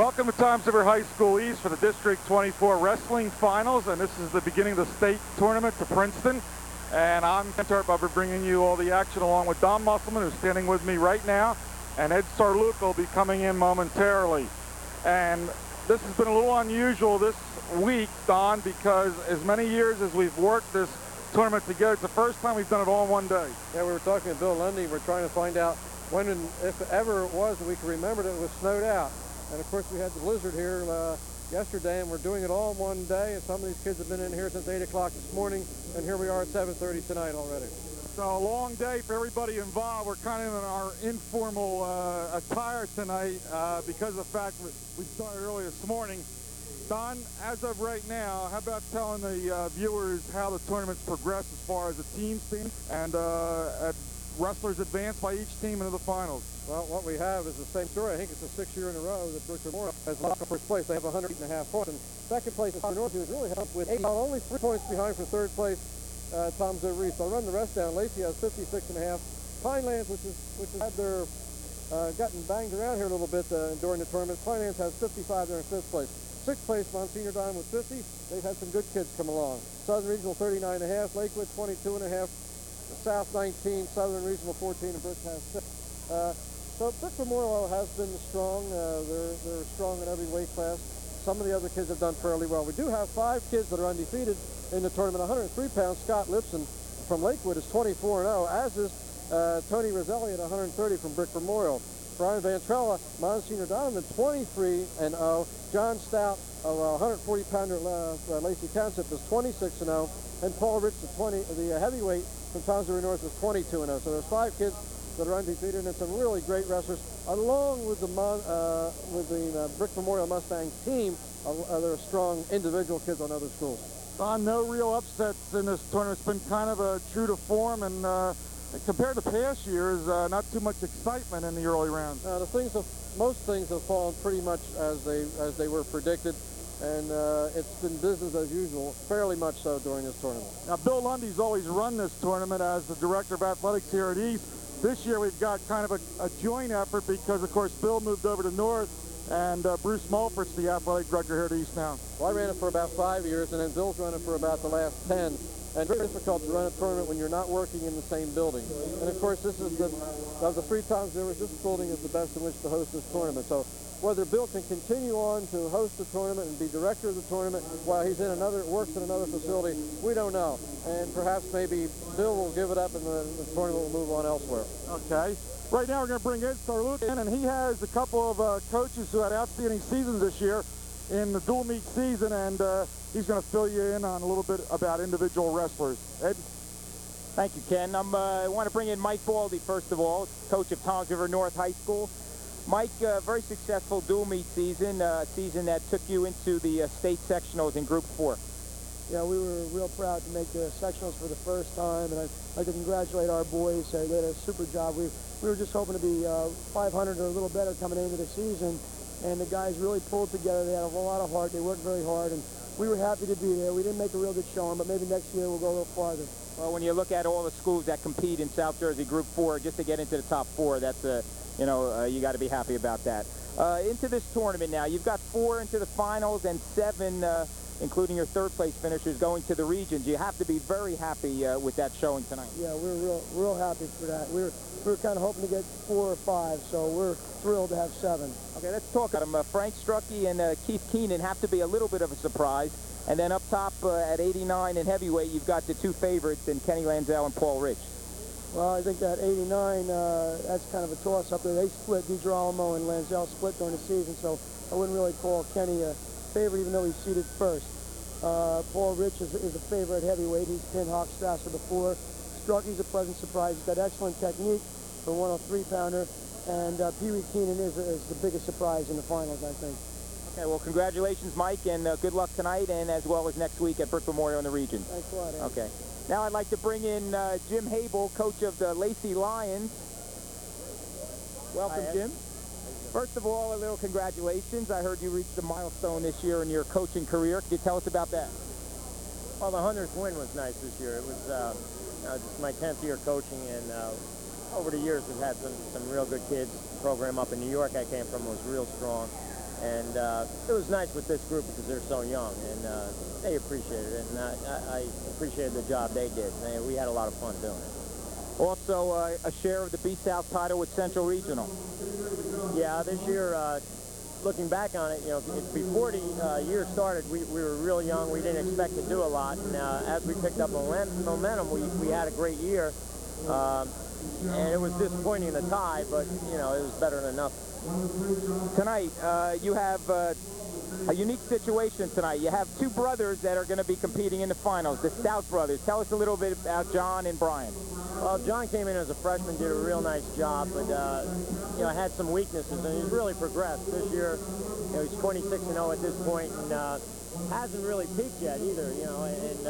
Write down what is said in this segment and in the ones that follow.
Welcome to Toms River High School East for the District 24 Wrestling Finals, and this is the beginning of the state tournament to Princeton. And I'm Turp. I'll be bringing you all the action along with Don Musselman, who's standing with me right now, and Ed Sarluca will be coming in momentarily. And this has been a little unusual this week, Don, because as many years as we've worked this tournament together, it's the first time we've done it all in one day. Yeah, we were talking to Bill Lundy. We're trying to find out when and if ever it was that we could remember that it was snowed out. And of course we had the blizzard here yesterday, and we're doing it all in one day. And some of these kids have been in here since 8 o'clock this morning, and here we are at 7:30 tonight already. So a long day for everybody involved. We're kind of in our informal attire tonight because of the fact that we started early this morning. Don, as of right now, how about telling the viewers how the tournament's progressed as far as the teams team and wrestlers advanced by each team into the finals? Well, what we have is the same story. I think it's the 6th year in a row that Verderosa has lost first place. They have 108.5 points. And second place is Greenrose, who's really helped with 8, only 3 points behind for third place. Toms River East. I'll run the rest down. Lacey has 56.5. Pinelands, which has had their gotten banged around here a little bit during the tournament. Pinelands has 55. They're in 5th place. 6th place, Monsignor Don with 50. They've had some good kids come along. Southern Regional 39.5. Lakewood 22.5. South 19. Southern Regional 14. And Brick has 6. So Brick Memorial has been strong. They're strong in every weight class. Some of the other kids have done fairly well. We do have 5 kids that are undefeated in the tournament. 103 pounds, Scott Lipson from Lakewood is 24-0, as is Tony Roselli at 130 from Brick Memorial. Brian Vantrella, Monsignor Donovan, 23-0. John Stout, a 140-pounder Lacey Township, is 26-0. And Paul Rich, the heavyweight from Toms River North, is 22-0. So there's 5 kids that are undefeated, and some really great wrestlers, along with the Brick Memorial Mustang team. There are strong individual kids on other schools. Don, no real upsets in this tournament. It's been kind of a true to form, and compared to past years, not too much excitement in the early rounds. Most things have fallen pretty much as they were predicted, and it's been business as usual, fairly much so during this tournament. Now, Bill Lundy's always run this tournament as the director of athletics here at East. This year we've got kind of a joint effort because, of course, Bill moved over to North, and Bruce Mulford's the athletic director here at East now. Well, I ran it for about 5 years, and then Bill's run it for about the last 10. And it's very difficult to run a tournament when you're not working in the same building. And of course, this is of the 3 times there was, this building is the best in which to host this tournament. So whether Bill can continue on to host the tournament and be director of the tournament while he's works in another facility, we don't know. And perhaps maybe Bill will give it up and the tournament will move on elsewhere. Okay. Right now we're going to bring Ed Sarluca in, and he has a couple of coaches who had outstanding seasons this year in the dual meet season, and he's going to fill you in on a little bit about individual wrestlers. Ed? Thank you, Ken. I want to bring in Mike Baldi, first of all, coach of Toms River North High School. Mike, very successful dual meet season, season that took you into the state sectionals in Group 4. Yeah, we were real proud to make the sectionals for the first time, and I'd like to congratulate our boys. They did a super job. We were just hoping to be 500 or a little better coming into the season, and the guys really pulled together. They had a lot of heart. They worked very hard, and we were happy to be there. We didn't make a real good showing, but maybe next year we'll go a little farther. Well, when you look at all the schools that compete in South Jersey Group 4, just to get into the top 4, that's you got to be happy about that. Into this tournament now, you've got 4 into the finals and 7, including your third-place finishers, going to the regions. You have to be very happy with that showing tonight. Yeah, we're real happy for that. We were kind of hoping to get 4 or 5, so we're thrilled to have 7. Okay, let's talk about them. Frank Strucki and Keith Keenan have to be a little bit of a surprise. And then up top at 89 in heavyweight, you've got the 2 favorites in Kenny Lanzel and Paul Rich. Well, I think that 89, that's kind of a toss-up there. They split, DiGirolamo and Lanzel split during the season, so I wouldn't really call Kenny a favorite, even though he's seeded first. Paul Rich is a favorite heavyweight. He's pinned Hawk Strasser before. Strucki's a pleasant surprise. He's got excellent technique for 103-pounder. And Pee Wee Keenan is the biggest surprise in the finals, I think. Okay, well, congratulations, Mike, and good luck tonight and as well as next week at Brick Memorial in the region. Thanks a lot, Ed. Okay. Now I'd like to bring in Jim Habel, coach of the Lacey Lions. Welcome, Jim. First of all, a little congratulations. I heard you reached a milestone this year in your coaching career. Can you tell us about that? Well, the 100th win was nice this year. It was just my 10th year coaching, and over the years we've had some real good kids. The program up in New York I came from was real strong. And it was nice with this group because they're so young, and they appreciated it, and I appreciated the job they did. We had a lot of fun doing it. Also, a share of the B-South title with Central Regional. Yeah, this year, looking back on it, before the year started, we were real young. We didn't expect to do a lot, and as we picked up momentum, we had a great year. And it was disappointing in the tie, but, it was better than nothing. Tonight, you have a unique situation tonight. You have two brothers that are going to be competing in the finals, the Stout brothers. Tell us a little bit about John and Brian. Well, John came in as a freshman, did a real nice job, but, had some weaknesses, and he's really progressed. This year, he's 26-0 at this point, and hasn't really peaked yet either, and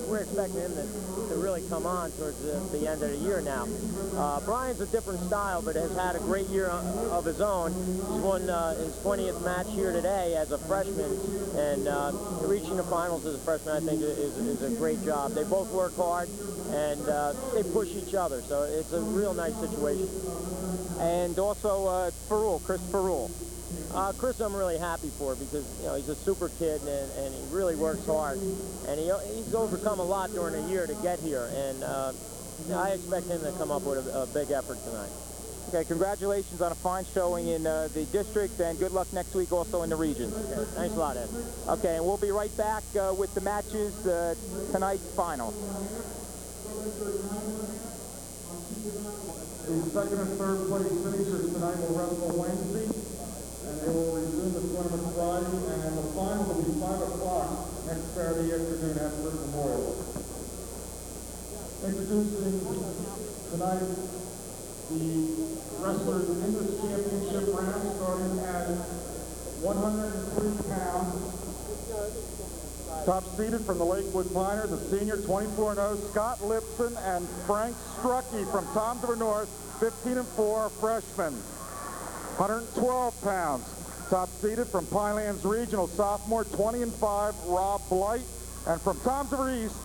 we're expecting him to really come on towards the end of the year now. Brian's a different style, but has had a great year of his own. He's won his 20th match here today as a freshman, and reaching the finals as a freshman, I think, is a great job. They both work hard, and they push each other, so it's a real nice situation. And also Chris Ferrul. Chris, I'm really happy for because he's a super kid and he really works hard, and he's overcome a lot during the year to get here, and I expect him to come up with a big effort tonight. Okay, congratulations on a fine showing in the district, and good luck next week also in the region. Okay, thanks a lot, Ed. Okay, and we'll be right back with the matches tonight's final. The second and third place finishers tonight will wrestle Wednesday, and they will resume the tournament Friday, and the final will be 5 o'clock next Saturday afternoon at Turp Memorial. Introducing tonight the wrestlers in this championship round, starting at 103 pounds. Top seeded from the Lakewood Piners, the senior, 24-0, Scott Lipson and Frank Strucki from Toms River North, 15-4, freshman. 112 pounds. Top seeded from Pinelands Regional, sophomore, 20-5, Rob Blight. And from Toms River East,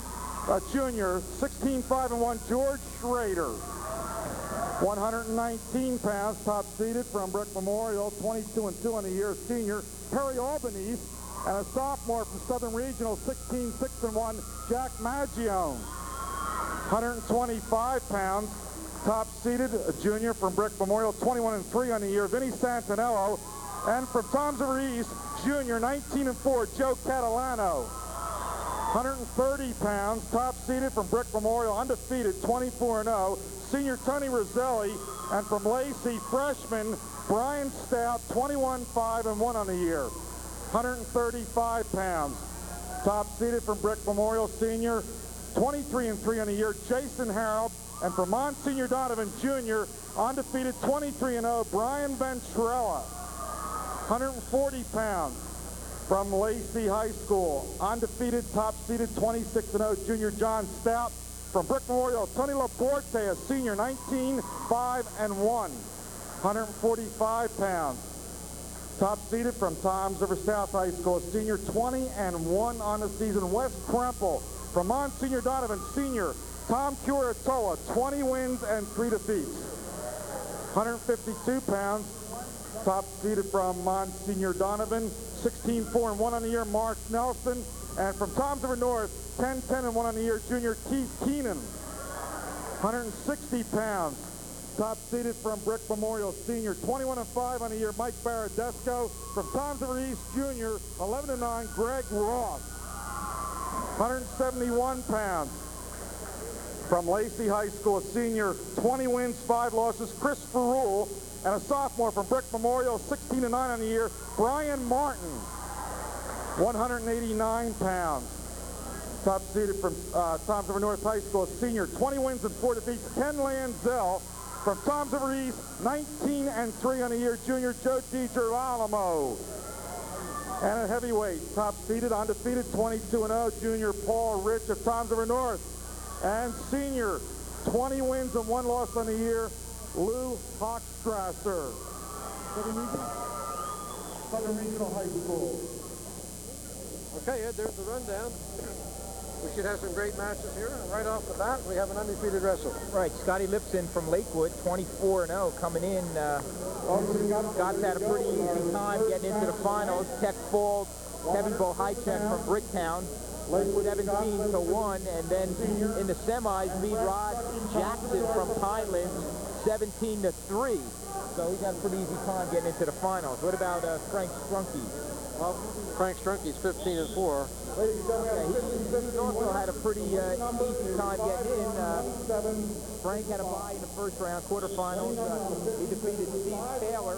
a junior, 16-5-1, George Schrader. 119 pounds, top seeded from Brick Memorial, 22-2 on the year, senior, Perry Albanese. And a sophomore from Southern Regional, 16-6-1, Jack Maggione. 125 pounds, top seeded, a junior from Brick Memorial, 21-3 on the year, Vinny Santinello. And from Toms River East, junior, 19-4, Joe Catalano. 130 pounds, top seeded from Brick Memorial, undefeated, 24-0, senior Tony Roselli. And from Lacey, freshman Brian Stout, 21-5-1 on the year. 135 pounds. Top seeded from Brick Memorial, senior, 23-3 on the year, Jason Harold. And from Monsignor Donovan Jr., undefeated, 23-0, Brian Ventrella. 140 pounds from Lacey High School, undefeated, top seeded, 26-0, junior John Stout. From Brick Memorial, Tony Laporte, a senior, 19-5-1. 145 pounds. Top seeded from Toms River South High School, senior, 20-1 on the season, Wes Krempel. From Monsignor Donovan, senior, Tom Curatola, 20 wins and 3 defeats. 152 pounds, top seeded from Monsignor Donovan, 16-4-1 on the year, Mark Nelson. And from Toms River North, 10-10-1 on the year, junior Keith Keenan. 160 pounds. Top seeded from Brick Memorial, senior, 21-5 on the year, Mike Baradesco. From Toms River East, junior, 11-9, Greg Ross. 171 pounds. From Lacey High School, senior, 20 wins, 5 losses, Chris Ferrul. And a sophomore from Brick Memorial, 16-9 on the year, Brian Martin. 189 pounds. Top seeded from Toms River North High School, senior, 20 wins and 4 defeats, Ken Lanzel. From Toms River East, 19-3 on the year, junior Joe DiGirolamo. And at heavyweight, top seeded, undefeated, 22-0, junior Paul Rich of Toms River North. And senior, 20 wins and 1 loss on the year, Lou Hochstrasser. Southern Regional High School. Okay, Ed, there's the rundown. We should have some great matches here. And right off the bat, we have an undefeated wrestler. Right, Scotty Lipson from Lakewood, 24-0, coming in. Scott's had a pretty easy time getting into the finals. Tech Falls, Kevin Bohajcek from Bricktown, 17-1, and then in the semis, beat Rod Jackson from Pinelands, 17-3. So he's had a pretty easy time getting into the finals. What about Frank Strucki? Well, Frank Strunke's 15-4. He's also had a pretty easy time getting in. Frank had a bye in the first round, quarterfinals. He defeated Steve Taylor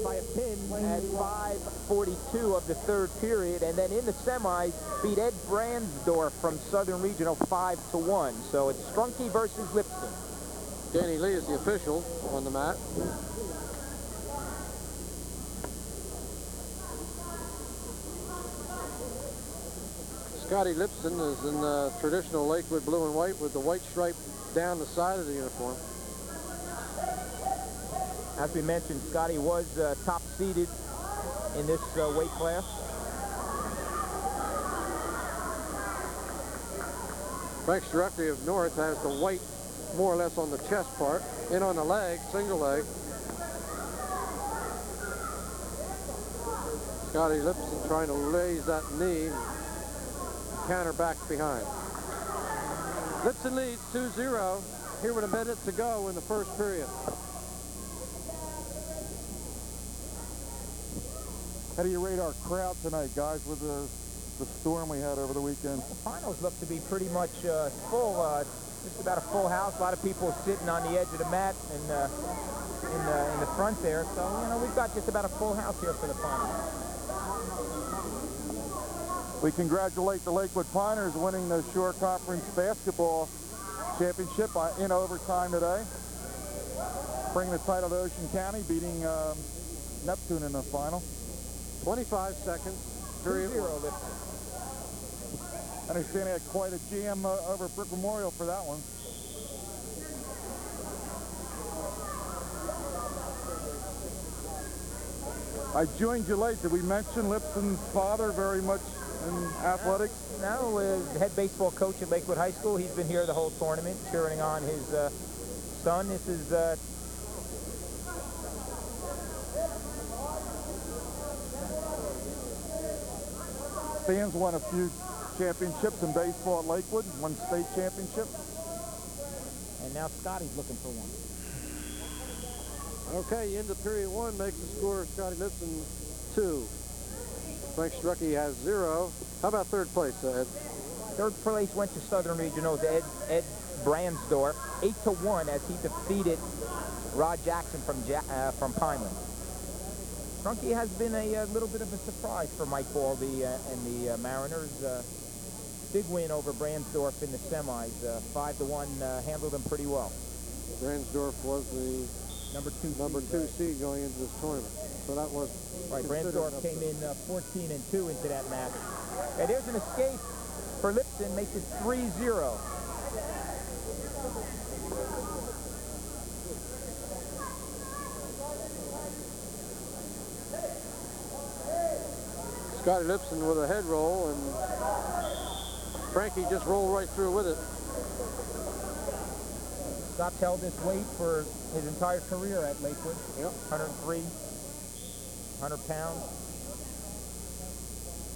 by a pin at 5:42 of the third period, and then in the semis beat Ed Brandsdorf from Southern Regional 5-1. So it's Strunki versus Lipson. Danny Lee is the official on the mat. Scotty Lipson is in traditional Lakewood blue and white with the white stripe down the side of the uniform. As we mentioned, Scotty was top seeded in this weight class. Frank Strucki of North has the white more or less on the chest part, in on the leg, single leg. Scotty Lipson trying to raise that knee, counter back behind. Lipson leads 2-0 here with a minute to go in the first period. How do you rate our crowd tonight, guys, with the storm we had over the weekend? The finals look to be pretty much full, just about a full house. A lot of people sitting on the edge of the mat and in the front there. So, you know, we've got just about a full house here for the finals. We congratulate the Lakewood Piners winning the Shore Conference Basketball Championship in overtime today. Bringing the title to Ocean County, beating Neptune in the final. 25 seconds. Period. 2-0. I understand they had quite a jam over at Brick Memorial for that one. I joined you late. Did we mention Lipson's father very much in athletics? No, the head baseball coach at Lakewood High School. He's been here the whole tournament, cheering on his son. This is Fans won a few championships in baseball at Lakewood, won state championship. And now Scotty's looking for one. Okay, into period one makes the score Scotty Lipson 2. Frank Strucki has 0. How about third place, Ed? Third place went to Southern Regionals, Ed Brandsdorf, 8-1 as he defeated Rod Jackson from Pinelands. Strucki has been a little bit of a surprise for Mike Baldi and the Mariners. Big win over Brandsdorf in the semis. 5-1, handled them pretty well. Brandsdorf was the number two seed going into this tournament. So that was right. Brandsdorf came in 14-2 into that match. And there's an escape for Lipson, makes it 3-0. Scotty Lipson with a head roll, and Frankie just rolled right through with it. Scott's held this weight for his entire career at Lakewood. Yep. 103, 100 pounds.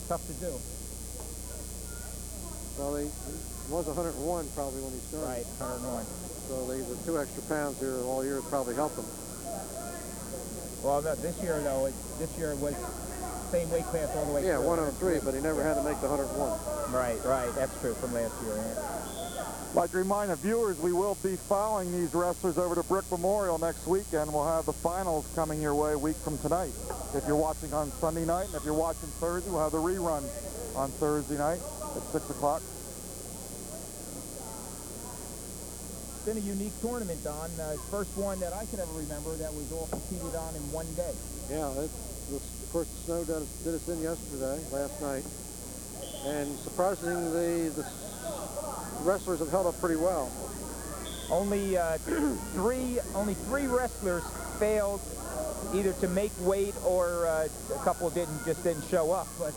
Tough to do. Well, he was 101 probably when he started. Right, 101. So the 2 extra pounds here all year has probably helped him. Well, no, this year, though, this year was same weight class all the way Yeah, through. 103, but he never had to make the 101. Right, that's true from last year. Yeah. I'd like to remind the viewers we will be following these wrestlers over to Brick Memorial next weekend. We'll have the finals coming your way a week from tonight. If you're watching on Sunday night, and if you're watching Thursday, we'll have the rerun on Thursday night at 6 o'clock. It's been a unique tournament, Don. First one that I can ever remember that was all competed on in one day. Yeah, of course the snow did us in yesterday, last night. And surprisingly, the wrestlers have held up pretty well. Only three wrestlers failed either to make weight or a couple just didn't show up. But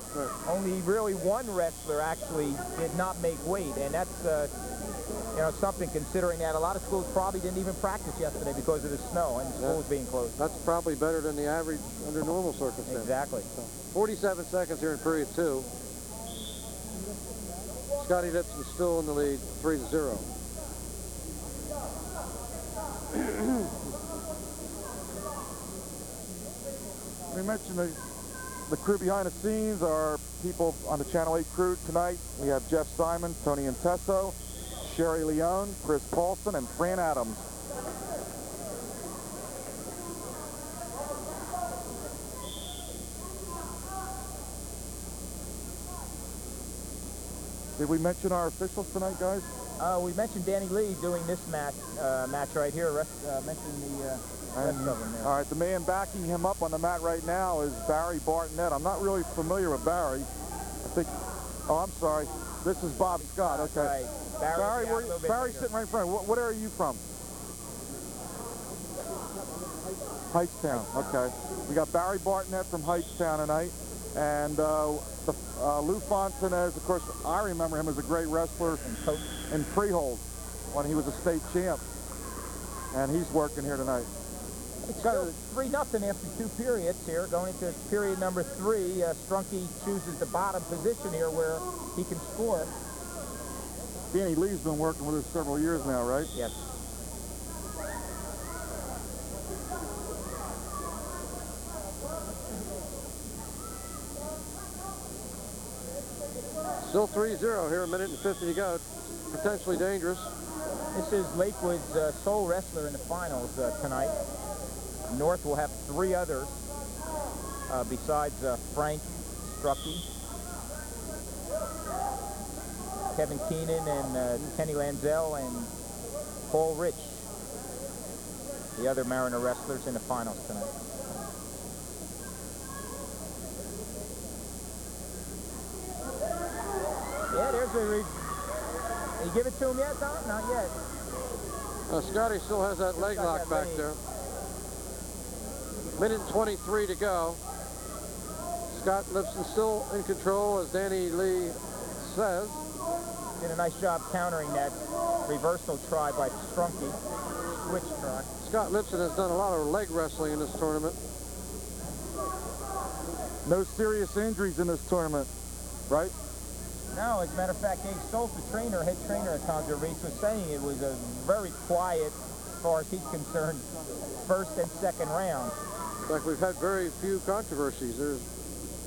only really one wrestler actually did not make weight, and that's you know, something considering that a lot of schools probably didn't even practice yesterday because of the snow and the schools being closed. That's probably better than the average under normal circumstances. Exactly. So, 47 seconds here in period 2. Scotty Lipson still in the lead, 3-0. We mentioned the crew behind the scenes are people on the Channel 8 crew tonight. We have Jeff Simon, Tony Intesso, Sherry Leone, Chris Paulson, and Fran Adams. Did we mention our officials tonight, guys? We mentioned Danny Lee doing this match right here. Mentioned the rest of them there. All right, the man backing him up on the mat right now is Barry Bartonett. I'm not really familiar with Barry. I think, oh, I'm sorry. This is Bob Scott. Okay. Right. Barry's sitting right in front. What area are you from? Hightstown. Okay. We got Barry Bartonett from Hightstown tonight. And Lou Fontanez, of course, I remember him as a great wrestler in Freehold when he was a state champ. And he's working here tonight. It's still 3-0 after 2 periods here. Going into period number 3, Strucki chooses the bottom position here where he can score. Danny Lee's been working with us several years now, right? Yes. Still 3-0 here, a minute and 50 to go. Potentially dangerous. This is Lakewood's sole wrestler in the finals tonight. North will have 3 others besides Frank Strucki, Kevin Keenan, and Kenny Lanzel, and Paul Rich, the other Mariner wrestlers in the finals tonight. Yeah, there's a... You give it to him yet, Tom? Not yet. Scotty still has that leg lock back there. Minute and 23 to go. Scott Lipson still in control, as Danny Lee says. Did a nice job countering that reversal try by Strucki. Switch try. Scott Lipson has done a lot of leg wrestling in this tournament. No serious injuries in this tournament, right? No, as a matter of fact, Dave Stoltz, the trainer, head trainer at Conjure Reese, was saying it was a very quiet, as far as he's concerned, first and second round. In fact, we've had very few controversies. There's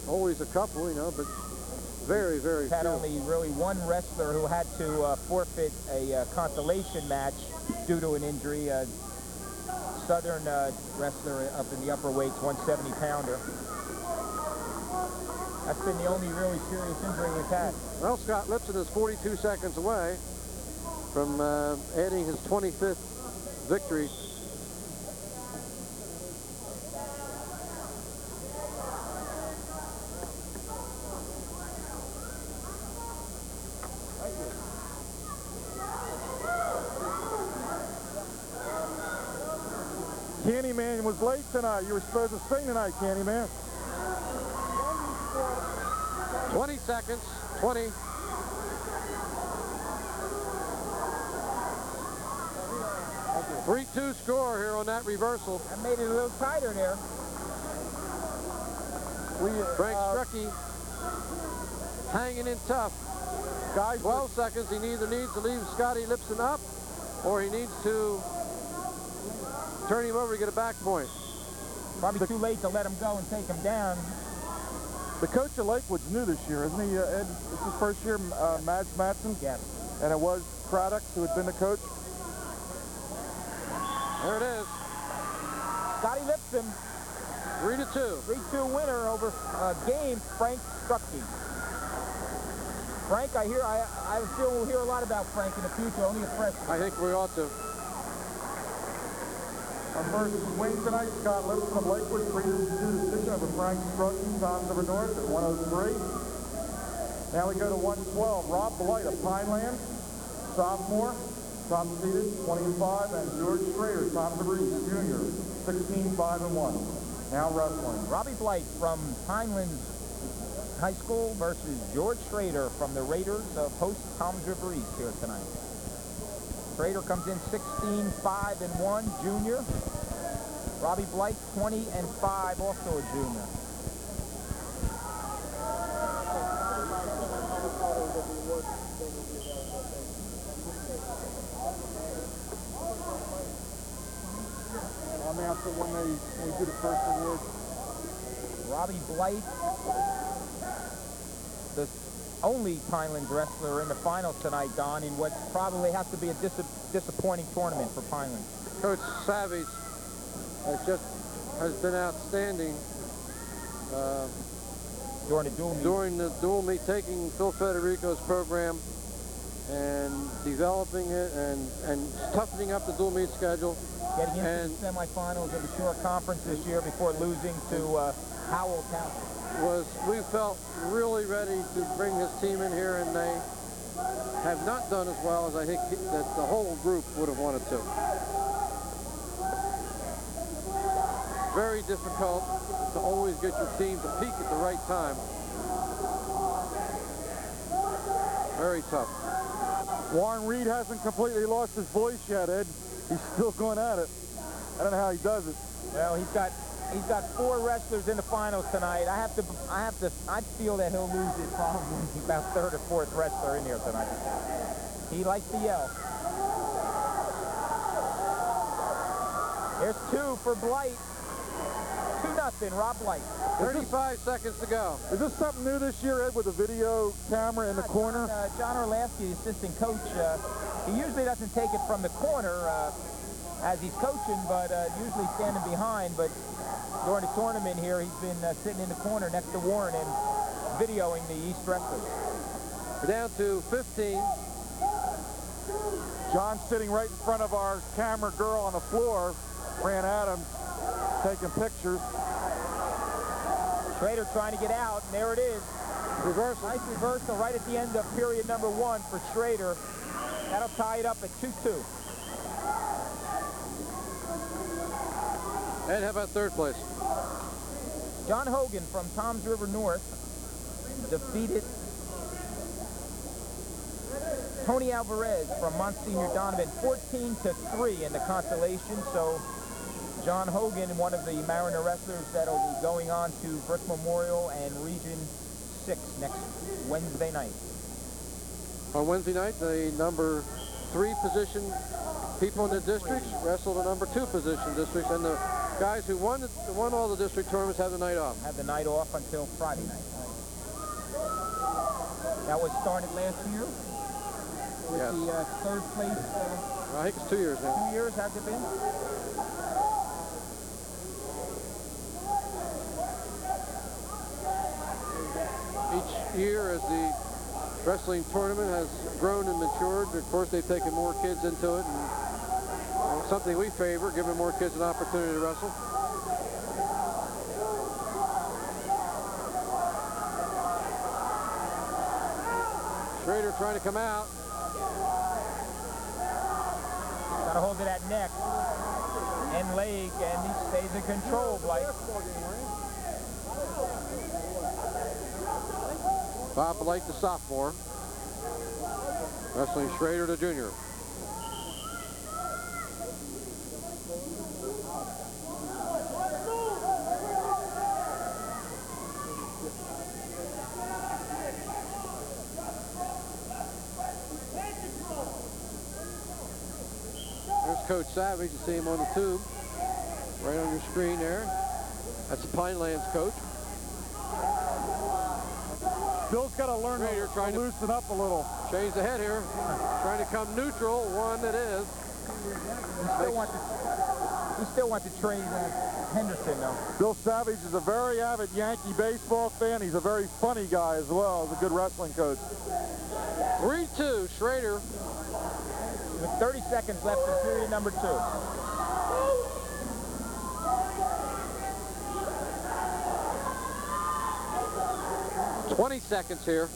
always a couple, you know, but very, very few. Had only really one wrestler who had to forfeit a consolation match due to an injury, a Southern wrestler up in the upper weights, 170-pounder. That's been the only really serious injury we've had. Well, Scott Lipson is 42 seconds away from adding his 25th victory. Candyman was late tonight. You were supposed to sing tonight, Candyman. 20 seconds, 20. Three-two score here on that reversal. That made it a little tighter there. Frank Strucki hanging in tough. Guys, 12 seconds. He either needs to leave Scotty Lipson up, or he needs to turn him over to get a back point. Probably too late to let him go and take him down. The coach of Lakewood's new this year, isn't he, Ed? It's his first year, Mads Madsen? Yes. And it was Craddock who had been the coach? There it is. Scotty Lipson. 3-2. 3-2 winner over game Frank Strucki. Frank, I feel we'll hear a lot about Frank in the future, only a freshman. I think we ought to. Our first win tonight, Scott Lipson of Lakewood, 3-2 decision over Frank Strucki, Tom's of North at 103. Now we go to 112. Rob Blight of Pinelands, sophomore, top seeded, 20-5, and George Schrader, Tom's of East, junior, 16-5-1. Now wrestling. Robbie Blight from Pinelands High School versus George Schrader from the Raiders of host Toms River East here tonight. Schrader comes in 16-5-1, junior. Robbie Blight 20-5, also a junior. I'm after when they do the first award. Robbie Blight, the only Pinelands wrestler in the finals tonight, Don, in what probably has to be a disappointing tournament for Pinelands. Coach Savage has been outstanding during the dual meet, taking Phil Federico's program and developing it and toughening up the dual meet schedule. Getting into the semifinals of the Shore Conference this year before losing to Howell County. We felt really ready to bring his team in here, and they have not done as well as I think that the whole group would have wanted to. Very difficult to always get your team to peak at the right time. Very tough. Warren Reed hasn't completely lost his voice yet, Ed. He's still going at it. I don't know how he does it. Well, he's got 4 wrestlers in the finals tonight. I feel that he'll lose it probably about 3rd or 4th wrestler in here tonight. He likes to yell. There's 2 for Blight. 2-0, Rob Blight. 35 seconds to go. Is this something new this year, Ed, with a video camera in the corner? John Orlowski, assistant coach, he usually doesn't take it from the corner as he's coaching, but usually standing behind. But during the tournament here, he's been sitting in the corner next to Warren and videoing the East wrestlers. We're down to 15. John's sitting right in front of our camera girl on the floor, Fran Adams, taking pictures. Schrader trying to get out, and there it is. Reversal. Nice reversal right at the end of period number 1 for Schrader. That'll tie it up at 2-2. Ed, how about 3rd place? John Hogan from Toms River North defeated Tony Alvarez from Monsignor Donovan 14-3 in the consolation. So John Hogan, one of the Mariner wrestlers that'll be going on to Brick Memorial and Region 6 next Wednesday night. On Wednesday night, the number 3 position people in the districts wrestled the number 2 position districts, and the guys who won all the district tournaments have the night off. Have the night off until Friday night. That was started last year with the 3rd place. I think it's 2 years now. 2 years, has it been? Each year, as the wrestling tournament has grown and matured, of course, they've taken more kids into it, and something we favor, giving more kids an opportunity to wrestle. Schrader trying to come out. Got a hold of that neck and leg, and he stays in control, Blight. Bob Blight, the sophomore, wrestling Schrader, the junior. There's Coach Savage. You see him on the tube, right on your screen there. That's the Pinelands coach. Bill's got to learn to loosen up a little. Change the head here. Trying to come neutral. One that is. We still want to trade Henderson, though. Bill Savage is a very avid Yankee baseball fan. He's a very funny guy as well. He's a good wrestling coach. 3-2, Schrader. With 30 seconds left in period number 2. 20 seconds here.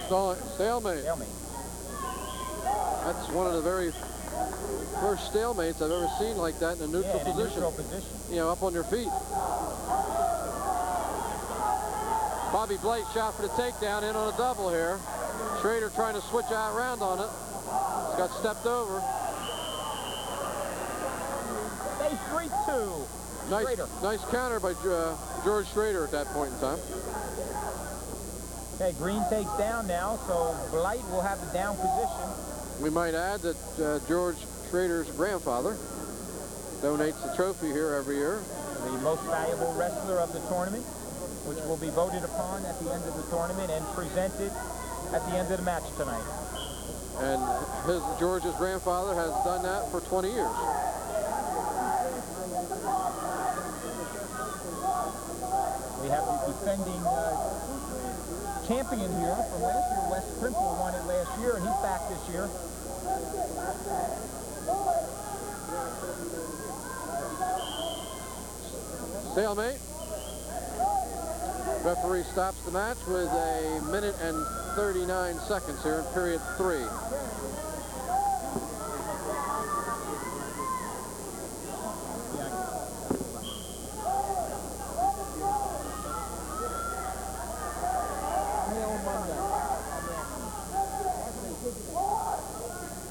Stalemate. That's one of the very first stalemates I've ever seen like that in a neutral position. You know, up on your feet. Bobby Blake shot for the takedown, in on a double here. Schrader trying to switch out around on it. He's got stepped over. They 3-2. Nice counter by George Schrader at that point in time. Okay, Green takes down now, so Blight will have the down position. We might add that George Schrader's grandfather donates the trophy here every year. The most valuable wrestler of the tournament, which will be voted upon at the end of the tournament and presented at the end of the match tonight. And George's grandfather has done that for 20 years. We have the defending champion here from last year. Wes Crimple won it last year, and he's back this year. Stalemate. Referee stops the match with 1 minute and 39 seconds here in period 3.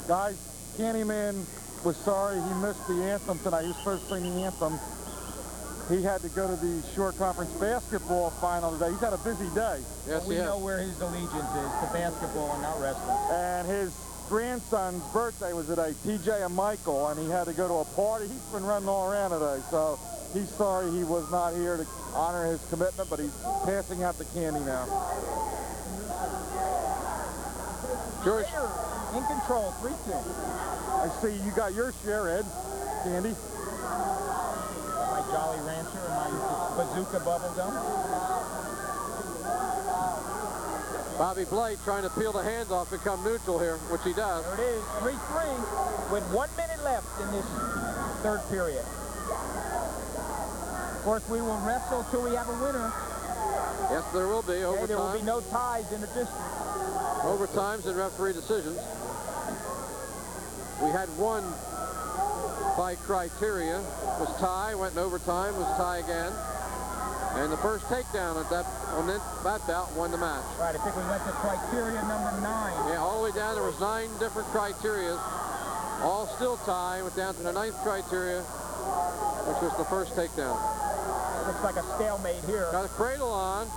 Guys, Candyman was sorry he missed the anthem tonight. He was supposed to sing the anthem. He had to go to the short conference basketball final today. He's had a busy day. Yes, we know where his allegiance is, to basketball and not wrestling. And his grandson's birthday was today, TJ and Michael, and he had to go to a party. He's been running all around today, so he's sorry he was not here to honor his commitment, but he's passing out the candy now. George in control, 3-2. I see you got your share, Ed. Candy. My Jolly Rancher and my bazooka bubble gum. Bobby Blake trying to peel the hands off and come neutral here, which he does. There it is, 3-3, with 1 minute left in this third period. Of course, we will wrestle till we have a winner. Yes, there will be overtime. There will be no ties in the district. Overtimes and referee decisions. We had one by criteria, was tie, went in overtime, was tie again. And the first takedown at that bout won the match. Right, I think we went to criteria number 9. Yeah, all the way down, there was 9 different criterias. All still tie, went down to the 9th criteria, which was the first takedown. Looks like a stalemate here. Got a cradle on,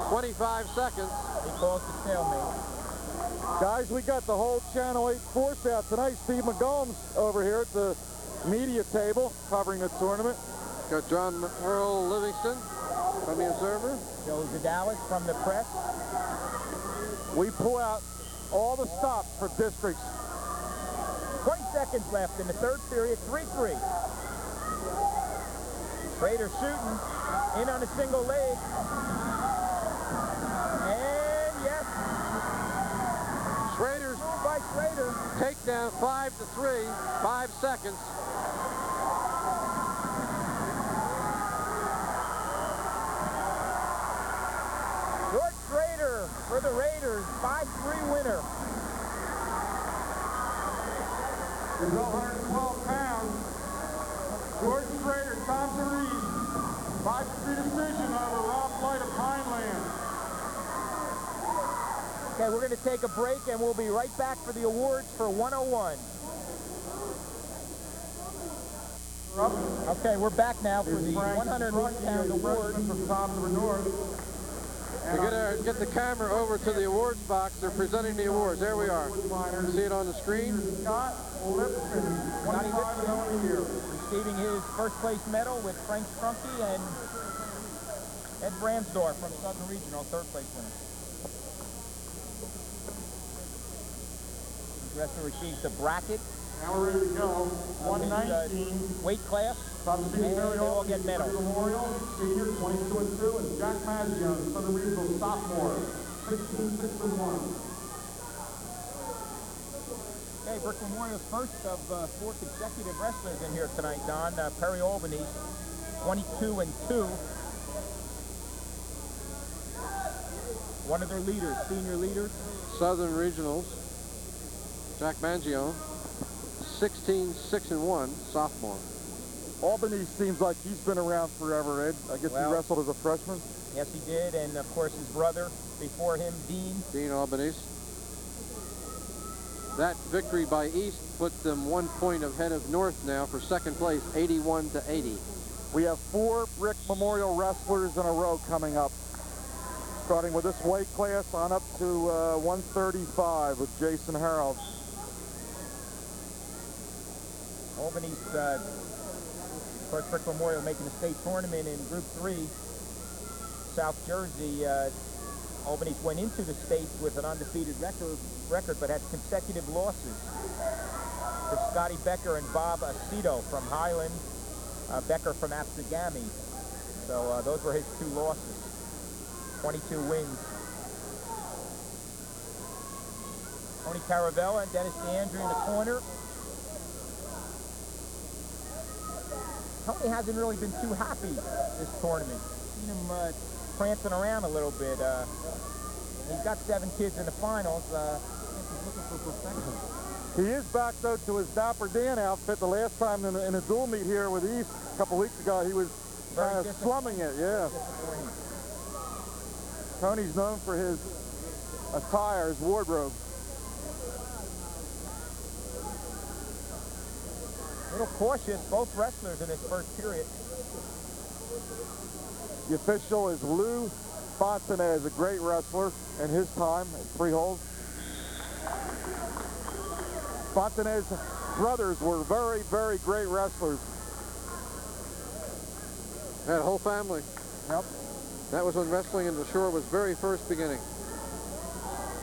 25 seconds. He calls the stalemate. Guys, we got the whole Channel 8 force out tonight. Steve McGowan's over here at the media table covering the tournament. Got John Earl Livingston from the Observer. Joe Zadalis from the press. We pull out all the stops for districts. 20 seconds left in the third period, 3-3. Schrader shooting, in on a single leg. And yes. Schrader's by Schrader. Takedown 5-3, 5 seconds. George Schrader for the Raiders, 5-3 winner. He's 112 pounds. George Schrader, Tom Reed, 5-3 decision over Rob Blight of Pinelands. Okay, we're going to take a break, and we'll be right back for the awards for 101. Okay, we're back now for the 101-pound award. From Tom North. To get the camera over to the awards box, they're presenting the awards. There we are. See it on the screen. Scott Lipton, 25 year. Receiving his first place medal with Frank Strucki and Ed Bransdorf from Southern Regional, third place winner. The wrestler receives the bracket. Now we're ready to go. 119. Weight class. And they all get medals. Memorial, senior, 22-2, and Jack Maggio, Southern Regional sophomore, 16-6-1. Okay, Brick Memorial's first of 4 consecutive wrestlers in here tonight, Don. Perry Albany, 22-2. One of their leaders, senior leaders. Southern Regionals. Jack Mangione, 16-6-1, sophomore. Albany seems like he's been around forever, Ed. I guess he wrestled as a freshman. Yes, he did, and of course his brother before him, Dean. Dean Albanese. That victory by East put them 1 point ahead of North now for second place, 81-80. We have 4 Brick Memorial wrestlers in a row coming up, starting with this weight class on up to 135 with Jason Harold. Albany's, of course, Brick Memorial making the state tournament in Group 3. South Jersey, Albany's went into the state with an undefeated record, but had consecutive losses. For Scotty Becker and Bob Aceto from Highland, Becker from Absegami. So those were his 2 losses. 22 wins. Tony Caravella and Dennis DeAndre in the corner. Tony hasn't really been too happy this tournament. Seen him prancing around a little bit. He's got 7 kids in the finals. He's looking for perfection. He is back, though, to his Dapper Dan outfit. The last time in a dual meet here with East a couple weeks ago, he was kind of slumming it, yeah. Tony's known for his attire, his wardrobe. A little cautious, both wrestlers in this first period. The official is Lou Fontanez, a great wrestler in his time at 3 holes. Fontanez brothers were very, very great wrestlers. Had a whole family. Yep. That was when wrestling in the shore was very first beginning.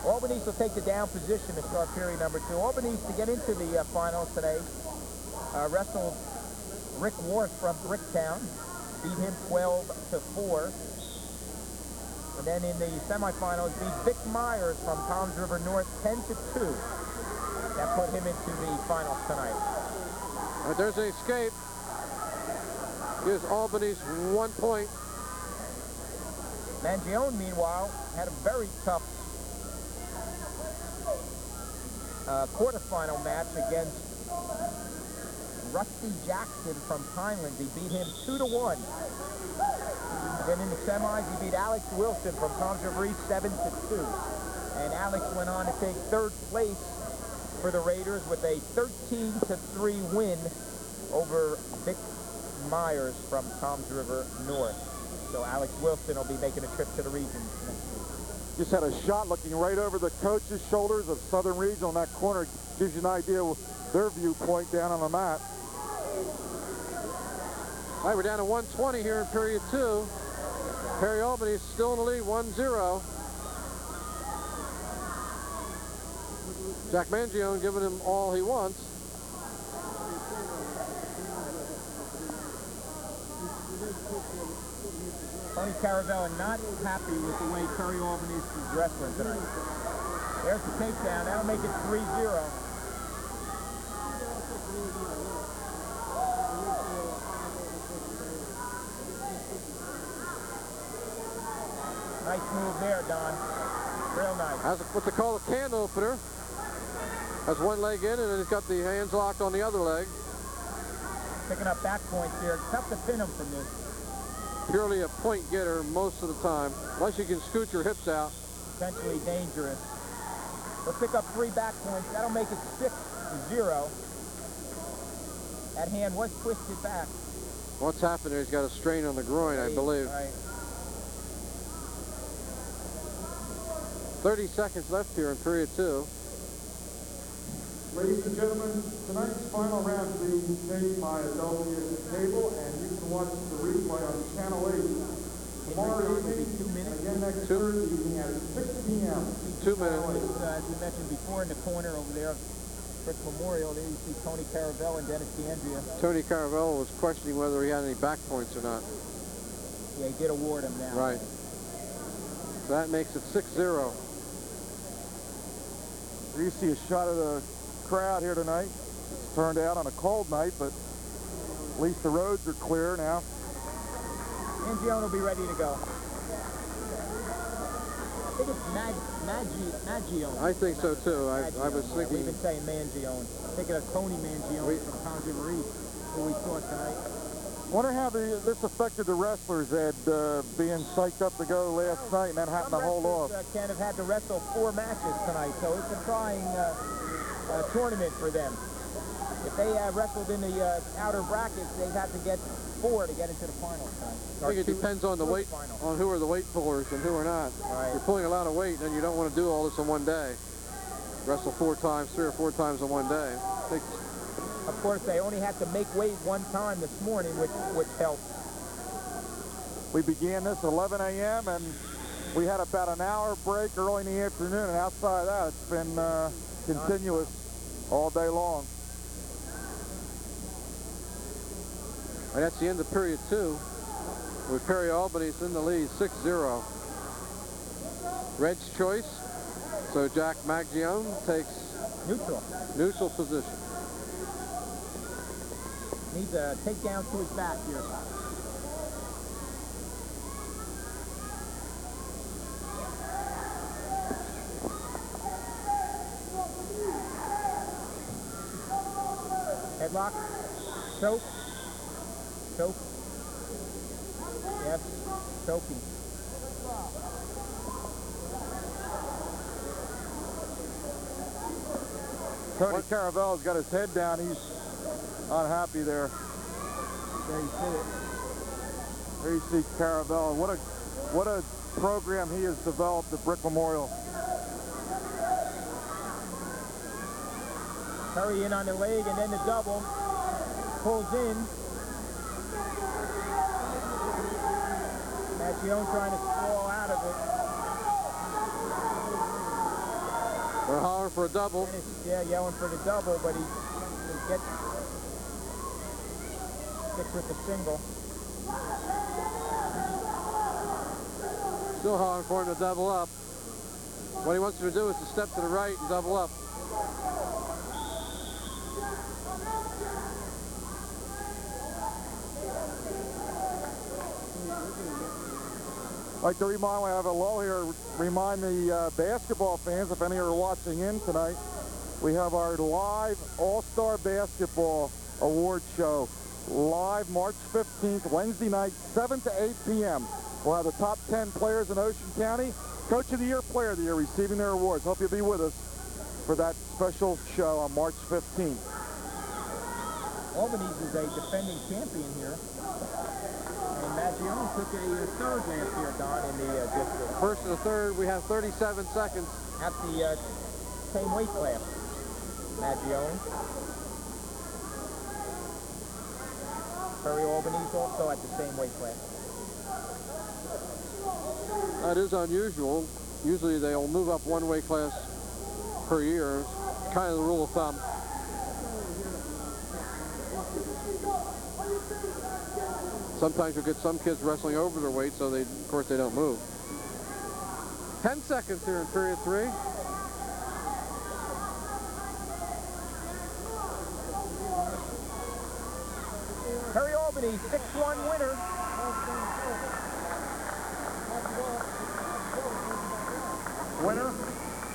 Albany's will take the down position to start period number 2. Albany's to get into the finals today. Wrestled Rick Worth from Bricktown, beat him 12-4. And then in the semifinals, beat Vic Myers from Toms River North 10-2. That put him into the finals tonight. There's an escape. Gives Albany's 1 point. Mangione, meanwhile, had a very tough quarterfinal match against Rusty Jackson from Pinelands. He beat him 2-1. Then in the semis, he beat Alex Wilson from Toms River East 7-2. And Alex went on to take 3rd place for the Raiders with a 13-3 win over Vic Myers from Toms River North. So Alex Wilson will be making a trip to the region next week. Just had a shot looking right over the coach's shoulders of Southern Regional in that corner. Gives you an idea of their viewpoint down on the mat. All right, we're down to 120 here in period 2. Perry Albany still in the lead, 1-0. Jack Mangione giving him all he wants. Tony Caravella not happy with the way Perry Albany is wrestling tonight. There's the takedown. That'll make it 3-0. Nice move there, Don. Real nice. Has what they call a can opener. Has one leg in, and then he's got the hands locked on the other leg. Picking up back points here. It's tough to pin him from this. Purely a point getter most of the time. Unless you can scoot your hips out. Potentially dangerous. He'll pick up 3 back points. That'll make it 6-0. That hand was twisted back. What's happened there? He's got a strain on the groin, I believe. Right. 30 seconds left here in period 2. Ladies and gentlemen, tonight's final round is being taped by Adelphia Cable, and you can watch the replay on Channel 8 tomorrow evening, 2 minutes. again next Thursday evening at 6 p.m. 2 minutes. As we mentioned before, in the corner over there, Brick Memorial, there you see Tony Caravella and Dennis DeAndrea. Tony Caravella was questioning whether he had any back points or not. Yeah, he did award him now. Right. That makes it 6-0. You see a shot of the crowd here tonight. It's turned out on a cold night, but at least the roads are clear now. Mangione will be ready to go. I think it's Mangione. I think so too. I was We've thinking. been saying Mangione. Thinking of Tony Mangione from Tom's River East, who we saw tonight. Wonder how this affected the wrestlers, Ed, being psyched up to go last night and then having to hold off. Ken have had to wrestle 4 matches tonight, so it's a trying tournament for them. If they wrestled in the outer brackets, they'd have to get 4 to get into the finals tonight. I think it depends on the weight, on who are the weight pullers and who are not. Right. You're pulling a lot of weight, and you don't want to do all this in one day. Wrestle 4 times, 3 or 4 times in one day. Of course, they only had to make weight 1 time this morning, which helped. We began this at 11 a.m. and we had about an hour break early in the afternoon, and outside of that, it's been continuous all day long. And that's the end of period 2, with Perry Albany's in the lead, 6-0. Red's choice, so Jack Mangione takes neutral position. Needs a takedown to his back here. Headlock. Choke. Choke. Yes. Choking. Tony Caravello's got his head down. He's unhappy there. There you see it. There you see Caravello. What a program he has developed at Brick Memorial. Curry in on the leg and then the double. Pulls in. Mangione trying to claw out of it. They're hollering for a double. Yeah, yelling for the double, but he gets with the single. Still hollering for him to double up. What he wants you to do is to step to the right and double up. I'd like to remind, we have a lull here, remind the basketball fans, if any are watching in tonight, we have our live All-Star Basketball Award Show, live March 15th, Wednesday night, 7 to 8 p.m. We'll have the top 10 players in Ocean County, Coach of the Year, Player of the Year, receiving their awards. Hope you'll be with us for that special show on March 15th. Albany's is a defending champion here. And Mangione took a third last year, Don, in the district. First and a third, we have 37 seconds. At the same weight class. Mangione. Perry Albany's also at the same weight class. That is unusual. Usually they'll move up 1 weight class per year. Kind of the rule of thumb. Sometimes you'll get some kids wrestling over their weight, so of course they don't move. 10 seconds here in period 3. Perry Albany, 6-1 winner. Winner,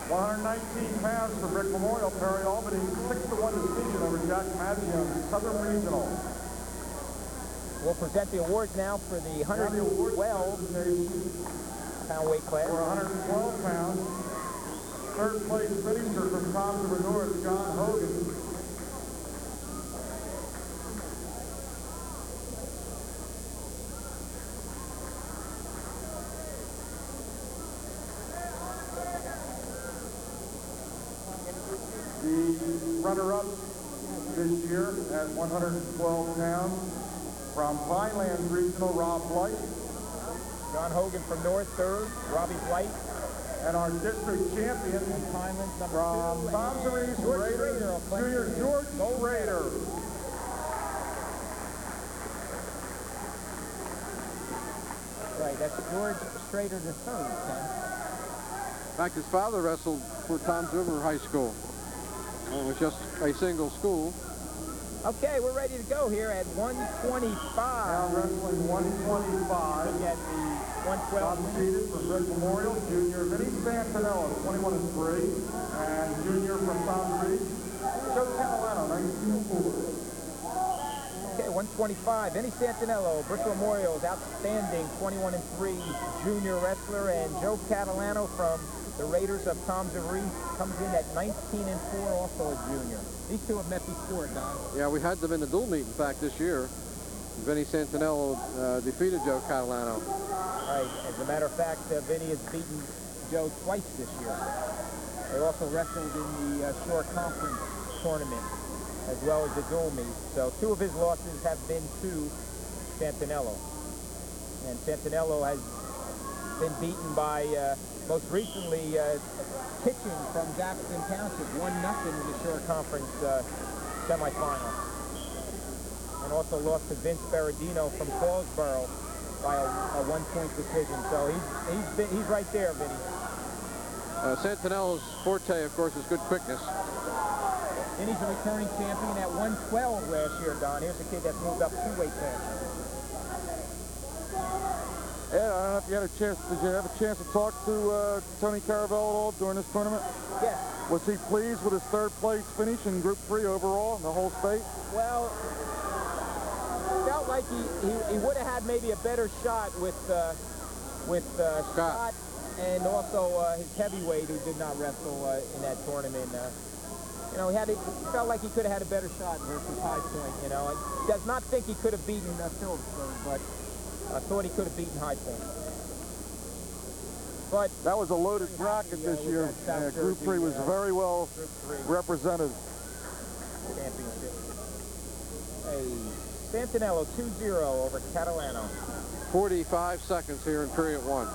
119 pounds for Brick Memorial, Perry Albany, 6-1 decision over Jack Mangione, Southern Regional. We'll present the awards now for the 112-pound weight class. For 112 pounds, third place finisher from Tom's River North, John Hogan. The runner-up this year at 112 pounds from Pinelands Regional, Rob Blight. John Hogan from North, third. Robbie Blight. And our district champion Pinelands, number from 2. Tom's River East, Raiders, Junior George Schrader. Right, that's George Schrader the third, Ken. In fact, his father wrestled for Tom's River High School. It was just a single school. Okay, we're ready to go here at 125. Now wrestling 125. Look at the 112. Top seeded for Brick Memorial, Junior Vinny Santinello, 21-3, and junior from Baldi, Joe Catalano, 19-4. Okay, 125. Vinny Santinello, Bristol Memorial's outstanding 21-3 junior wrestler, and Joe Catalano from the Raiders of Tom Zaveri comes in at 19-4, also a junior. These two have met before, Don. Yeah, we had them in the dual meet, in fact, this year. Vinny Santinello defeated Joe Catalano. Right. As a matter of fact, Vinny has beaten Joe twice this year. They also wrestled in the Shore Conference tournament as well as the dual meet. So two of his losses have been to Santinello. And Santinello has been beaten by, most recently, Kitchen from Jackson Township, 1-0 in the Shore Conference semifinal. And also lost to Vince Berardino from Fallsboro by a 1-point decision. So he's right there, Vinny. Santinello's forte, of course, is good quickness. Vinny's a returning champion at 112 last year, Don. Here's a kid that's moved up 2 weight classes. Ed, I don't know if you had a chance, did you have a chance to talk to Tony Caravello at all during this tournament? Yes. Was he pleased with his third place finish in Group 3 overall in the whole state? Well, felt like he would have had maybe a better shot with Scott and also his heavyweight who did not wrestle in that tournament. You know, he felt like he could have had a better shot versus High Point. You know, he does not think he could have beaten Phillipsburg, but I thought he could have beaten High Point. But that was a loaded bracket this year. Group 3 was very well represented. Championship. Hey, Santinello 2-0 over Catalano. 45 seconds here in period 1.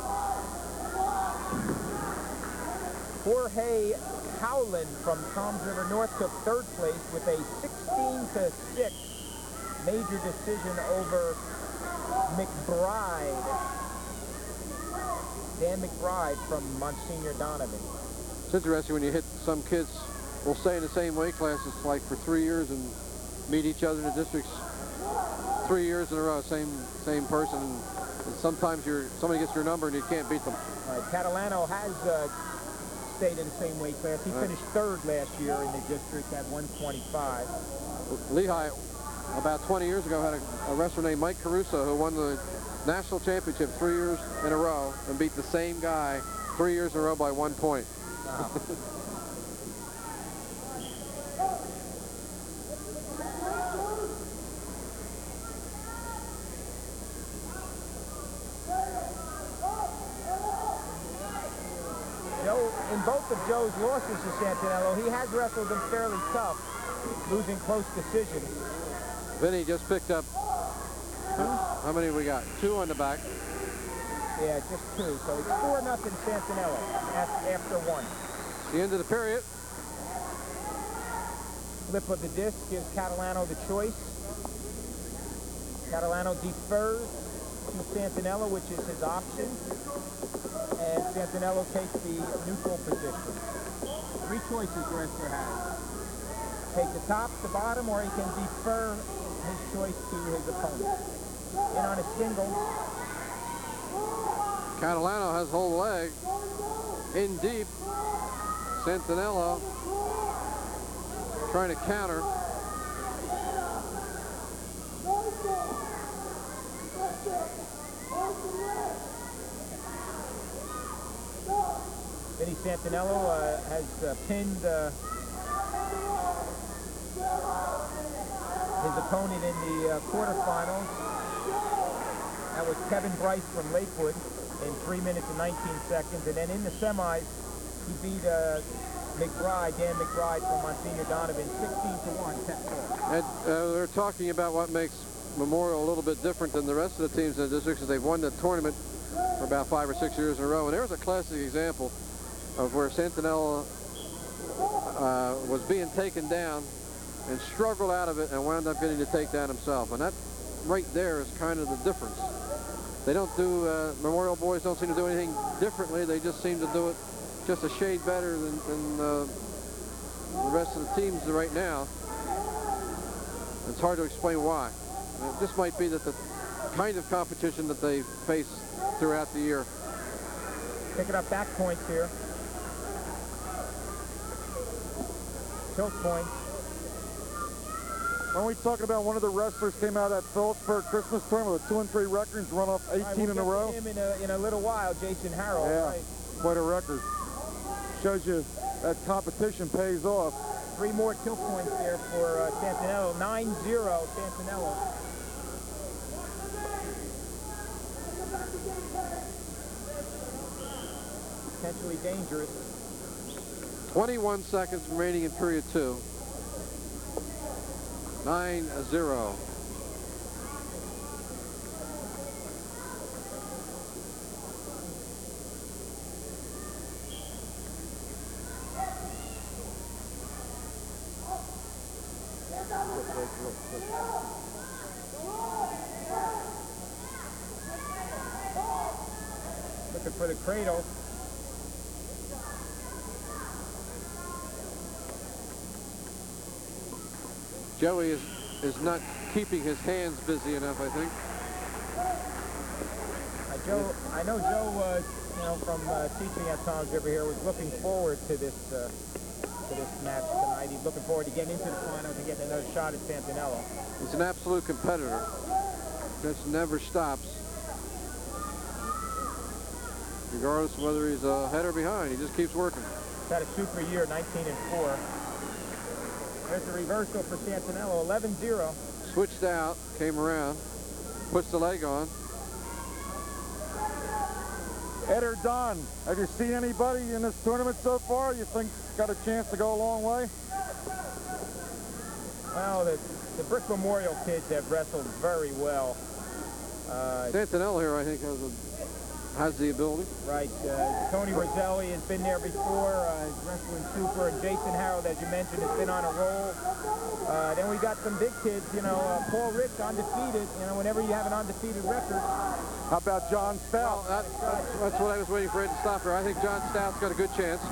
Jorge Howland from Toms River North took third place with a 16-6 major decision over McBride. Dan McBride from Monsignor Donovan. It's interesting when you hit some kids will stay in the same weight classes like for 3 years and meet each other in the districts 3 years in a row, same person. And sometimes somebody gets your number and you can't beat them. All right, Catalano has stayed in the same weight class. He finished third last year in the district at 125. Lehigh, about 20 years ago, had a wrestler named Mike Caruso who won the national championship 3 years in a row and beat the same guy 3 years in a row by 1 point. Wow. In both of Joe's losses to Santinello, he has wrestled them fairly tough, losing close decisions. Vinny just picked up, how many we got? 2 on the back. Yeah, just 2. So it's 4-0 Santinello after 1. The end of the period. Flip of the disc gives Catalano the choice. Catalano defers to Santinello, which is his option. And Santinello takes the neutral position. 3 choices the wrestler has. Take the top, the bottom, or he can defer his choice to his opponent. In on a single. Catalano has whole leg. In deep. Santinello trying to counter. Vinny Santinello has pinned his opponent in the quarterfinals. That was Kevin Bryce from Lakewood in 3 minutes and 19 seconds. And then in the semis, he beat Dan McBride from Monsignor Donovan, 16-1, 10-4. And they're talking about what makes Memorial a little bit different than the rest of the teams in the district, because they've won the tournament for about 5 or 6 years in a row. And there's a classic example of where Santinello was being taken down and struggled out of it and wound up getting the takedown himself. And that right there is kind of the difference. They don't do, Memorial boys don't seem to do anything differently. They just seem to do it just a shade better than the rest of the teams right now. It's hard to explain why. And it just might be that the kind of competition that they face throughout the year. Picking up back points here. Tilt points. When we talking about one of the wrestlers came out of that Phillipsburg Christmas tournament with 2 and 3 records, run off 18 in a row? Him in a little while, Jason Harrell. Yeah, Right. quite a record. Shows you that competition pays off. 3 more tilt points there for Santinello. 9-0 Santinello. Potentially dangerous. 21 seconds remaining in period 2. 9-0. Looking for the cradle. Joey is not keeping his hands busy enough, I think. I know Joe was, from teaching at times over here, was looking forward to this match tonight. He's looking forward to getting into the finals and getting another shot at Santinello. He's an absolute competitor. Just never stops. Regardless of whether he's ahead or behind, he just keeps working. He's had a super year, 19-4. There's the reversal for Santinello, 11-0. Switched out, came around, puts the leg on. Ed or Don, have you seen anybody in this tournament so far you think got a chance to go a long way? Well, the Brick Memorial kids have wrestled very well. Santinello here, I think, has the ability. Right. Tony Roselli has been there before, wrestling super, and Jason Harold, as you mentioned, has been on a roll. Then we got some big kids, Paul Rich, undefeated. Whenever you have an undefeated record. How about John Stout? Well, that's what I was waiting for Ed to stop here. I think John Stout's got a good chance.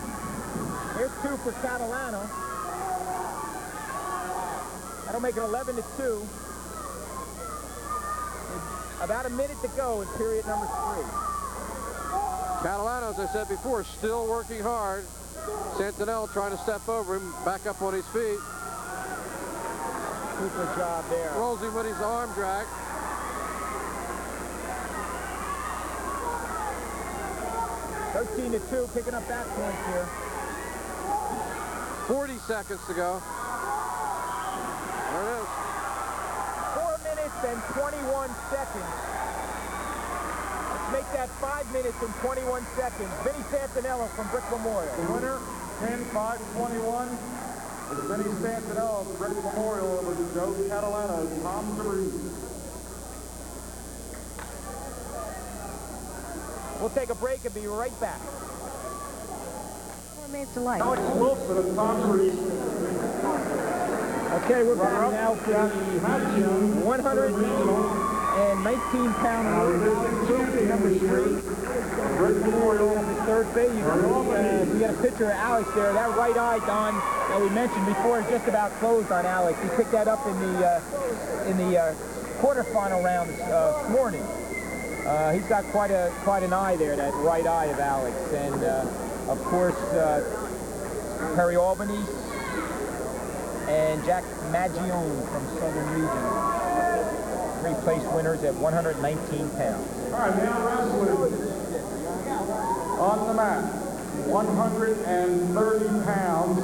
Here's 2 for Catalano. That'll make it 11-2. About a minute to go in period number 3. Catalano, as I said before, still working hard. Santinello trying to step over him, back up on his feet. Super job there. Rolls him with his arm drag. 13-2, picking up back points here. 40 seconds to go. There it is. 4 minutes and 21 seconds. Let's make that 5 minutes and 21 seconds. Vinny Santinello from Brick Memorial. The winner, 10-5-21, is Vinny Santinello of Brick Memorial over Joe Catalano, Tom DeRusse. We'll take a break and be right back. 4 minutes to life. Alex Wilson of Tom DeRusse. Okay, we're back now for the 119-pound number 3. Brick Memorial. The third phase. We got a picture of Alex there. That right eye, Don, that we mentioned before, is just about closed on Alex. He picked that up in the quarterfinal round this morning. He's got quite an eye there, that right eye of Alex. And of course, Perry Albany and Jack Magione from Southern Region. 3 place winners at 119 pounds. All right, now wrestling on the mat, 130 pounds.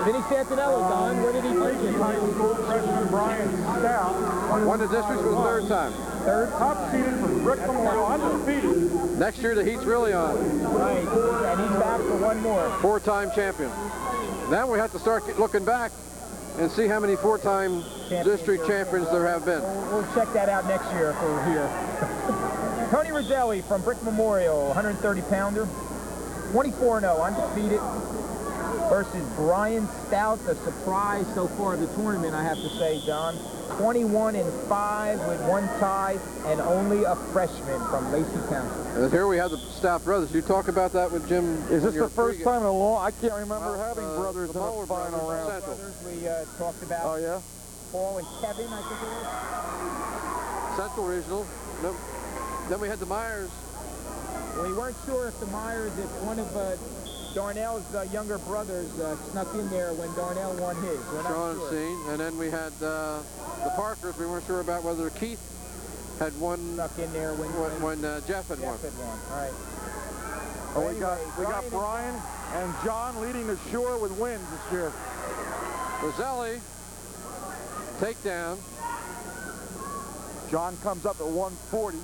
Vinny Santinello, Don, what did he do? High school freshman Brian Stout. Won the district for the 3rd time. Third? Top seeded for Brick Memorial, undefeated. Next year, the heat's really on. Right, and he's back for one more. 4-time champion. Then we have to start looking back and see how many 4-time district champions there have been. We'll check that out next year if we're here. Tony Roselli from Brick Memorial, 130-pounder, 24-0, undefeated, versus Brian Stout, the surprise so far of the tournament, I have to say, John. 21-5 with 1 tie, and only a freshman from Lacey County. And here we have the Stout brothers. You talk about that with Jim. Is this the first time in a long? I can't remember having brothers in a Bowler final round. Central. We talked about Oh yeah. Paul and Kevin, I think it was. Central Regional. Then we had the Myers We weren't sure if the Myers, if one of Darnell's younger brothers snuck in there when Darnell won his. We're not Sean sure. Scene. And then we had the Parkers. We weren't sure about whether Keith had won. Snuck in there when Jeff had won. All right. Oh, Well, we got Brian and John leading the shore with wins this year. Roselli, takedown. John comes up at 140. I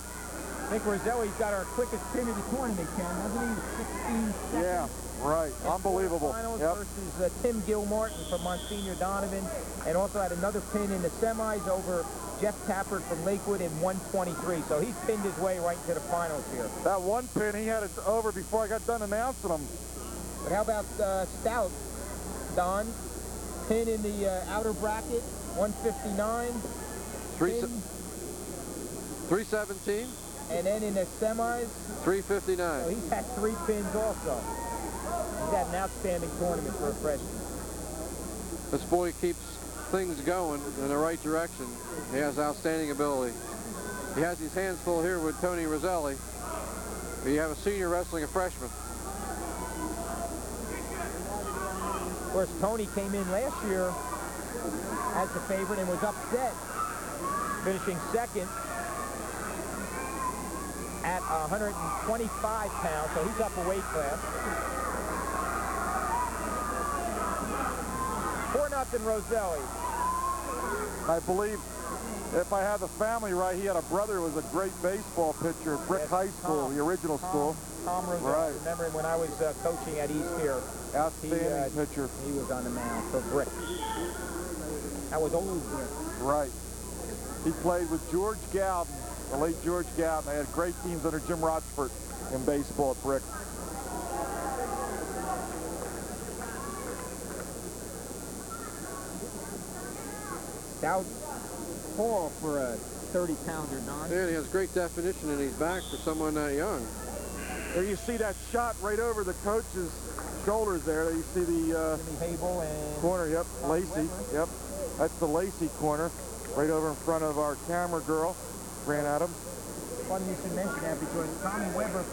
think Roselli's got our quickest pin of the tournament, Ken, hasn't he? 16 seconds. Yeah, right. Unbelievable. Finals Yep. versus Tim Gilmartin from Monsignor Donovan, and also had another pin in the semis over Jeff Tappert from Lakewood in 123. So he's pinned his way right into the finals here. That one pin, he had it over before I got done announcing him. But how about Stout, Don? Pin in the outer bracket, 159. 317. And then in the semis, 359. so he's had 3 pins also. He's had an outstanding tournament for a freshman. This boy keeps things going in the right direction. He has outstanding ability. He has his hands full here with Tony Roselli. You have a senior wrestling a freshman. Of course, Tony came in last year as the favorite and was upset, finishing second at 125 pounds, so he's up a weight class. 4-0 Roselli. I believe, if I have the family right, he had a brother who was a great baseball pitcher at Brick High School, the original school. Tom Roselli. Right. Remember him when I was coaching at East here. Outstanding pitcher. He was on the mound for Brick. That was old Brick. Right. He played with George Gowden, the late George Gowden. They had great teams under Jim Rochford in baseball at Brick. Stout tall for a 30-pounder, Don. And he has great definition in his back for someone that young. There you see that shot right over the coach's shoulders there. You see the Jimmy Hable and corner, yep, Lacey, yep. That's the Lacey corner, right over in front of our camera girl, Grant Adams. Funny you should mention that because Tommy Weber,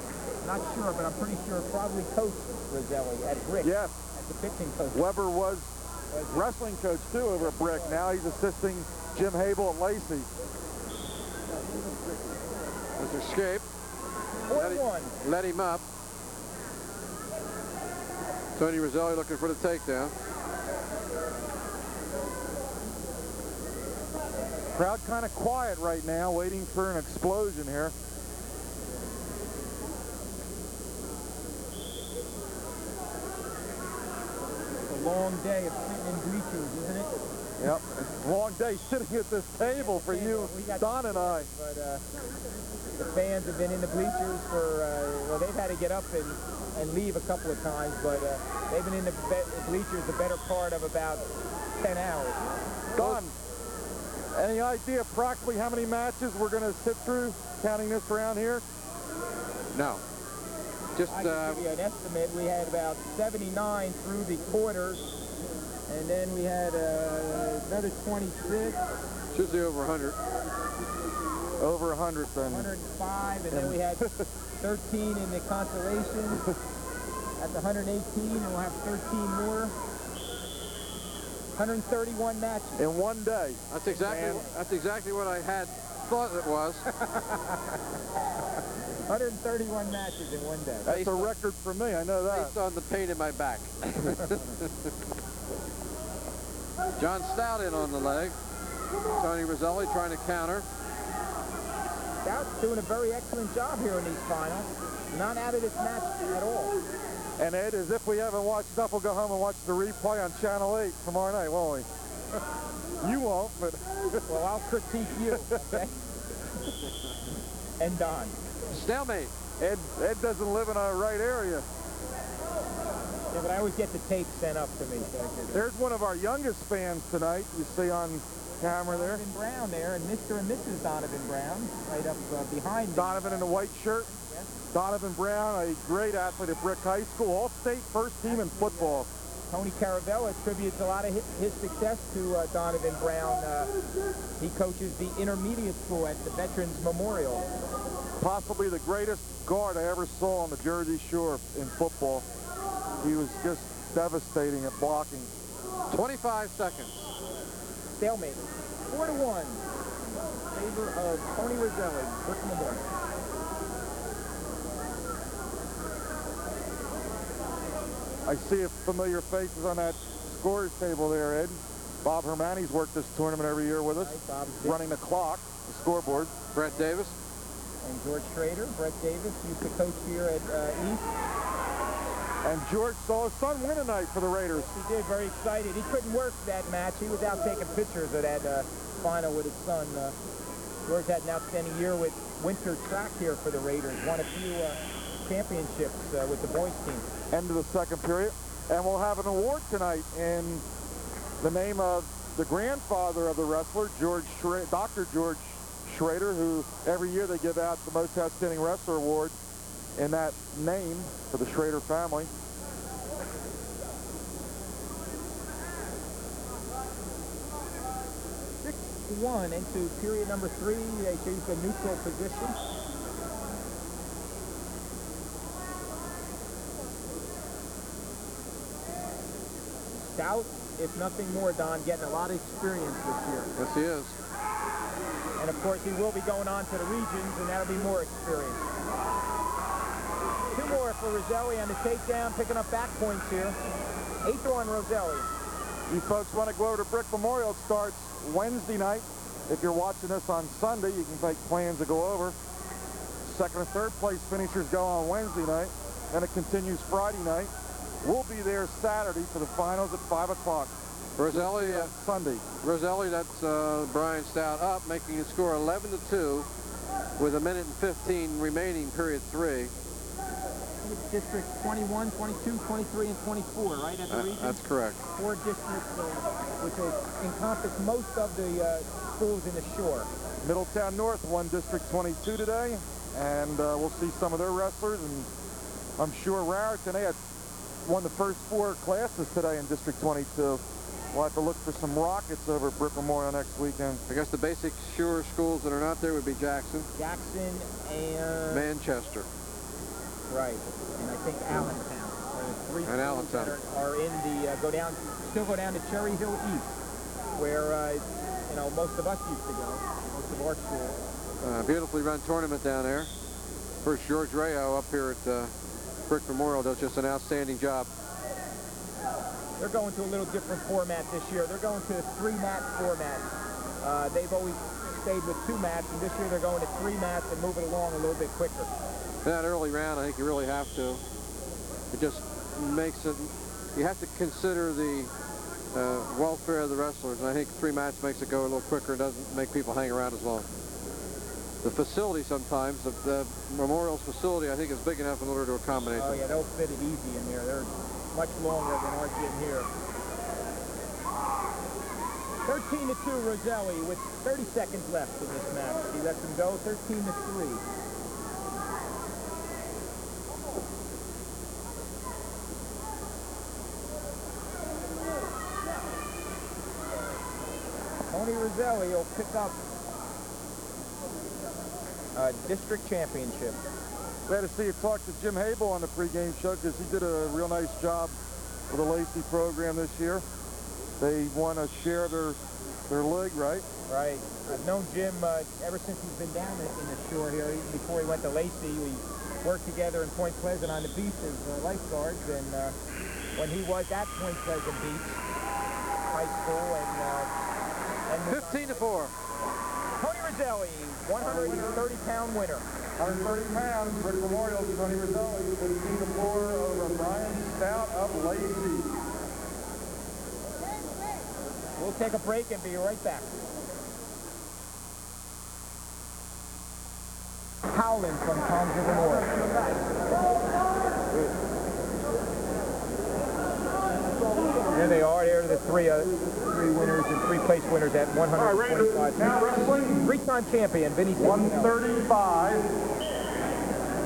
not sure, but I'm pretty sure probably coached Roselli at Brick. Yes. As the pitching coach. Weber was wrestling coach too over at Brick. Now he's assisting Jim Hable at Lacey. Mr. Escape. 4-1. Let him up. Tony Roselli looking for the takedown. Crowd kind of quiet right now, waiting for an explosion here. It's a long day of sitting in bleachers, isn't it? Yep. Long day sitting at this table for you, Don and I. But the fans have been in the bleachers for, well, they've had to get up and leave a couple of times, but they've been in the bleachers the better part of about 10 hours. Don, any idea approximately how many matches we're going to sit through, counting this round here? No. Just I can give you an estimate. We had about 79 through the quarters, and then we had another 26. should be over 100. Over 100 then. 105, and then we had 13 in the consolation. At the 118, and we'll have 13 more. 131 matches. In one day. That's exactly what I had thought it was. 131 matches in one day. That's a record for me, I know that. Based on the pain in my back. John Stout in on the leg. Tony Roselli trying to counter. Stout's doing a very excellent job here in these finals. Not out of this match at all. And Ed, as if we haven't watched enough, we'll go home and watch the replay on Channel 8 tomorrow night, won't we? You won't, but... Well, I'll critique you, okay? And Don. Stalemate. Ed doesn't live in our right area. Yeah, but I always get the tape sent up to me. So There's one of our youngest fans tonight, you see on camera there. Donovan Brown there, and Mr. and Mrs. Donovan Brown, right up behind me. Donovan in the white shirt. Yes. Donovan Brown, a great athlete at Brick High School, all-state first team in football. Tony Caravella attributes a lot of his success to Donovan Brown. He coaches the intermediate school at the Veterans Memorial. Possibly the greatest guard I ever saw on the Jersey Shore in football. He was just devastating at blocking. 25 seconds. Stalemate. 4-1. Favor of Tony Roselli. Brick Memorial. I see familiar faces on that scorers table there, Ed. Bob Hermani's worked this tournament every year with us, running the clock, the scoreboard. Brett Davis. And George Schrader. Brett Davis used to coach here at East. And George saw his son win tonight for the Raiders. He did, very excited. He couldn't work that match. He was out taking pictures of that final with his son. George had an outstanding year with winter track here for the Raiders. Won a few championships with the boys team. End of the second period. And we'll have an award tonight in the name of the grandfather of the wrestler, Dr. George Schrader, who every year they give out the most outstanding wrestler award in that name for the Schrader family. One into period number 3. They choose the neutral position. Stout, if nothing more, Don, getting a lot of experience this year. Yes, he is. And, of course, he will be going on to the regions, and that'll be more experience. 2 more for Roselli on the takedown, picking up back points here. 8-1 Roselli. You folks want to go over to Brick Memorial. It starts Wednesday night. If you're watching this on Sunday, you can make plans to go over. Second and third place finishers go on Wednesday night. Then it continues Friday night. We'll be there Saturday for the finals at 5 o'clock. Roselli, Sunday. Roselli, that's Brian Stout up, making the score 11-2 with 1:15 remaining, period 3. It's districts 21, 22, 23, and 24, right, at the region? That's correct. 4 districts, which will encompass most of the schools in the shore. Middletown North won District 22 today, and we'll see some of their wrestlers, and I'm sure Raritan, they had won the first 4 classes today in District 22. We'll have to look for some rockets over at Brick Memorial next weekend. I guess the basic shore schools that are not there would be Jackson. Jackson and... Manchester. Right, and I think Allentown. Three and Allentown are in the still go down to Cherry Hill East, where you know, most of us used to go, most of our schools. Beautifully run tournament down there. First, George Rayo up here at Brick Memorial does just an outstanding job. They're going to a little different format this year. They're going to a 3-mat format. They've always stayed with 2 mats, and this year they're going to 3 mats and moving along a little bit quicker. In that early round, I think you really have to. It just makes it, you have to consider the welfare of the wrestlers, and I think 3 mats makes it go a little quicker and doesn't make people hang around as long. The facility sometimes, the Memorial's facility, I think is big enough in order to accommodate them. Oh yeah, they'll fit it easy in there. They're much longer than our gym here. 13-2 Roselli with 30 seconds left in this match. He lets them go 13-3. Tony Roselli will pick up a district championship. Glad to see you talk to Jim Hable on the pregame show, because he did a real nice job for the Lacey program this year. They won a share of their league, right? Right. I've known Jim ever since he's been down in the shore here. Even before he went to Lacey, we worked together in Point Pleasant on the beach as lifeguards. And when he was at Point Pleasant Beach High School, and 15-4. Tony Roselli, 130-pound winner. 130 pounds, Brick Memorial, Tony Roselli, 15-4 over Brian Stout of Lacey. We'll take a break and be right back. Howland from Tom's River North. There they are. There are the three winners and 3-place winners at 125. Now wrestling. 3-time champion, Vinny. 135.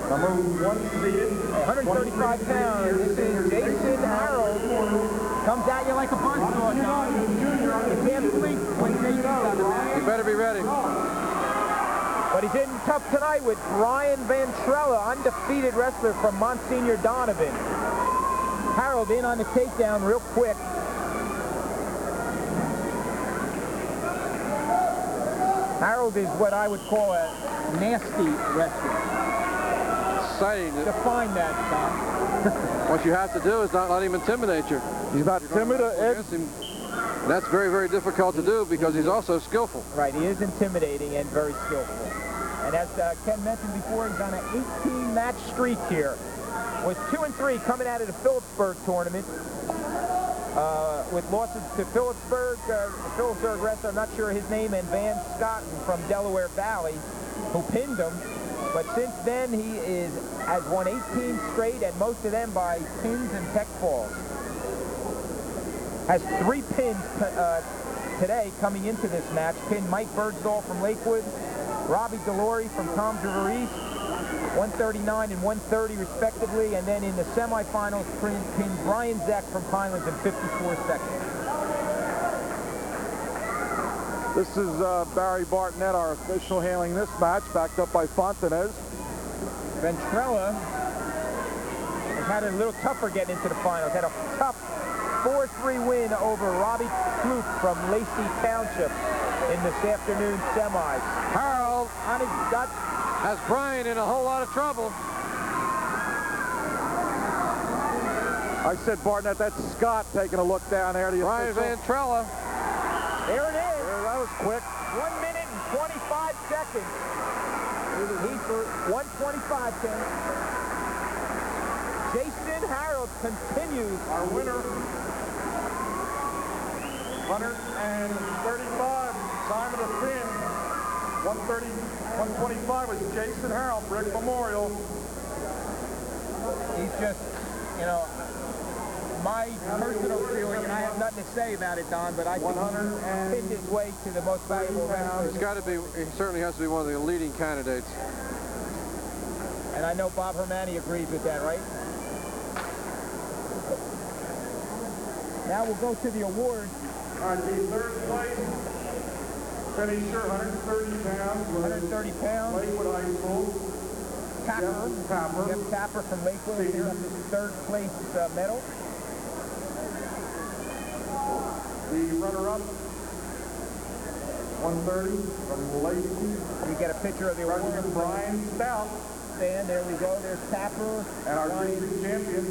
Number 1 seated. 135 pounds. This is Jason Harold. Comes at you like a buzzsaw, John. You can't sleep when Jason's on the mat. You better be ready. But he's in tough tonight with Brian Ventrella, undefeated wrestler from Monsignor Donovan. Harold in on the takedown real quick. Harold is what I would call a nasty wrestler. Exciting. Define that, Tom. What you have to do is not let him intimidate you. He's not timid, Ed. That's very, very difficult to do because he's also skillful. Right, he is intimidating and very skillful. And as Ken mentioned before, he's on an 18-match streak here. Was 2-3 coming out of the Phillipsburg tournament. With losses to Phillipsburg wrestler, I'm not sure his name, and Van Scott from Delaware Valley, who pinned him. But since then, he has won 18 straight, and most of them by pins and tech falls. Has 3 pins today coming into this match. Pinned Mike Birdsall from Lakewood, Robbie Delory from Tom's River East, 139 and 130 respectively, and then in the semifinals pinned Brian Zeck from Pinelands in 54 seconds. This is Barry Bartonett, our official, handling this match, backed up by Fontanez. Ventrella has had it a little tougher getting into the finals. Had a tough 4-3 win over Robbie Kloop from Lacey Township in this afternoon semis. Harold On his gut. has Brian in a whole lot of trouble. I said Bartonett, that's Scott taking a look down there. Brian Ventrella. There it is. That was quick. 1 minute and 25 seconds. He's for 125, Ken. Jason Harold continues. Our winner, 135, time of the pin. 125 was Jason Harold, Brick Memorial. He's just, you know, my personal feeling, and I have nothing to say about it, Don, but I think he pinned his way to the most valuable round. He's got to be, he certainly has to be one of the leading candidates. And I know Bob Hermani agrees with that, right? Now we'll go to the awards. All right, the third place finisher, 130 pounds. 130 pounds. Lakewood High School. Tapper. Jeff Tapper. Jeff Tapper from Lakewood. He got his third place medal. The runner-up, 130 from Lacey. We get a picture of the award. President Brian Stout. And there we go. There's Tapper. And our district champion,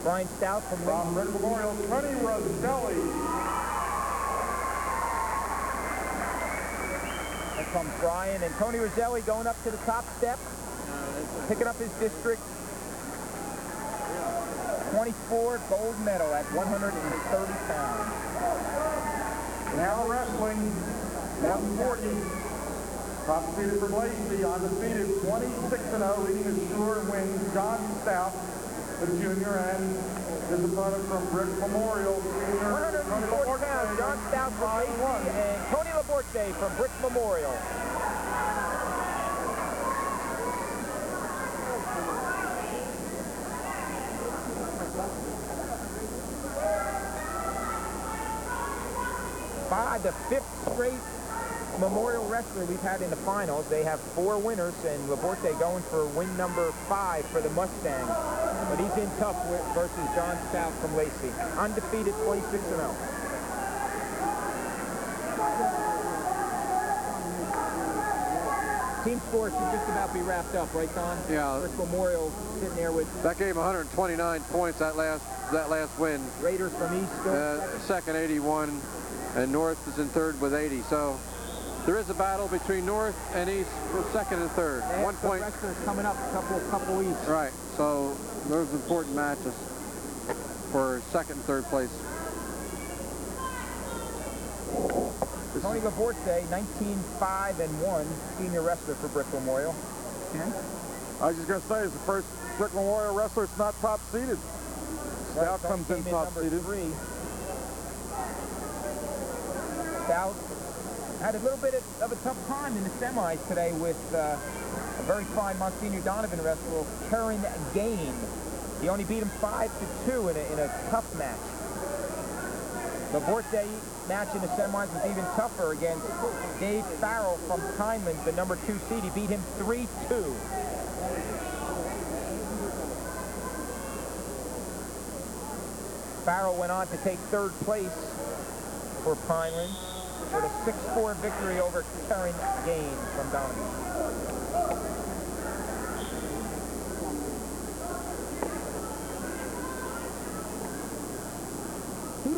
Brian Stout from Lakewood. Rick Memorial, Tony Roselli. There comes Brian and Tony Roselli going up to the top step, picking up his district 24 gold medal at 130 pounds. Now wrestling, 140. Top seeded from Lacey, undefeated, 26-0, leading the sure wins John Stout, the junior, and his opponent from Brick Memorial, senior. 140 pounds, John Stout from Lacey and Tony Laborte from Brick Memorial. The 5th straight Memorial wrestler we've had in the finals. They have 4 winners, and Laborte going for win number 5 for the Mustangs. But he's in tough versus John Stout from Lacey. Undefeated, 26-0. Team scores should just about be wrapped up, right, Don? Yeah. Brick Memorial sitting there with... That gave 129 points, that last win. Raiders from East. Second, 81. And North is in third with 80. So there is a battle between North and East for second and third. They have 1 point. wrestlers coming up, couple each. Right. So those important matches for second and third place. Tony Laborte, 19-5-1, senior wrestler for Brick Memorial. I was just going to say, it's the first Brick Memorial wrestler that's not top seeded. Stout comes in top seeded. 3. Stout had a little bit of a tough time in the semis today with a very fine Monsignor Donovan wrestler, Karen Gain. He only beat him 5-2 in a tough match. Laborte match in the semis was even tougher against Dave Farrell from Pinelands, the number 2 seed. He beat him 3-2. Farrell went on to take 3rd place for Pinelands with a 6-4 victory over Karen Gaines from Donovan.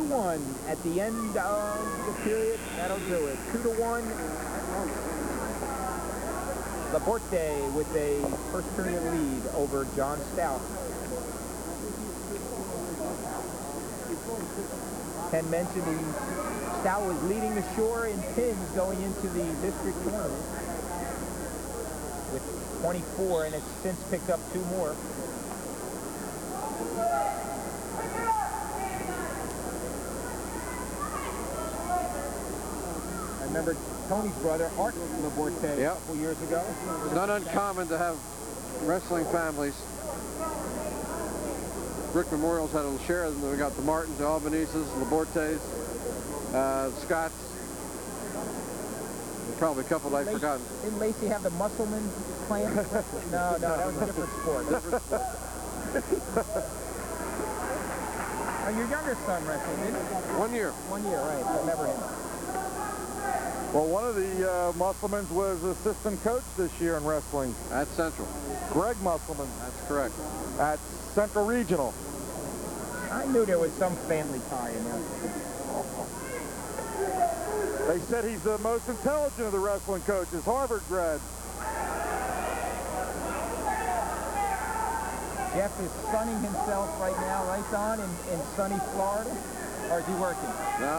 One at the end of the period. That'll do it. 2-1. Laborte with a first period lead over John Stout. Ken mentioned Stout was leading the shore in pins going into the district tournament with 24, and it's since picked up 2 more. Remember Tony's brother, Art Laborte, a couple years ago. It's not uncommon to have wrestling families. Brick Memorial's had a share of them. We got the Martins, the Albanises, Labortes, Scotts. Probably a couple I've forgotten. Didn't Lacey have the Musselman clan? No, that was a different sport. Your younger son wrestled, didn't he? 1 year. 1 year, right. I remember him. Well, one of the Musselmans was assistant coach this year in wrestling. At Central. Greg Musselman. That's correct. At Central Regional. I knew there was some family tie in there. They said he's the most intelligent of the wrestling coaches, Harvard grad. Jeff is sunning himself right now, right, Don, in sunny Florida? Or is he working? No.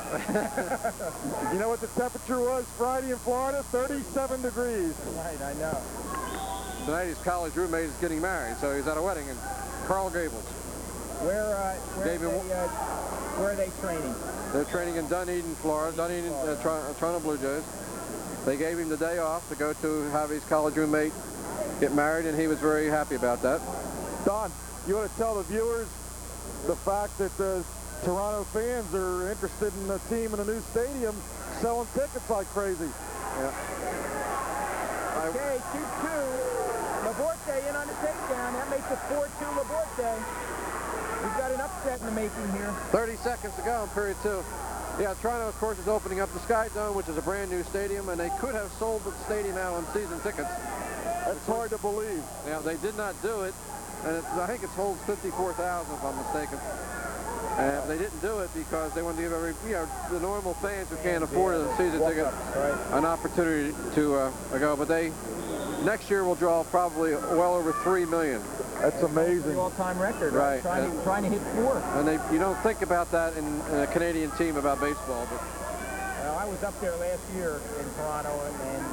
You know what the temperature was Friday in Florida? 37 degrees. Right, I know. Tonight his college roommate is getting married, so he's at a wedding in Coral Gables. Where are they training? They're training in Dunedin, Florida. Dunedin, Toronto Blue Jays. They gave him the day off to go to have his college roommate get married, and he was very happy about that. Don, you want to tell the viewers the fact that the Toronto fans are interested in the team in a new stadium, selling tickets like crazy. Yeah. Okay, 2-2. Laborte in on the takedown. That makes it 4-2 Laborte. We've got an upset in the making here. 30 seconds to go in period 2. Yeah, Toronto, of course, is opening up the Sky Dome, which is a brand new stadium, and they could have sold the stadium out on season tickets. That's hard to believe. Yeah, they did not do it, and I think it holds 54,000 if I'm mistaken. And they didn't do it because they wanted to give the normal fans who can't afford a season ticket an opportunity to go. But next year will draw probably well over 3 million. That's amazing. All-time record, right? Trying to hit 4. And you don't think about that in a Canadian team about baseball, but. Well, I was up there last year in Toronto and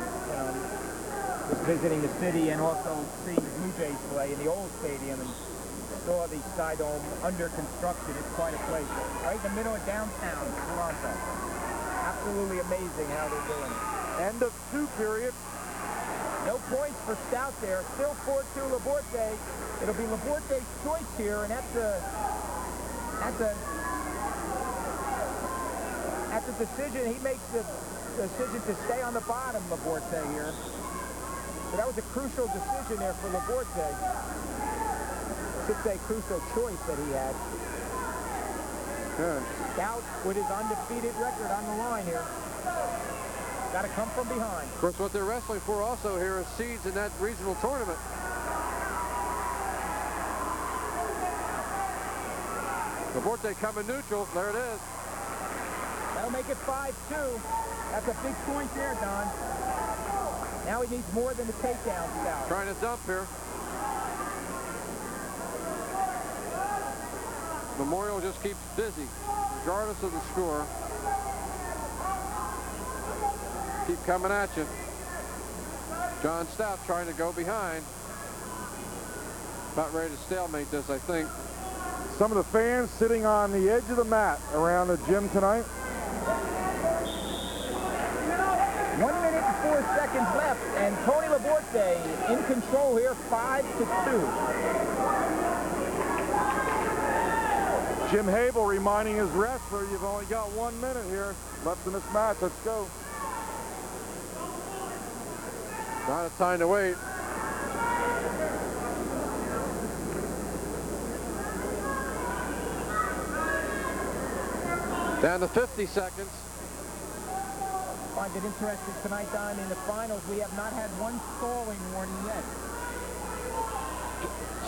was visiting the city and also seeing the Blue Jays play in the old stadium and saw the Sky Dome under construction. It's quite a place. Right in the middle of downtown Toronto. Absolutely amazing how they're doing it. End of 2 periods. No points for Stout there. Still 4-2 Laborte. It'll be Laborte's choice here, and that's a decision. He makes the decision to stay on the bottom, Laborte here. So that was a crucial decision there for Laborte. Should say crucial choice that he had. Good. Stout with his undefeated record on the line here. Got to come from behind. Of course, what they're wrestling for also here is seeds in that regional tournament. Laborte coming neutral. There it is. That'll make it 5-2. That's a big point there, Don. Now he needs more than the takedown, Stout. Trying to dump here. Memorial just keeps busy, regardless of the score. Keep coming at you. John Stout trying to go behind. About ready to stalemate this, I think. Some of the fans sitting on the edge of the mat around the gym tonight. 1 minute and 4 seconds left, and Tony Laborte in control here, 5-2. Jim Habel reminding his wrestler, you've only got 1 minute here left in this match. Let's go. Not a time to wait. Down to 50 seconds. Find it interesting tonight, Don, in the finals, we have not had one stalling warning yet.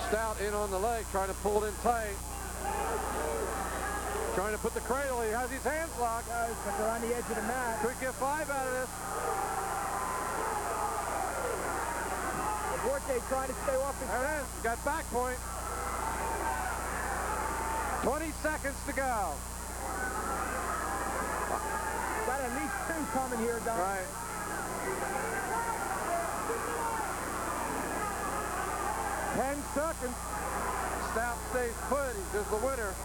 Stout in on the leg, trying to pull it in tight. Trying to put the cradle. He has his hands locked. But they're on the edge of the mat. Could get 5 out of this. Forte trying to stay off his There it is. Got back point. 20 seconds to go. Got at least 2 coming here, Don. Right. Seconds. Stout stays put. He's the winner. I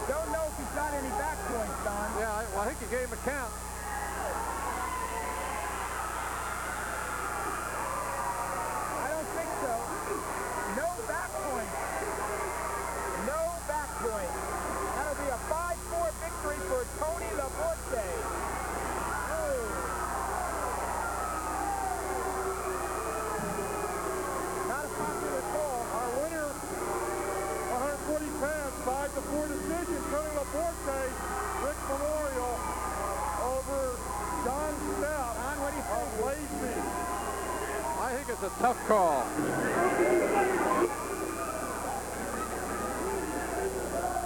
don't know if he's got any back points, Don. Yeah, well, I think you gave him a count. I don't think so. No back point. No back point. That'll be a 5-4 victory for Tony Laborte. Not a popular call. Our winner, 140 pounds, 5-4 decision. Tony Laborte, Rick Memorial over John Stout. Don, what do you of think? Lacey. I think it's a tough call.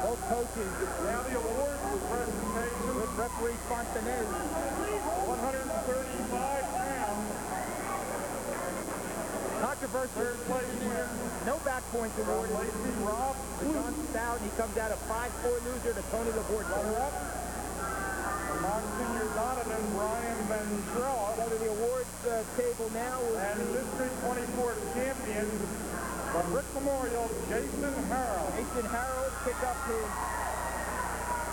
Both coaches. Now the awards presentation With referee Fontanez. 135 pounds. Controversy. Third place winner. No back points awarded. Lacey Rob John Stout, he comes out a 5-4 loser to Tony Laborte. runner-up. Monsignor Donovan, Brian Ventrella. Go to the awards table now. And District 24 champion from Rick Memorial, Jason Harrell. Jason Harold picked up his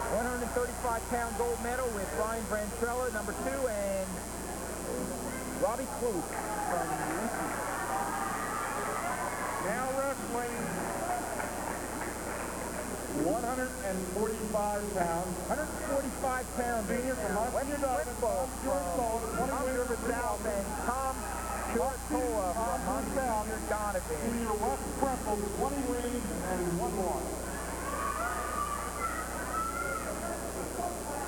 135-pound gold medal with Brian Ventrella, number 2, and Robbie Klug from Lucy. Now wrestling 145 pounds. 145 pounds. Senior from Monsignor Donovan, Tom River South, and Tom Curatola from Monsignor Donovan. Senior West Prempel, 20 wins and 1 loss.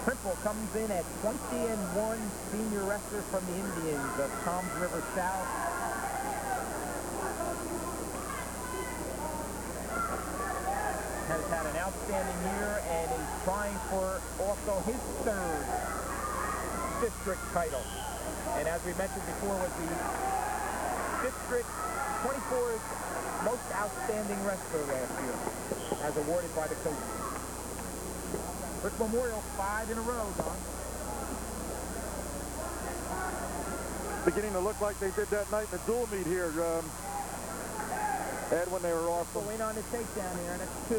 Trimple comes in at 20-1 senior wrestler from the Indians of Tom's River South. Has had an outstanding year and is trying for also his 3rd district title. And as we mentioned before, was the District 24's most outstanding wrestler last year, as awarded by the coaches. Rick Memorial, 5 in a row, Don. Beginning to look like they did that night in the dual meet here, Ed, when they were off. Go in on the takedown here, and that's 2.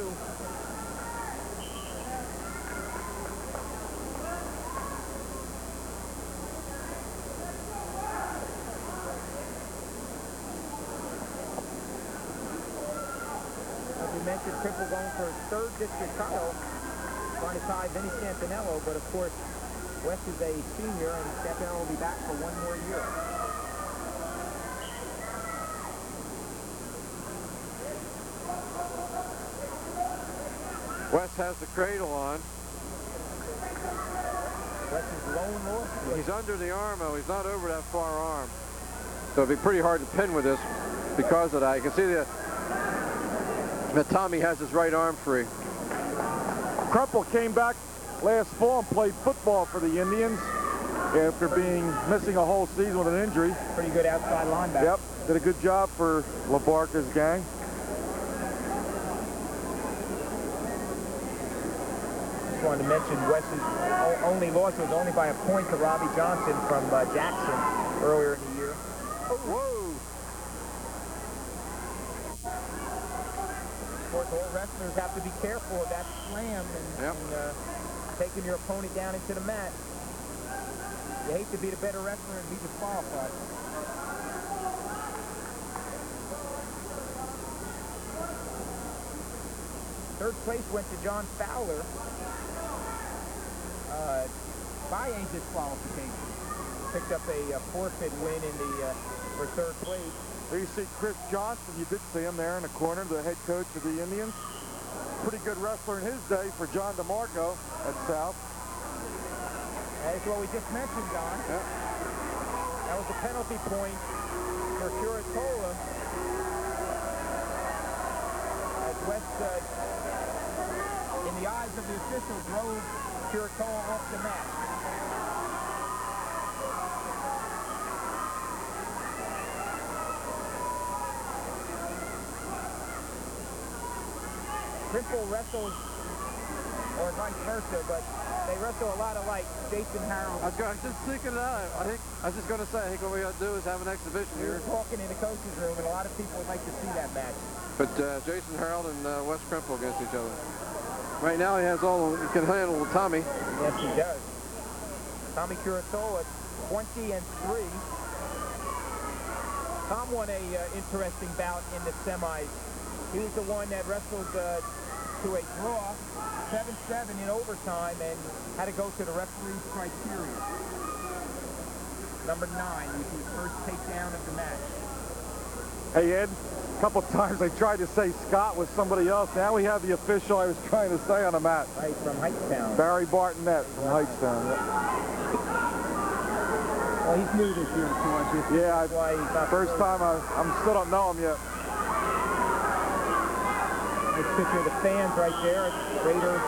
As we mentioned, Trimple going for his 3rd district title, trying to tie Vinny Santinello, but of course, West is a senior, and Santinello will be back for 1 more year. West has the cradle on. West is lone loss. He's under the arm, though. He's not over that far arm. So it'll be pretty hard to pin with this because of that. You can see that Tommy has his right arm free. Crumple came back last fall and played football for the Indians after missing a whole season with an injury. Pretty good outside linebacker. Yep, did a good job for LaBarca's gang. Just wanted to mention West's only loss was only by a point to Robbie Johnson from Jackson earlier in the year. Whoa! Of course, all wrestlers have to be careful of that slam and taking your opponent down into the mat. You hate to be the better wrestler and be disqualified. Third place went to John Fowler by a disqualification. Picked up a forfeit win in the for third place. There you see Chris Johnson. You did see him there in the corner, the head coach of the Indians. Pretty good wrestler in his day for John DeMarco at South. That's what we just mentioned, Don. Yeah. That was a penalty point for Curatola. As West, in the eyes of the official, drove Curatola off the mat. Crimple wrestles, or vice versa, but they wrestle a lot alike. Jason Harold. I was just thinking that. I was just going to say, I think what we got to do is have an exhibition We here. were talking in the coach's room, and a lot of people would like to see that match. But Jason Harold and Wes Crimple against each other. Right now he has all, he can handle Tommy. Yes, he does. Tommy Curatola, 20-3. Tom won a interesting bout in the semis. He was the one that wrestled to a draw, 7-7 in overtime, and had to go to the referee's criteria. Number 9, which was first takedown of the match. Hey, Ed, a couple times they tried to say Scott was somebody else. Now we have the official I was trying to say on the mat. Right, from Hightstown. Barry Bartonette from Hightstown. Well, he's new this year, so I just... Yeah, that's why he's not first time I still don't know him yet. Nice picture of the fans right there. Raiders.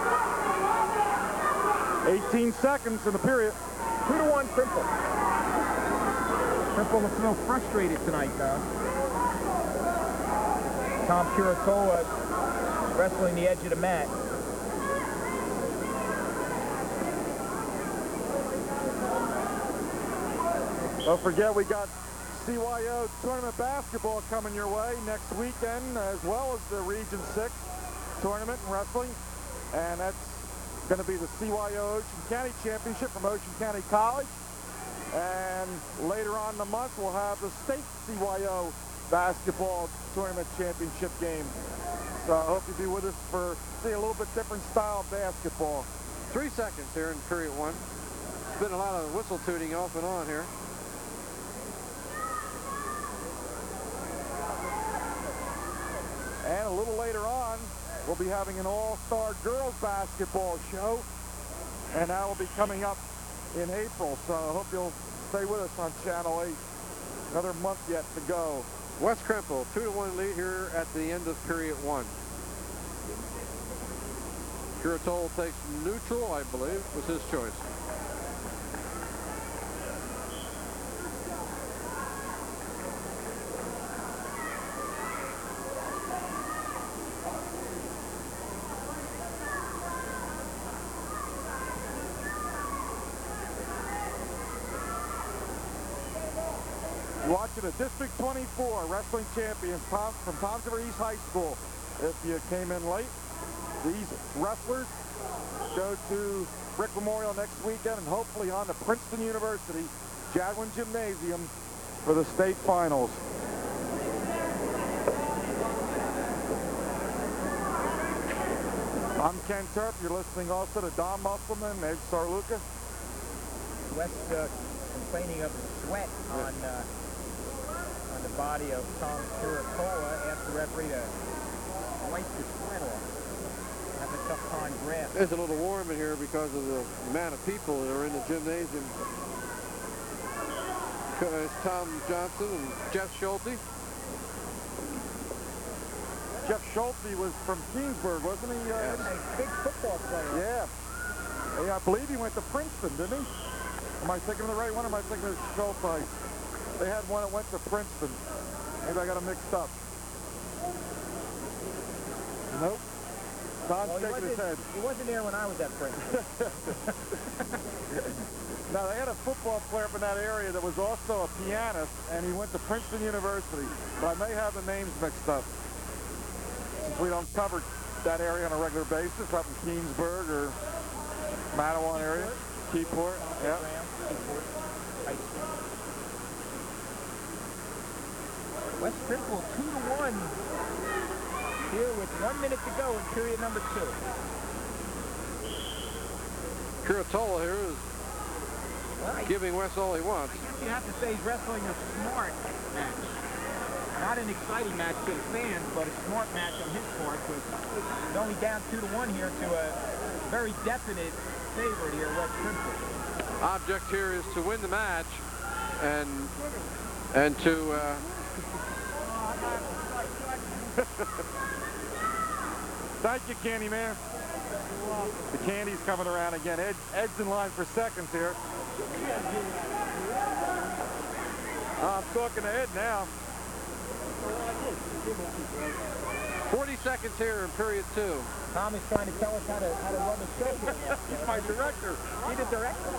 18 seconds in the period. 2-1 Crimple. Crimple looks a little frustrated tonight, though. Tom Curatola wrestling the edge of the mat. Don't forget we got CYO tournament basketball coming your way next weekend, as well as the Region 6 tournament in wrestling. And that's going to be the CYO Ocean County Championship from Ocean County College. And later on in the month, we'll have the state CYO basketball tournament championship game. So I hope you'll be with us for see a little bit different style of basketball. 3 seconds here in period 1. There's been a lot of whistle tooting off and on here. And a little later on, we'll be having an all-star girls basketball show. And that will be coming up in April. So I hope you'll stay with us on Channel 8. Another month yet to go. Wes Crimple, 2-1 lead here at the end of period 1. Curatola takes neutral, I believe, was his choice. Watching a District 24 wrestling champions from Toms River East High School. If you came in late, these wrestlers go to Brick Memorial next weekend and hopefully on to Princeton University Jadwin Gymnasium for the state finals. I'm Ken Turp. You're listening also to Don Musselman, Ed Sarluca. West complaining of sweat on the body of Tom Curatola, asked the referee to wipe the sweat off. Have a tough time grasp. It's a little warm in here because of the amount of people that are in the gymnasium. It's Tom Johnson and Jeff Schulte. Jeff Schulte was from Keensburg, wasn't he? A big football player. Yeah. Yeah, I believe he went to Princeton, didn't he? Am I thinking of the right one, or am I thinking of Schulte? They had one that went to Princeton. Maybe I got them mixed up. Nope. Don's shaking his head. He wasn't there when I was at Princeton. Now, they had a football player from that area that was also a pianist, and he went to Princeton University. But I may have the names mixed up, since we don't cover that area on a regular basis, up in Keensburg or Mattawan area. Keyport, yeah. West Crimple 2-1 here with 1 minute to go in period number 2. Curatola here is giving Wes all he wants. I guess you have to say he's wrestling a smart match. Not an exciting match to the fans, but a smart match on his part, because he's only down 2-1 here to a very definite favorite here, Wes Trimple. Object here is to win the match and to Thank you, Candy Man. The candy's coming around again. Ed's in line for seconds here. I'm talking to Ed now. 40 seconds here in period 2. Tom is trying to tell us how to run the show here. He's my director. He's the director.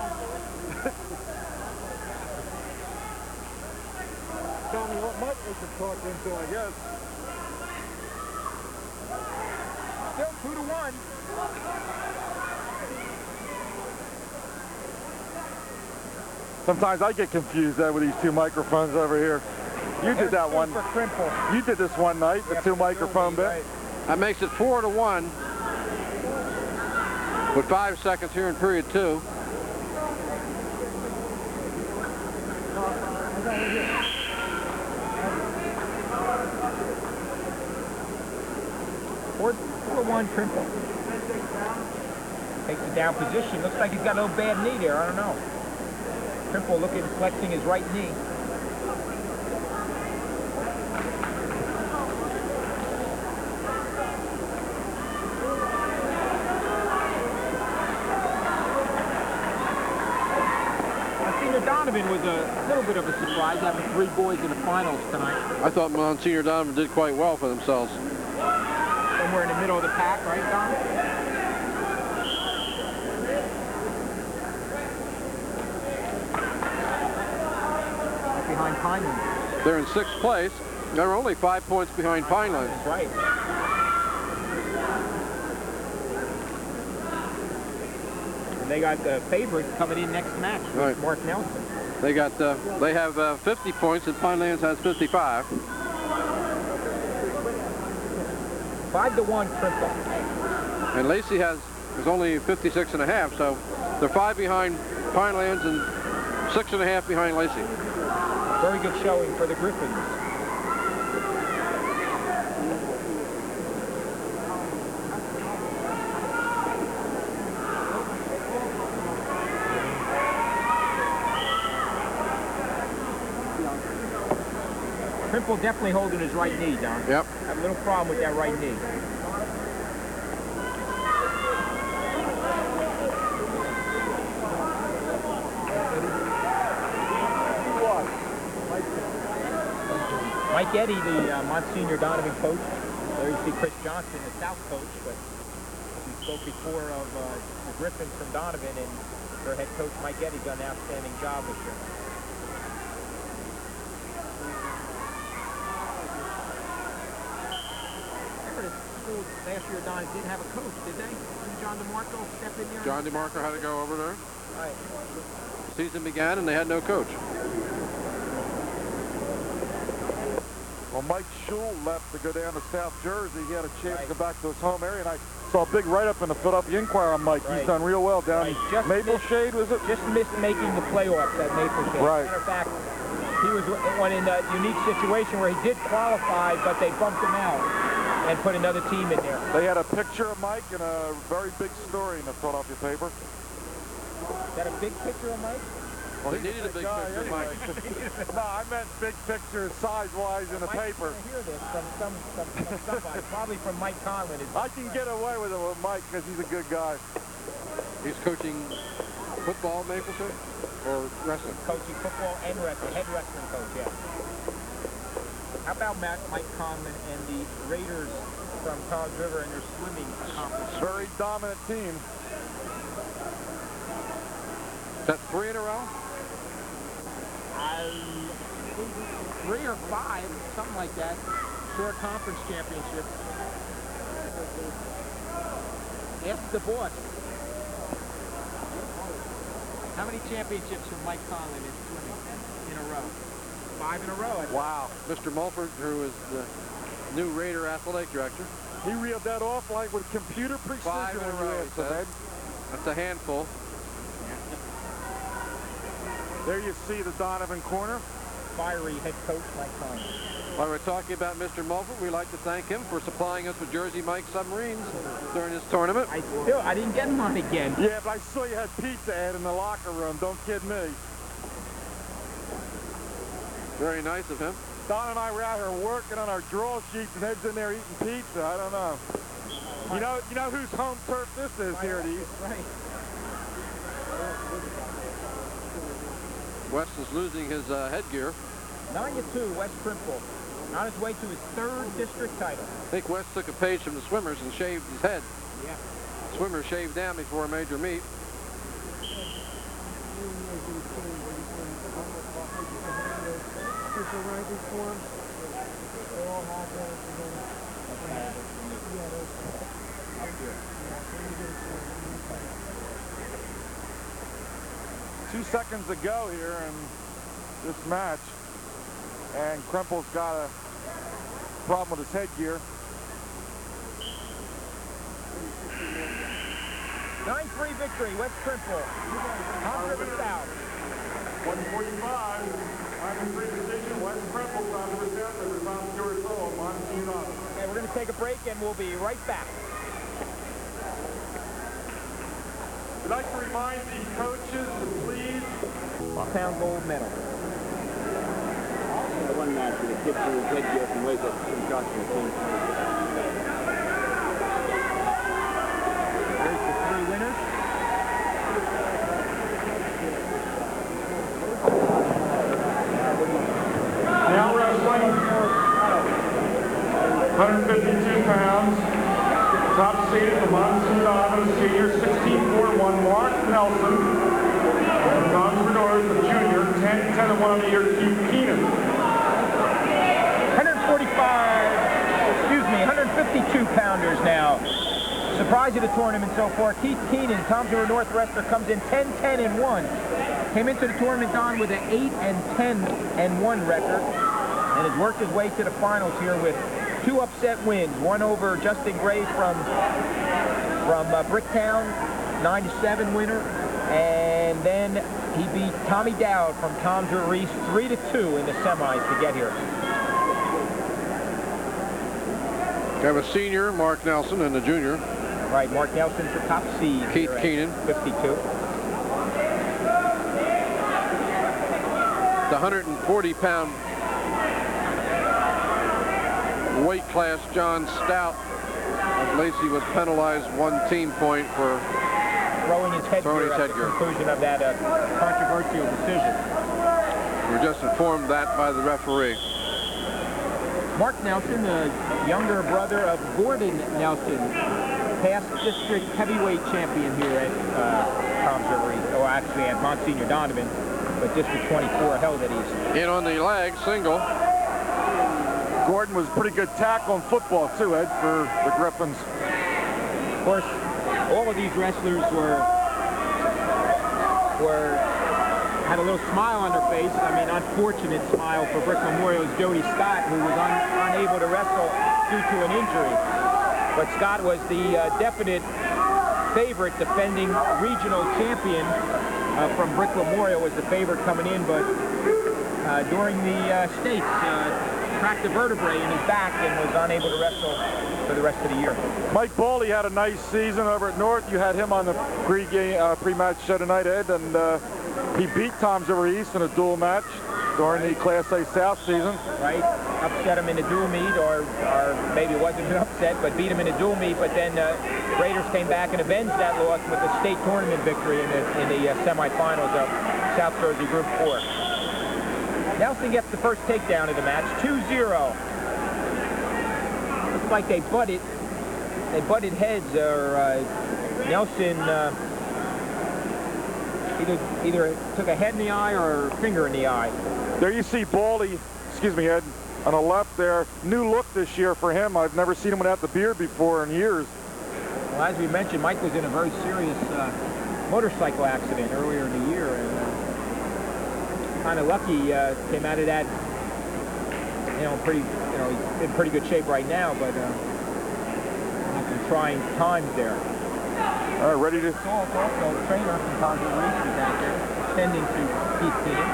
Tell me what Mike we could talk into, I guess. Still 2-1. Sometimes I get confused with these two microphones over here. You did that one. You did this one night, the two microphone bit. Right. That makes it 4-1 with 5 seconds here in period 2. Four to one Trimple. Takes the down position. Looks like he's got a little bad knee there. I don't know. Trimple looking, flexing his right knee. Donovan was a little bit of a surprise, having 3 boys in the finals tonight. I thought Monsignor Donovan did quite well for themselves. Somewhere in the middle of the pack, right, Don? Right behind Pinelands. They're in 6th place. They're only 5 points behind Pinelands. That's right. And they got the favorites coming in next match, right. Mark Nelson. They got they have 50 points and Pinelands has 55. 5-1 Trimple. And Lacey is only 56.5, so they're 5 behind Pinelands and 6.5 behind Lacey. Very good showing for the Griffins. Trimple definitely holding his right knee, Don. Yep. Have a little problem with that right knee. Mike Eddy, the Monsignor Donovan coach. There you see Chris Johnson, the South coach, but we spoke before of the Griffins from Donovan, and their head coach Mike Eddy done an outstanding job this year. Last year, Don didn't have a coach, did they? Didn't John DeMarco step in there? John DeMarco had to go over there. Right. Season began and they had no coach. Well, Mike Schul left to go down to South Jersey. He had a chance to go back to his home area, and I saw a big write-up in the Philadelphia Inquirer on Mike. He's done real well down in Mapleshade, was it? Just missed making the playoffs at Mapleshade. Right. Matter of fact, he was in a unique situation where he did qualify, but they bumped him out and put another team in there. They had a picture of Mike and a very big story in the Philadelphia paper. Is that a big picture of Mike? Well, they needed a big picture of Mike. No, I meant big picture size-wise in the paper. I hear this from somebody, probably from Mike Conlon. I can get away with it with Mike because he's a good guy. He's coaching football, Mapleshade, or wrestling? Coaching football and wrestling, head wrestling coach, yeah. How about Mike Conlon and the Raiders from College River and their swimming accomplishments? Very dominant team. Is that 3 in a row? 3 or 5, something like that. Shore Conference Championship. Ask the boss. How many championships from Mike Conlon in swimming in a row? 5 in a row. Wow. Mr. Mulford, who is the new Raider athletic director. He reeled that off like with computer precision. 5 in a row, he says. That's a handful. There you see the Donovan corner. Fiery head coach Mike Conley. While we're talking about Mr. Mulford, we'd like to thank him for supplying us with Jersey Mike submarines during this tournament. I didn't get him on again. Yeah, but I saw you had pizza, Ed, in the locker room. Don't kid me. Very nice of him. Don and I were out here working on our draw sheets, and Ed's in there eating pizza. I don't know. You know whose home turf this is here at East? Right. West is losing his headgear. 9-2, West Crimple. On his way to his 3rd district title. I think West took a page from the swimmers and shaved his head. Yeah. Swimmers shaved down before a major meet. Two seconds to go here in this match, and Krimple's got a problem with his headgear. 9-3 victory, West Crimple. Tom River South. 145. I'm in free position. West Crimple, Tom River South. There's Tom Stewart Low, Monsoon up. Okay, we're going to take a break, and we'll be right back. I'd like to remind the coaches to please. Pound gold medal. The one match with a kid through his headgear from Waco concussion. There's the 3 winners. Now wrestling. 152 pounds. Top seeded the Monsoon Donovan senior, 16-4-1, Mark Nelson. Tom's Verderosa, the junior, 10-1 on the year, Keith Keenan. 152 pounders now. Surprise of the tournament so far. Keith Keenan, Tom's River North wrestler, comes in 10-10-1. Came into the tournament on with an 8-10-1 record, and has worked his way to the finals here with 2 upset wins. One over Justin Gray from Bricktown, 9-7 winner, and then he beat Tommy Dowd from Tom's River East 3-2 in the semis to get here. We have a senior, Mark Nelson, and a junior. Right, Mark Nelson's the top seed. Keith Keenan. 52. The 140-pound weight class, John Stout. Lacey was penalized 1 team point for throwing his headgear at the headgear. conclusion of that controversial decision. We were just informed that by the referee. Mark Nelson, the younger brother of Gordon Nelson, past district heavyweight champion here at Tom's River East, or actually at Monsignor Donovan, but District 24 held at East. In on the leg, single. Gordon was a pretty good tackle in football too, Ed, for the Griffins. Of course, all of these wrestlers had a little smile on their face. I mean, unfortunate smile for Brick Memorial's Jody Scott, who was unable to wrestle due to an injury. But Scott was the definite favorite, defending regional champion from Brick Memorial was the favorite coming in, but during the states, cracked a vertebrae in his back and was unable to wrestle for the rest of the year. Mike Baldi had a nice season over at North. You had him on the pre-match show tonight, Ed, and he beat Tom's River East in a dual match during the Class A South season. Right, upset him in a dual meet, or maybe it wasn't an upset, but beat him in a dual meet, but then Raiders came back and avenged that loss with a state tournament victory in the semifinals of South Jersey Group 4. Nelson gets the first takedown of the match, 2-0. Looks like they butted heads, or Nelson either took a head in the eye or a finger in the eye. There you see Baldi, excuse me, Ed, on the left there. New look this year for him. I've never seen him without the beard before in years. Well, as we mentioned, Mike was in a very serious motorcycle accident earlier in the year, and kind of lucky came out of that. He's in pretty good shape right now, but trying times there. All right, ready to... Salt also, the trainer from Contra Reese is out there, tending to Keith Keenan.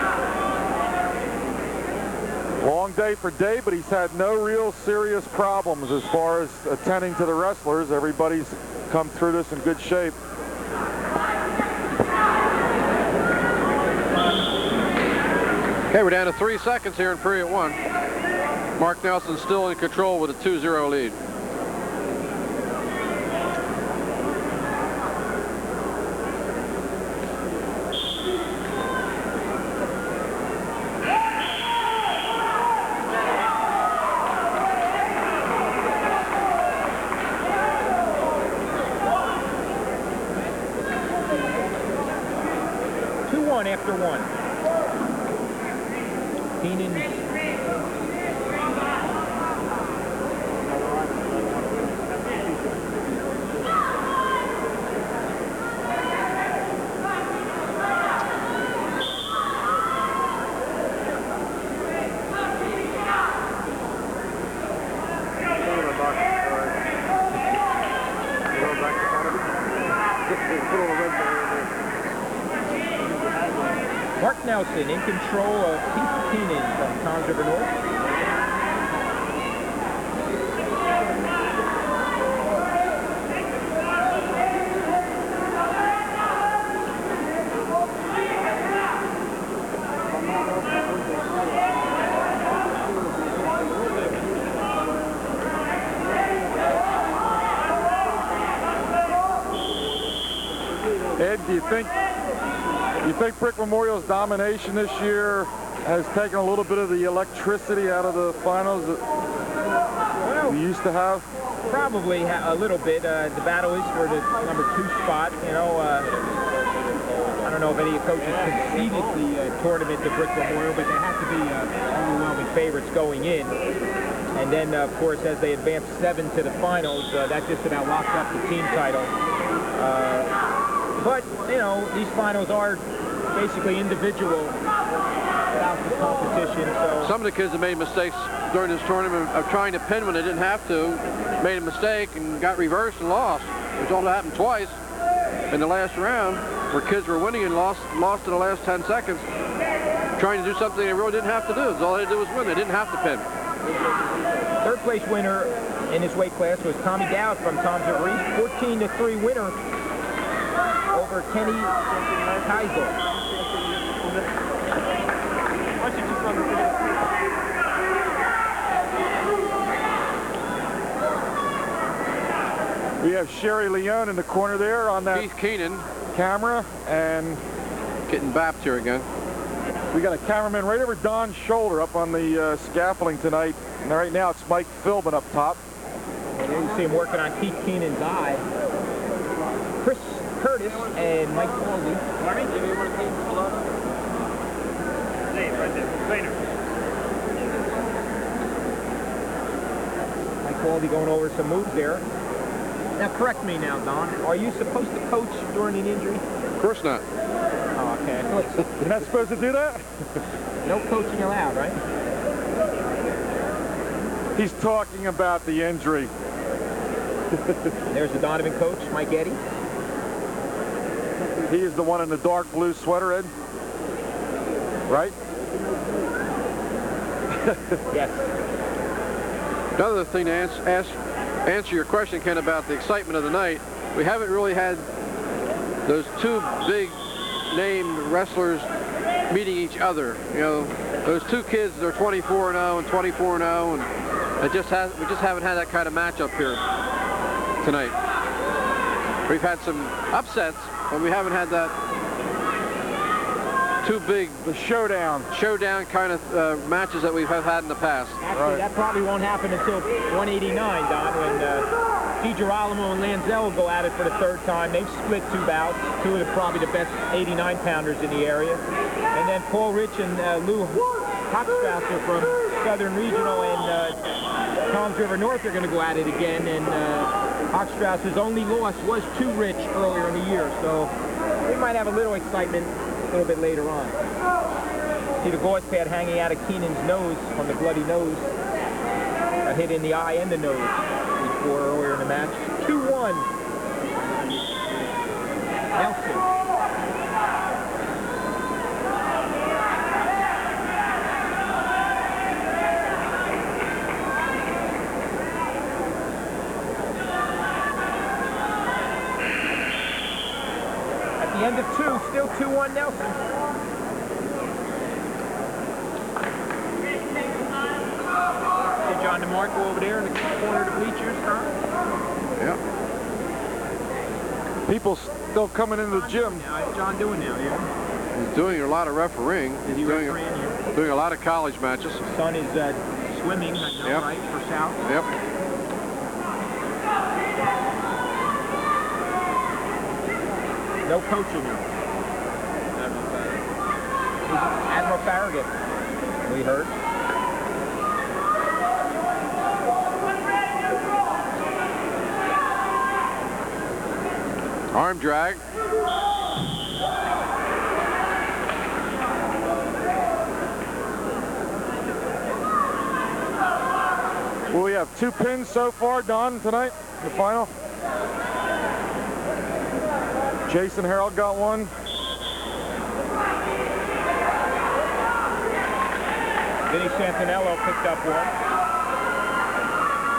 Long day for Dave, but he's had no real serious problems as far as attending to the wrestlers. Everybody's come through this in good shape. Okay, we're down to 3 seconds here in period 1. Mark Nelson still in control with a 2-0 lead. After one. Keenan. Mark Nelson in control of Keith Keenan from Tom's River North. Ed, do you think Brick Memorial's domination this year has taken a little bit of the electricity out of the finals that we used to have? Probably a little bit. The battle is for the #2 spot. You know, I don't know if any coaches conceded the tournament to Brick Memorial, but they have to be overwhelming favorites going in. And then, of course, as they advance 7 to the finals, that just about locks up the team title. But, you know, these finals are basically individual without the competition. So some of the kids that made mistakes during this tournament of trying to pin when they didn't have to, made a mistake and got reversed and lost. It's all happened twice in the last round where kids were winning and lost in the last 10 seconds trying to do something they really didn't have to do. All they did was win. They didn't have to pin. Third place winner in his weight class was Tommy Dowd from Tom's River East, 14-3 winner over Kenny Keisel. We have Sherry Leone in the corner there on that Keith Keenan camera, and getting bapped here again. we got a cameraman right over Don's shoulder up on the scaffolding tonight. And right now it's Mike Philbin up top. And you see him working on Keith Keenan's eye. Chris Curtis and Mike Baldi. Mike Baldi going over some moves there. Now correct me now, Don. Are you supposed to coach during an injury? Of course not. Oh, okay. You're not supposed to do that? No coaching allowed, right? He's talking about the injury. There's the Donovan coach, Mike Eddy. He is the one in the dark blue sweater, Ed. Right? Yes. Another thing to answer your question, Ken, about the excitement of the night, we haven't really had those two big named wrestlers meeting each other. You know, those two kids, they're 24-0 and 24-0, and we just haven't had that kind of matchup here tonight. We've had some upsets, but we haven't had that too big, the showdown kind of matches that we've had in the past. Actually, that probably won't happen until 189, Don, when DiGirolamo and Lanzel will go at it for the third time. They've split 2 bouts, 2 of probably the best 89-pounders in the area. And then Paul Rich and Lou Hochstrasser from Southern Regional and Tom's River North are going to go at it again. And Hochstrasser's only loss was to Rich earlier in the year, so we might have a little excitement a little bit later on. See the gauze pad hanging out of Keenan's nose on the bloody nose. A hit in the eye and the nose before earlier in the match. 2-1. 1. Nelson. At the end of 2, still 2-1 Nelson. John DeMarco over there in the corner of the bleachers, huh? Yep. People still coming into the gym. How's John doing now, yeah? He's doing a lot of refereeing. Is he refereeing here? Doing a lot of college matches. His son is swimming, I know, Yep. right, for South? Yep. No coaching now. Admiral Farragut, we heard. Arm drag. Well, we have 2 pins so far done tonight, the final. Jason Harold got 1. Vinny Santinello picked up 1.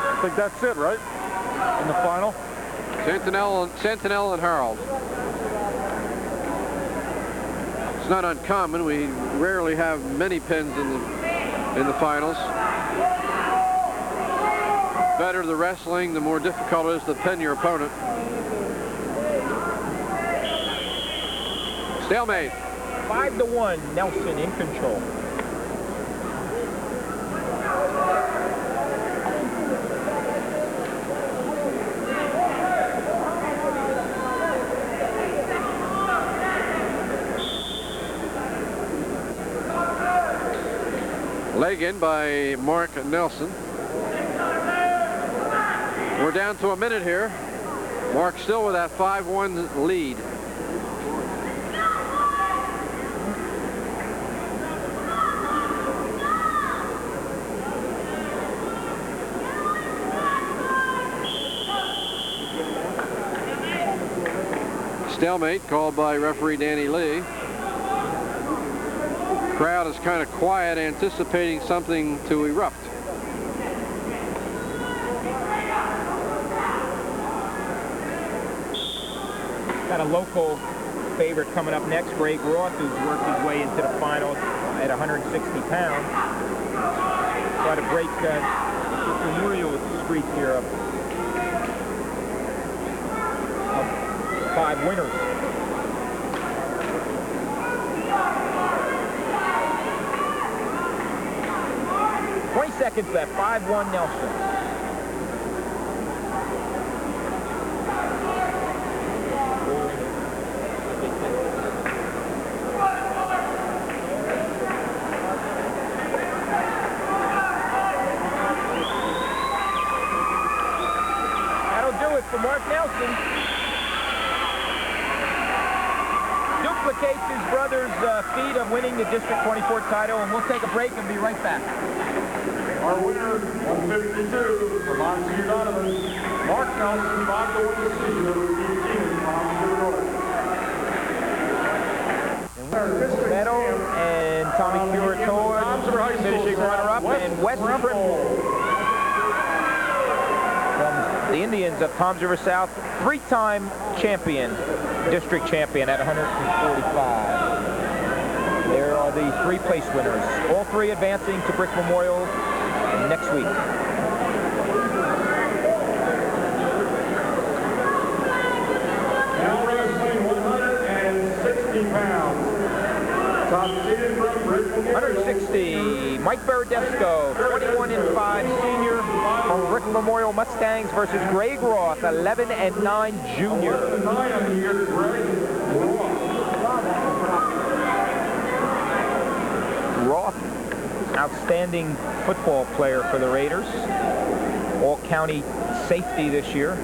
I think that's it, right? In the final. Santinello and Harold. It's not uncommon. We rarely have many pins in the finals. The better the wrestling, the more difficult it is to pin your opponent. Stalemate. 5-1, Nelson in control. Leg in by Mark Nelson. We're down to a minute here. Mark still with that 5-1 lead. Stalemate called by referee Danny Lee. Crowd is kind of quiet, anticipating something to erupt. Got a local favorite coming up next, Greg Roth, who's worked his way into the finals at 160 pounds. Try to break Memorial streak here of 5 winners. 20 seconds left, 5-1 Nelson. That'll do it for Mark Nelson. Duplicates his brother's feat of winning the District 24 title, and we'll take a break and be right back. Our winner, 152, from Monty Donovan. Mark Nelson, 5-1 decision over Keenan. Medal and Tommy Curatore finishing runner-up, and Wes Trimble from the Indians of Toms River South, 3-time champion, district champion at 145. There are the 3 place winners, all 3 advancing to Brick Memorial next week. Now wrestling 160 pounds. Top seeded from Brick Memorial. 160, Mike Verderosa, 21-5 senior from Brick Memorial Mustangs versus Greg Roth, 11-9 junior. 9 here, Greg Roth, outstanding football player for the Raiders, all-county safety this year.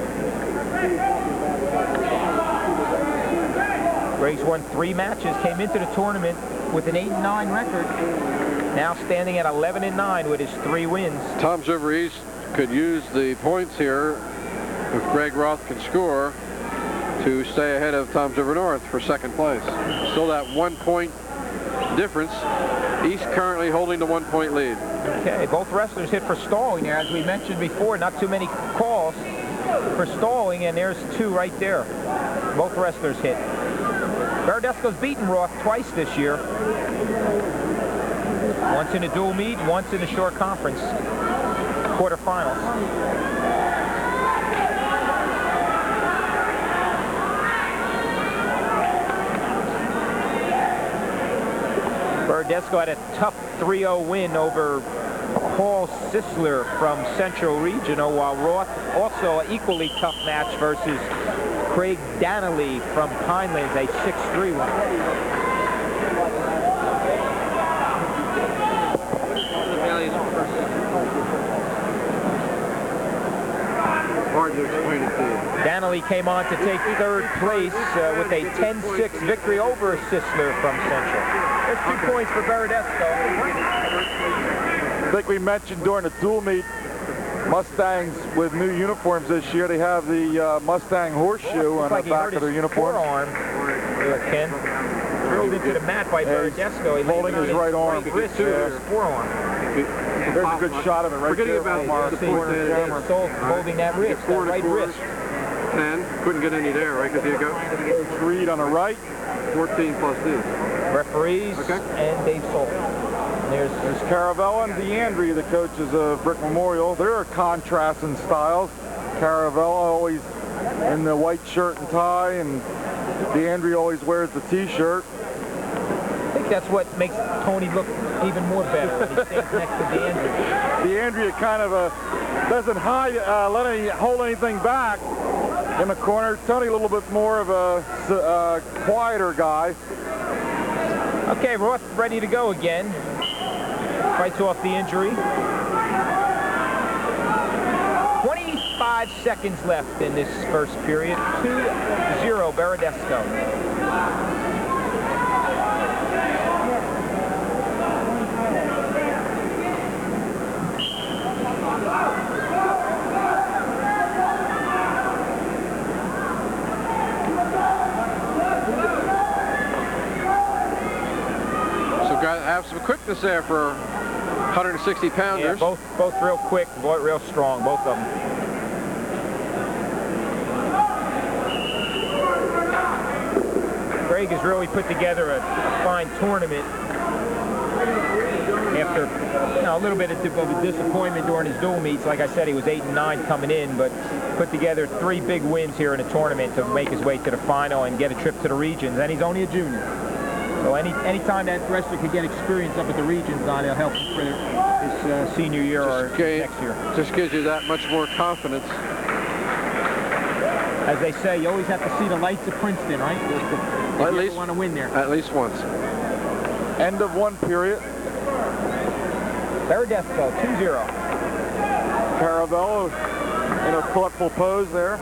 Greg's won 3 matches, came into the tournament with an 8-9 record, now standing at 11-9 with his 3 wins. Toms River East could use the points here if Greg Roth can score, to stay ahead of Toms River North for second place. Still that 1 point difference. East currently holding the 1 point lead. Okay, both wrestlers hit for stalling there. As we mentioned before, not too many calls for stalling, and there's 2 right there. Both wrestlers hit. Verderosa's beaten Roth twice this year. Once in a dual meet, once in the short conference quarterfinals. Verderosa had a tough 3-0 win over Paul Sisler from Central Regional, while Roth also an equally tough match versus Craig Danley from Pinelands, a 6-3 win. Hard to explain it to you. Danley came on to take 3rd place with a 10-6 victory over Sisler from Central. There's 2 points for Verderosa. I think we mentioned during the dual meet, Mustangs with new uniforms this year. They have the Mustang horseshoe on the back of their uniform. Forearm, Ken. Drilled into the mat by Verderosa. He's holding his right arm. Wrist, forearm. There's a good shot of it right there from our corner camera. Holding that wrist, that right wrist. 10, couldn't get any there, right? Because you go. Coach Reed on the right. 14 plus these. Referees and Dave Soul. There's Caravella and DeAndre, the coaches of Brick Memorial. They're a contrast in styles. Caravella always in the white shirt and tie, and DeAndre always wears the t-shirt. I think that's what makes Tony look even more better when he stands next to DeAndre. DeAndre kind of doesn't hold anything back in the corner. Tony a little bit more of a quieter guy. Okay, Roth ready to go again. Fights off the injury. 25 seconds left in this first period. 2-0 Verderosa. Have some quickness there for 160 pounders. Yeah, both real quick, real strong, both of them. Craig has really put together a fine tournament after a little bit of a disappointment during his dual meets. Like I said, he was 8-9 coming in, but put together 3 big wins here in the tournament to make his way to the final and get a trip to the regions. And he's only a junior. So anytime that wrestler could get experience up at the regions, it'll help him for his senior year or next year. Just gives you that much more confidence. As they say, you always have to see the lights of Princeton, right? If you want to win there. At least once. End of 1 period. Verderosa, 2-0. Caravello in a thoughtful pose there.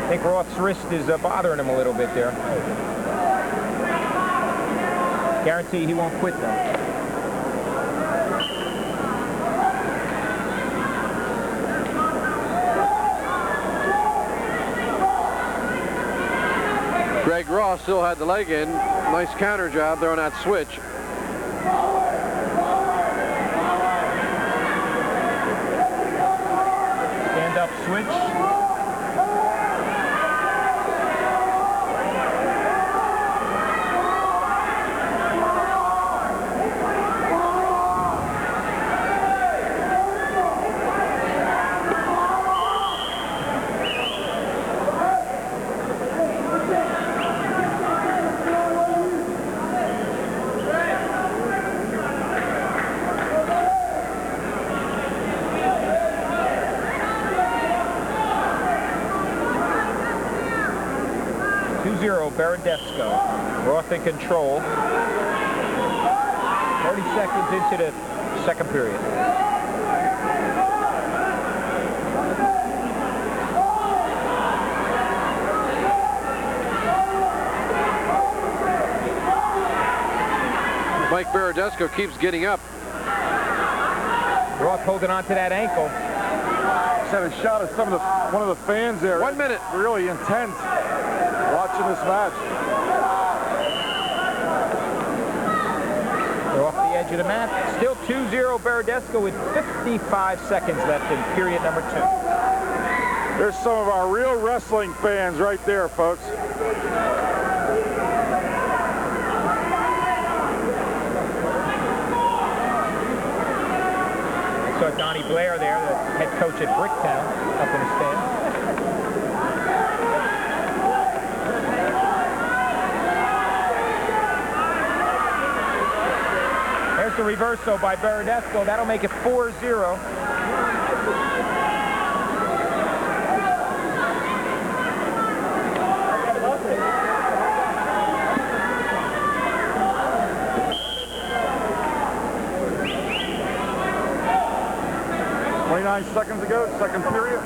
I think Roth's wrist is bothering him a little bit there. Guarantee he won't quit, though. Greg Ross still had the leg in. Nice counter job there on that switch. Stand-up switch. Verderosa. Roth in control. 30 seconds into the second period. Mike Verderosa keeps getting up. Roth holding on to that ankle. had a shot at one of the fans there. 1 minute. Really intense watching this match. They're off the edge of the mat. Still 2-0 Verderosa with 55 seconds left in period number 2. There's some of our real wrestling fans right there, folks. I saw Donnie Blair there, the head coach at Bricktown, up in the stand. There's the reverso by Verderosa. That'll make it 4-0. Seconds ago, second period.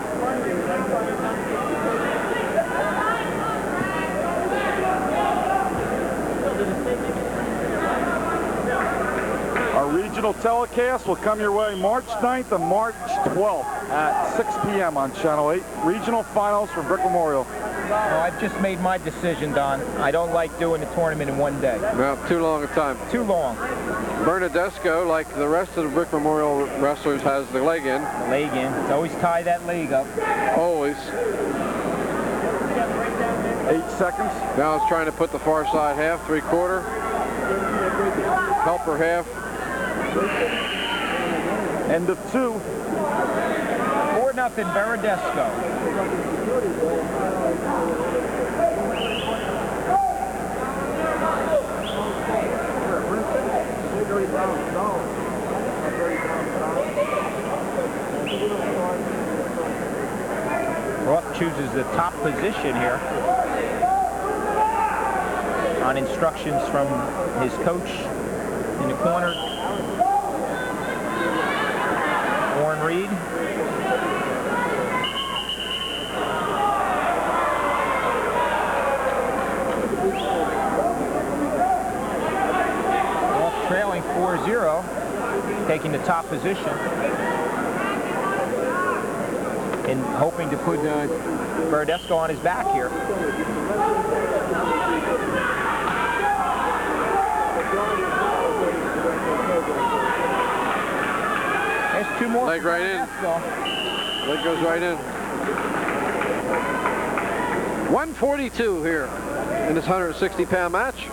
Our regional telecast will come your way March 9th and March 12th at 6 p.m. on Channel 8. Regional finals from Brick Memorial. Well, I've just made my decision, Don. I don't like doing the tournament in one day. Well, too long a time. Too long. Verderosa, like the rest of the Brick Memorial wrestlers, has the leg in. The leg in. It's always tie that leg up. Always. 8 seconds. Now it's trying to put the far side half, 3/4. Helper half. End of 2. 4-0 Verderosa. Roth chooses the top position here on instructions from his coach in the corner, Warren Reed. Roth trailing 4-0, taking the top position and hoping to put Verderosa on his back here. There's 2 more. Leg right in. Leg goes right in. 142 here in this 160-pound match.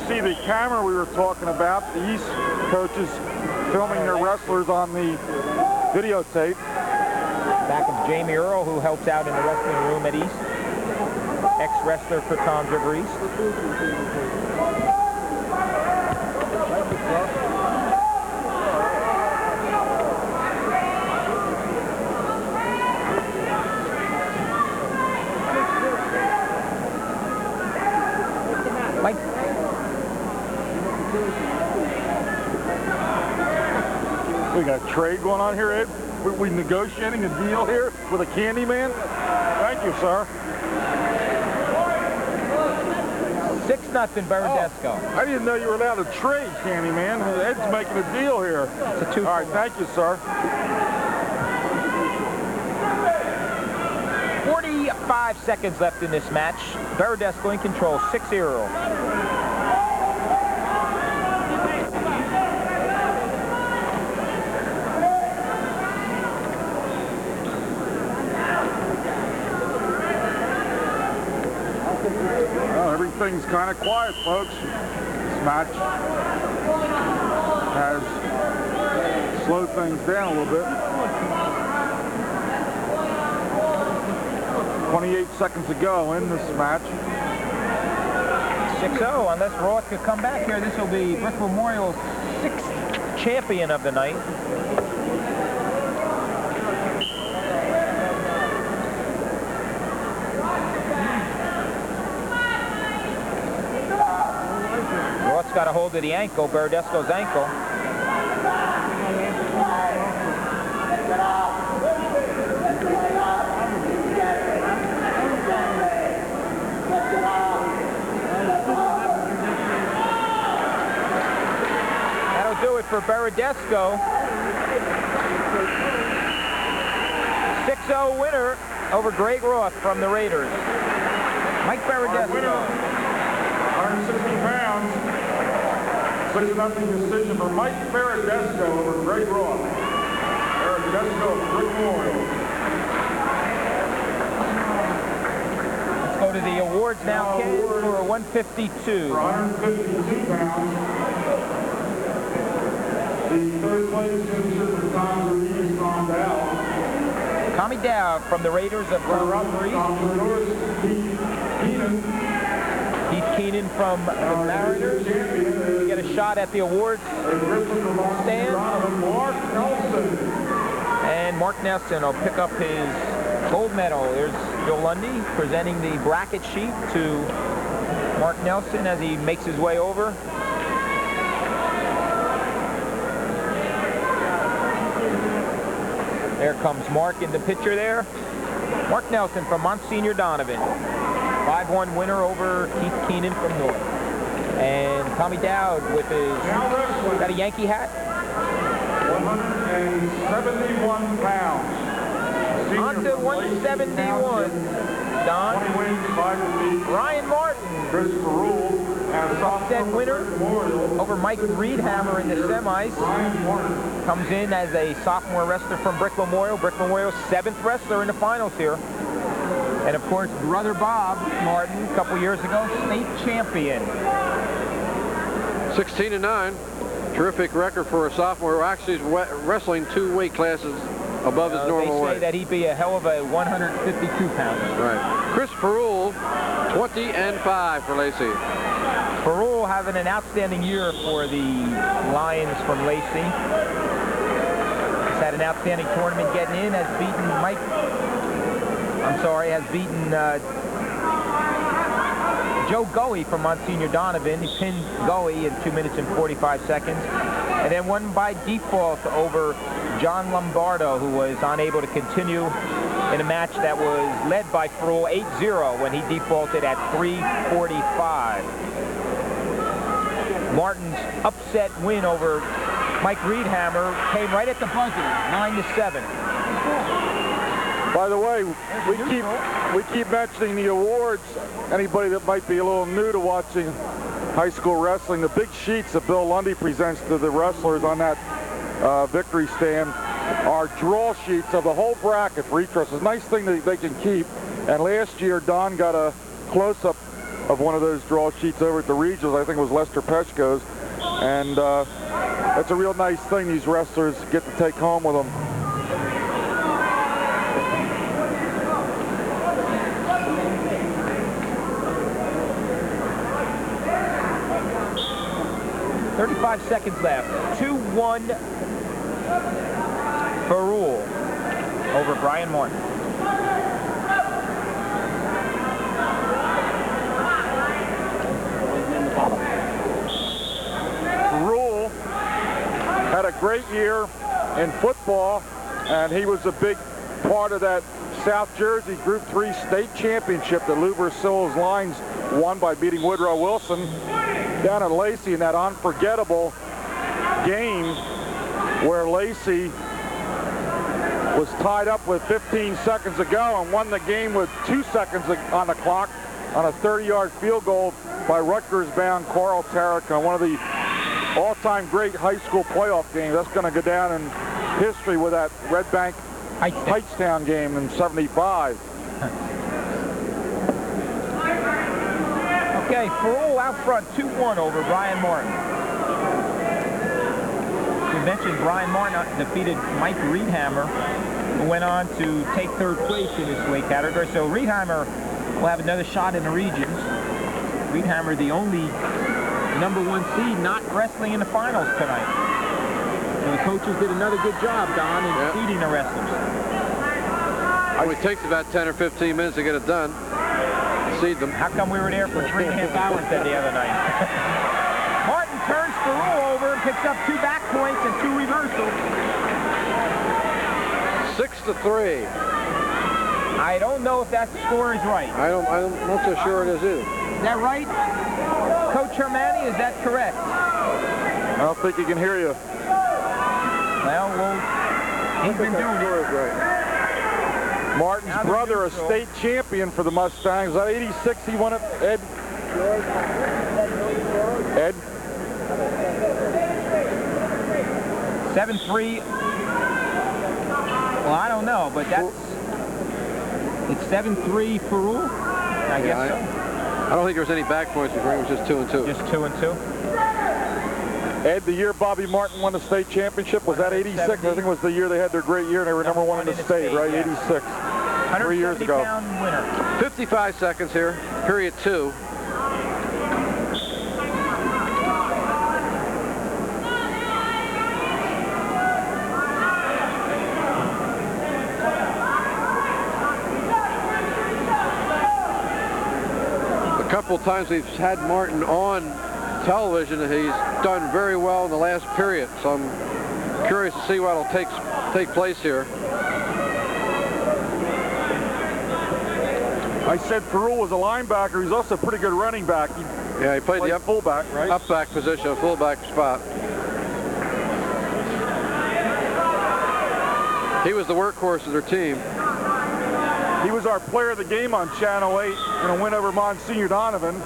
See the camera we were talking about, the East coaches filming their wrestlers on the videotape. Back of Jamie Earl, who helps out in the wrestling room at East. Ex-wrestler for Tom's River East. Mike. We got a trade going on here, Ed. We negotiating a deal here with a candy man. Thank you, sir. 6-0 Verderosa. I didn't know you were allowed to trade, candy man. Ed's making a deal here. It's a 2. All right, thank you, sir. 45 seconds left in this match. Verderosa in control, 6-0. Well, everything's kind of quiet, folks. This match has slowed things down a little bit. 28 seconds to go in this match. 6-0, unless Roth could come back here. This will be Brick Memorial's 6th champion of the night. Roth's got a hold of the ankle, Verderosa's ankle. for Verderosa. 6-0 winner over Greg Roth from the Raiders. Mike Verderosa. 160 pounds. 6-0 decision for Mike Verderosa over Greg Roth. Verderosa, Brick Memorial. Let's go to the awards now, Ken, for 152. For 152 pounds. The third place finisher for Tom Reed, Tom Dow. Tommy Dow from the Raiders of Greenrose. Keith Keenan from the Mariners. We get a shot at the awards stand. And Mark Nelson will pick up his gold medal. There's Joe Lundy presenting the bracket sheet to Mark Nelson as he makes his way over. There comes Mark in the picture there. Mark Nelson from Monsignor Donovan. 5-1 winner over Keith Keenan from North. And Tommy Dowd with his, got a Yankee hat? 171 pounds. On to 171. Don. 20 wins, 5 defeats. Ryan Martin. Christopher Rule. Upset winner over Mike Reedhammer in the semis. Comes in as a sophomore wrestler from Brick Memorial. Brick Memorial's 7th wrestler in the finals here. And of course, brother Bob Martin, a couple years ago, state champion. 16-9. Terrific record for a sophomore who actually is wrestling 2 weight classes above his normal weight. They say that he'd be a hell of a 152 pounds. Right. Chris Ferrule, 20-5 for Lacey. Ferrule having an outstanding year for the Lions from Lacey. He's had an outstanding tournament getting in, has beaten Joe Goey from Monsignor Donovan. He pinned Goey in 2 minutes and 45 seconds. And then won by default over John Lombardo, who was unable to continue in a match that was led by Ferrule 8-0 when he defaulted at 3:45. Martin's upset win over Mike Reedhammer came right at the buzzer, 9-7. By the way, we keep mentioning the awards. Anybody that might be a little new to watching high school wrestling, the big sheets that Bill Lundy presents to the wrestlers on that victory stand are draw sheets of the whole bracket for each wrestler. It's a nice thing that they can keep. And last year, Don got a close-up of one of those draw sheets over at the regionals. I think it was Lester Peshko's. And that's a real nice thing these wrestlers get to take home with them. .35 seconds left. 2-1 Ferrule over Brian Martin. Ferrule had a great year in football, and he was a big part of that South Jersey Group 3 state championship that Lou Versil's Lines won by beating Woodrow Wilson down at Lacey in that unforgettable game where Lacey was tied up with 15 seconds to go and won the game with 2 seconds on the clock on a 30-yard field goal by Rutgers-bound Carl Tarracone, one of the all-time great high school playoff games. That's going to go down in history with that Red Bank Heightstown game in '75. Okay, Ferrule out front, 2-1 over Brian Martin. We mentioned Brian Martin defeated Mike Reedhammer, who went on to take 3rd place in this weight category. So Reedhammer will have another shot in the regions. Reedhammer, the only #1 seed, not wrestling in the finals tonight. So the coaches did another good job, Don, in seeding the wrestlers. It takes about 10 or 15 minutes to get it done. Seed them. How come we were there for 3.5 hours the other night? Martin turns Ferrule over and picks up 2 back points and 2 reversals. 6-3. I don't know if that score is right. I'm not so sure it is either. Is that right? Coach Hermani, is that correct? I don't think he can hear you. Well, he's been doing it. Martin's brother, a state champion for the Mustangs. That 86, he won it. Ed? 7-3. Well, I don't know, but it's 7-3 for Rule. I guess so. I don't think there was any back points before. It was just 2-2. Just 2-2. Ed, the year Bobby Martin won the state championship, was that 86? I think it was the year they had their great year and they were number one in the state, right? Yeah. 86. 3 years ago. 170-pound winner. 55 seconds here, period 2. A couple times we've had Martin on television, he's done very well in the last period, so I'm curious to see what will take place here. I said Ferrul was a linebacker. He's also a pretty good running back. He played the fullback, right? Up back position, fullback spot. He was the workhorse of their team. He was our player of the game on Channel 8 in a win over Monsignor Donovan.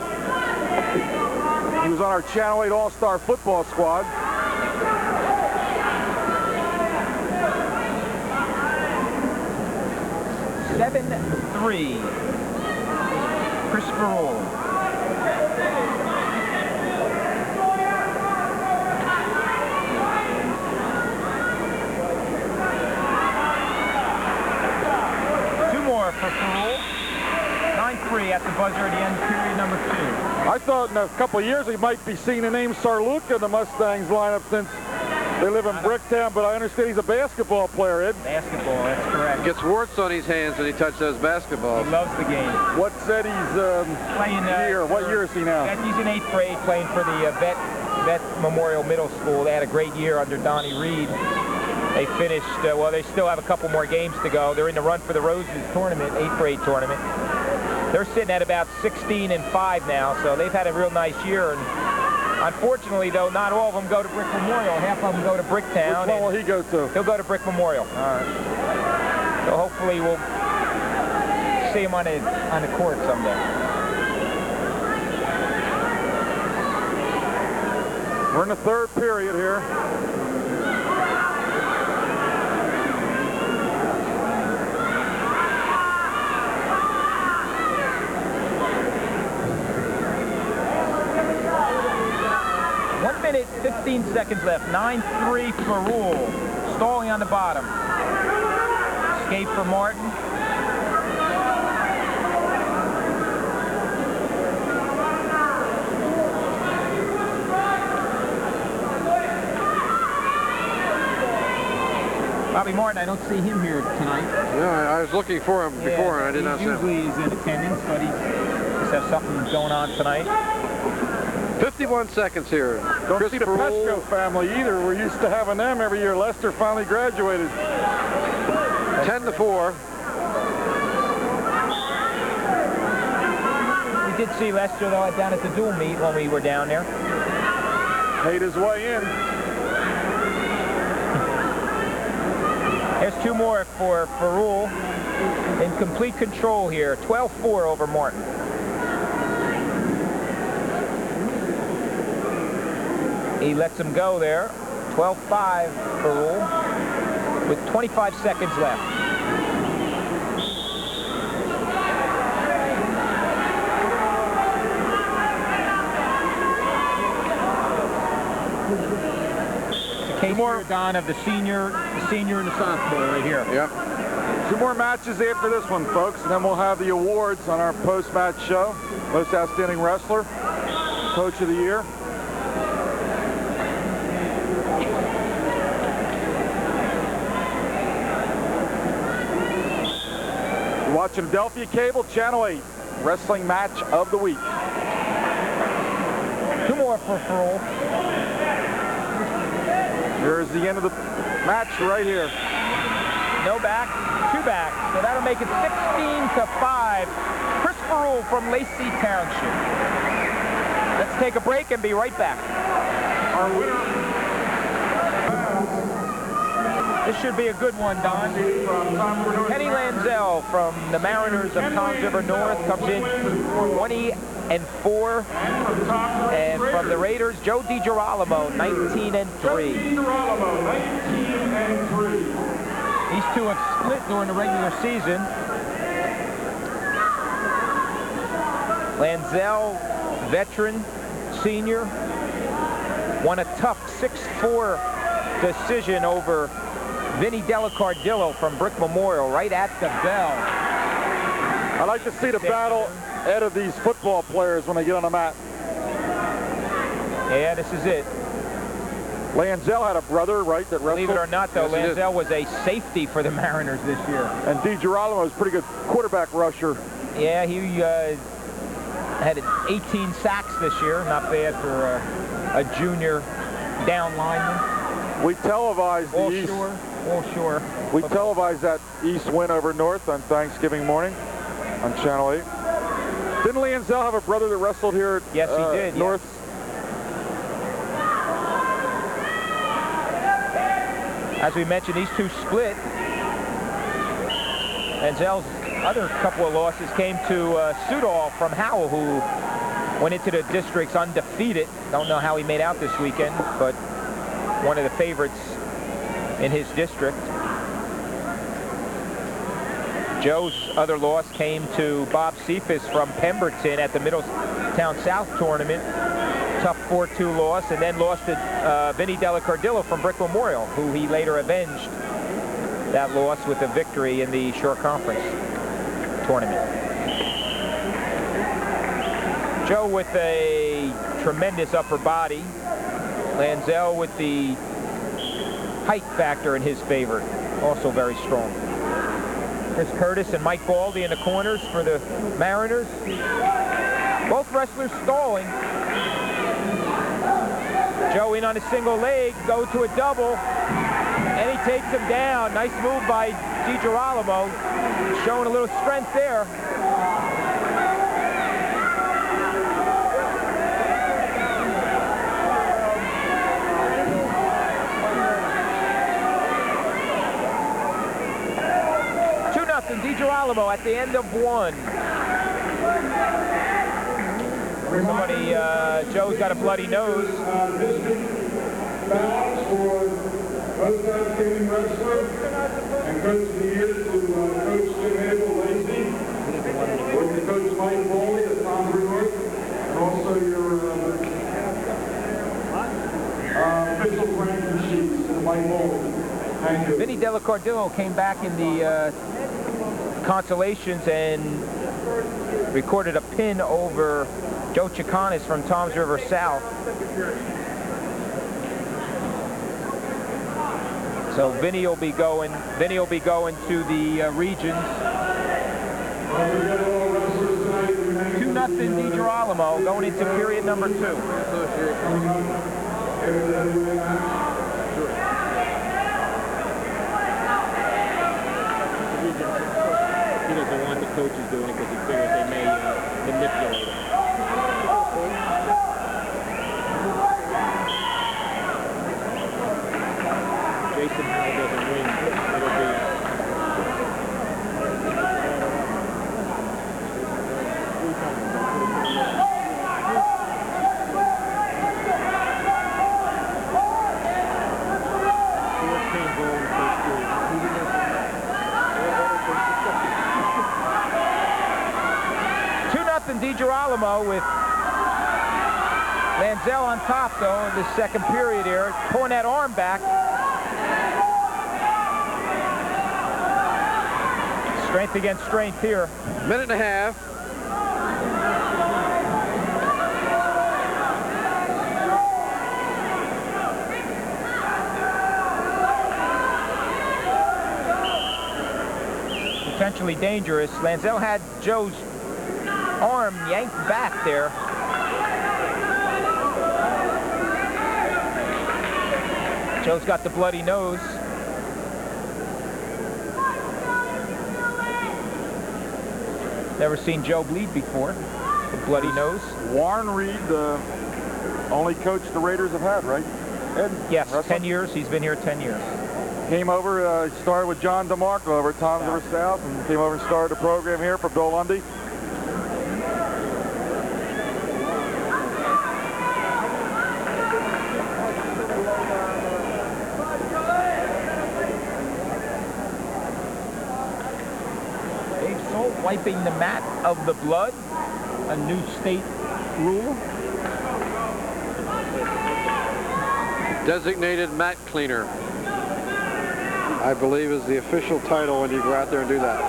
He was on our Channel 8 All-Star football squad. Chris Ferrul. Two more for Ferrul. 9-3 at the buzzer at the end, period number 2. I thought in a couple of years we might be seeing the name Sarluca in the Mustangs lineup since they live in Bricktown, but I understand he's a basketball player, Ed. Basketball, that's correct. Gets warts on his hands when he touches those basketballs. He loves the game. What's Eddie's playing, year? What year is he now? He's in 8th grade playing for the Vet Memorial Middle School. They had a great year under Donnie Reed. They finished, well, they still have a couple more games to go. They're in the run for the Roses tournament, 8th grade tournament. They're sitting at about 16-5 now, so they've had a real nice year. And unfortunately, though, not all of them go to Brick Memorial. Half of them go to Bricktown. Which one will he go to? He'll go to Brick Memorial. All right. So hopefully we'll see him on the court someday. We're in the 3rd period here. Minute, 15 seconds left. 9-3 for Rule. Stalling on the bottom. Escape for Martin. Bobby Martin, I don't see him here tonight. Yeah, I was looking for him before and I did not see him. Usually he's in attendance, but he must have something going on tonight. 51 seconds here. Don't see the Pesco family either. We're used to having them every year. Lester finally graduated. 10-4. We did see Lester, though, down at the dual meet when we were down there. Made his way in. There's 2 more for Ferrul. In complete control here. 12-4 over Martin. He lets him go there. 12-5 for Rule with 25 seconds left. It's a case here, Don, of the senior and the sophomore right here. Yep. 2 more matches after this one, folks, and then we'll have the awards on our post-match show. Most Outstanding Wrestler, Coach of the Year. Watching Adelphia Cable, Channel 8, Wrestling Match of the Week. 2 more for Ferrul. Here's the end of the match right here. No back, 2 back. So that'll make it 16-5. Chris Ferrul from Lacey Township. Let's take a break and be right back. Our winner. This should be a good one, Don. Kenny Lanzel from the Mariners of Toms River North comes in 20-4. And from the Raiders, Joe DiGirolamo, 19-3. These two have split during the regular season. Lanzel, veteran, senior, won a tough 6-4 decision over Vinny Delacardillo from Brick Memorial right at the bell. I like to see the battle out of these football players when they get on the mat. Yeah, this is it. Lanzel had a brother, right, that wrestled? Believe it or not, though, Yes, Lanzel was a safety for the Mariners this year. And DiGirolamo was a pretty good quarterback rusher. Yeah, he had 18 sacks this year. Not bad for a junior down lineman. We televised the East. All shore. We televised that East win over North on Thanksgiving morning on Channel 8. Didn't Lanzel have a brother that wrestled here at Yes, he did. North? Yes. As we mentioned, these two split. Lanzel's other couple of losses came to Sudol from Howell, who went into the districts undefeated. Don't know how he made out this weekend, but one of the favorites in his district. Joe's other loss came to Bob Cephas from Pemberton at the Middletown South tournament. Tough 4-2 loss, and then lost to Vinny Delacardillo from Brick Memorial, who he later avenged that loss with a victory in the Shore Conference tournament. Joe with a tremendous upper body. Lanzel with the height factor in his favor, also very strong. Chris Curtis and Mike Baldi in the corners for the Mariners. Both wrestlers stalling. Joe in on a single leg, go to a double, and he takes him down. Nice move by DiGirolamo, showing a little strength there. DiGirolamo at the end of one. Somebody, Joe's got a bloody nose. Balance for most outstanding wrestler and coach of the year to Coach Jim Abel Lacey, with Coach Mike Baldi at Toms River North, and also your official ranking sheets to Mike Baldi. Thank you. Vinny Delacardillo came back in the consolations and recorded a pin over Joe Chicanis from Toms River South. So Vinny will be going to the regions. 2-0 DiGirolamo going into period number 2. He doesn't want the coaches doing it because he figures they may manipulate it. Jason Howell doesn't win, it'll be... 2-0 DiGirolamo with Lanzel on top, though, in the second period here, pulling that arm back. Strength against strength here. Minute and a half. Potentially dangerous. Lanzel had Joe's arm yanked back there. Joe's got the bloody nose. Never seen Joe bleed before. The bloody nose. Warren Reed, the only coach the Raiders have had, right? Ed? Yes, Russell? 10 years. He's been here 10 years. Came over, started with John DeMarco over at Tom's River South, and came over and started a program here for Bill Lundy. Wiping the mat of the blood, a new state rule. Designated mat cleaner, I believe, is the official title when you go out there and do that.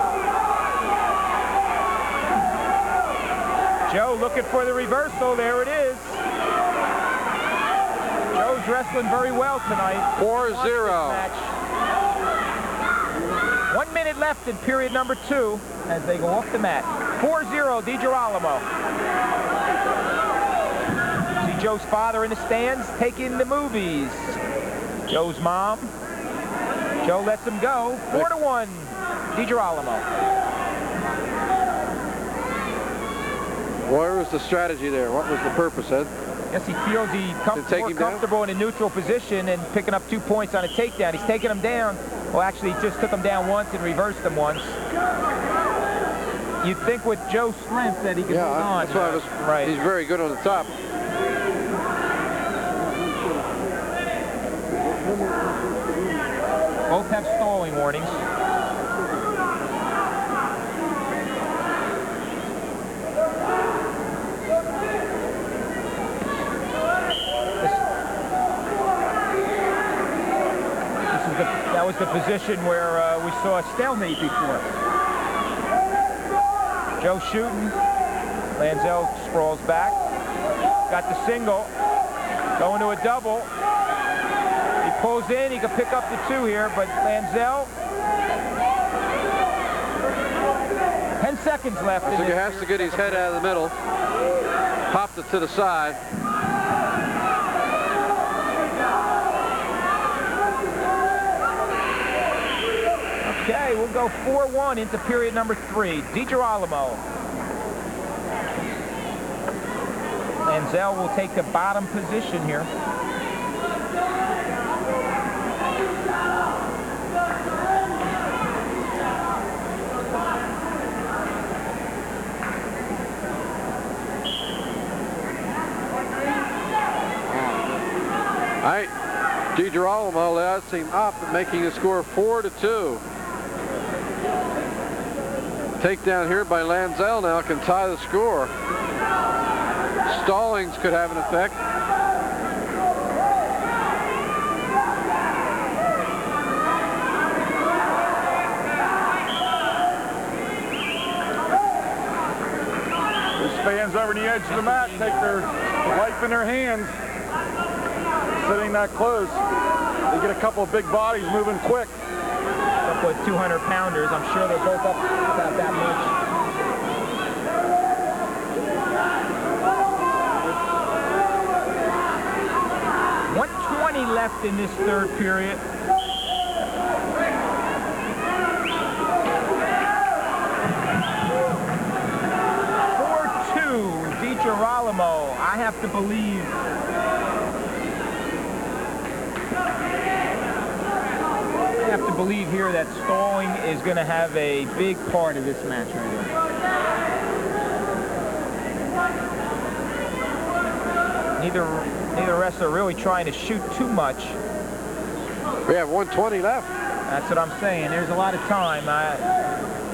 Joe looking for the reversal. There it is. Joe's wrestling very well tonight. 4-0. 1 minute left in period number 2 as they go off the mat. 4-0, DiGirolamo. See Joe's father in the stands taking the movies. Joe's mom. Joe lets him go. 4-1, DiGirolamo. What was the strategy there? What was the purpose, Ed? Yes, he feels he's more comfortable in a neutral position and picking up 2 points on a takedown. He's taking him down. Well, actually, he just took him down once and reversed him once. You'd think with Joe's strength that he could hold on. That's why I was, right. He's very good on the top. Both have stalling warnings. That was the position where we saw a stalemate before. Joe shooting. Lanzel sprawls back. Got the single. Going to a double. He pulls in. He can pick up the 2 here, but Lanzel. 10 seconds left. So he has to get his head out of the middle. Popped it to the side. Okay, we'll go 4-1 into period number 3. DiGirolamo. Lanzel will take the bottom position here. All right, DiGirolamo lets him up, making the score 4-2. Takedown here by Lanzel now can tie the score. Stallings could have an effect. These fans over the edge of the mat take their life in their hands. Sitting that close, they get a couple of big bodies moving quick. Up with 200-pounders. I'm sure they're both up about that much. .120 left in this 3rd period. DiGirolamo. I have to believe here that stalling is going to have a big part of this match right here. Neither wrestler really trying to shoot too much. We have 120 left. That's what I'm saying. There's a lot of time.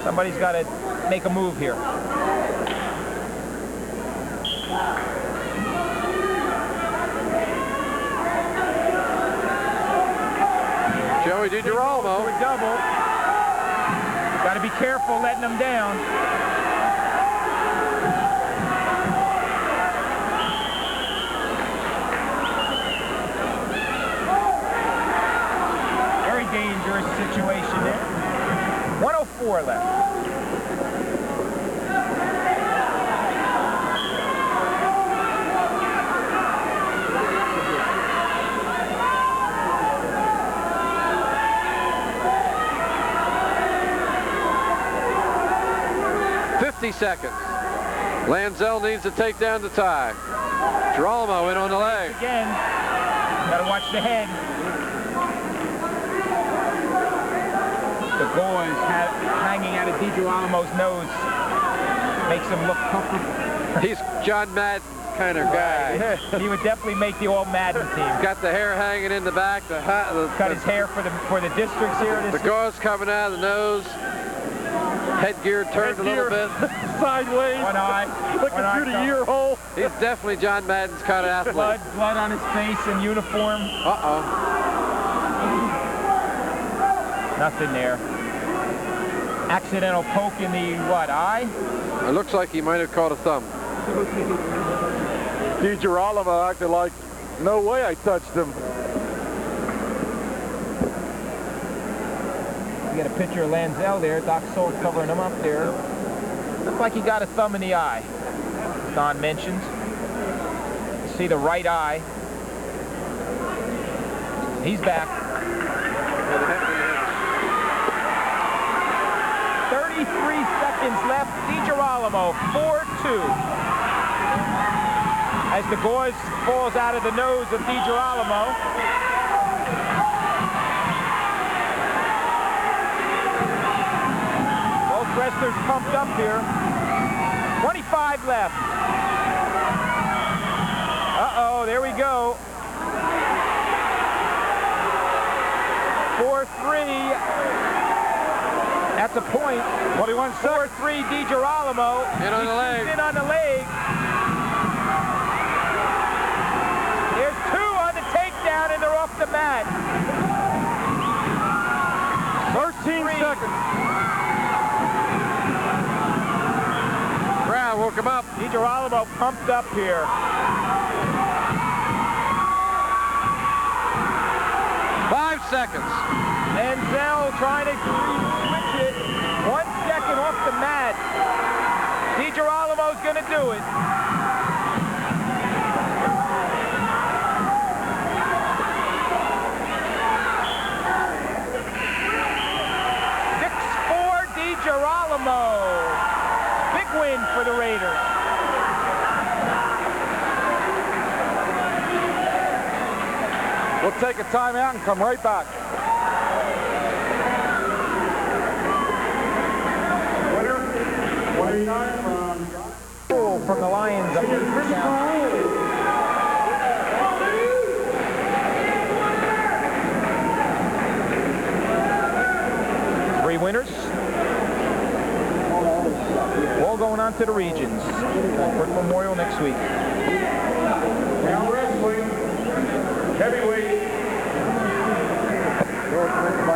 Somebody's got to make a move here. Joey DiGirolamo. A double. Got to be careful letting them down. Very dangerous situation there. 104 left. Seconds. Lanzel needs to take down the tie. Girolamo in on the leg. again. Got to watch the head. The gauze hanging out of DiGirolamo's nose makes him look comfortable. He's John Madden kind of guy. He would definitely make the All Madden team. Got the hair hanging in the back. The hat. Cut his hair for the districts here. The gauze coming out of the nose. Headgear turned a little bit. Sideways. One eye. Looking through the ear hole. He's definitely John Madden's kind of athlete. Blood on his face and uniform. Uh-oh. Nothing there. Accidental poke in the, eye? It looks like he might have caught a thumb. DiGirolamo acted like, no way I touched him. You got a picture of Lanzel there. Doc Soul covering him up there. Looks like he got a thumb in the eye. Don mentioned. You see the right eye. He's back. 33 seconds left. DiGirolamo 4-2. As the gauze falls out of the nose of DiGirolamo. Both wrestlers pumped up here. 25 left. Uh-oh, there we go. 4-3. That's a point. 21 seconds. 4-3 DiGirolamo. In on the leg. In on the leg. There's 2 on the takedown and they're off the mat. 13 seconds. Crowd woke him up. DiGirolamo pumped up here. Five seconds. Lanzel trying to switch it. 1 second off the mat. DiGirolamo's going to do it. DiGirolamo. Big win for the Raiders. We'll take a timeout and come right back. Winner, 29 From the Lions up here. Three winners. All going on to the regions. Brick Memorial next week. Now wrestling, heavyweight.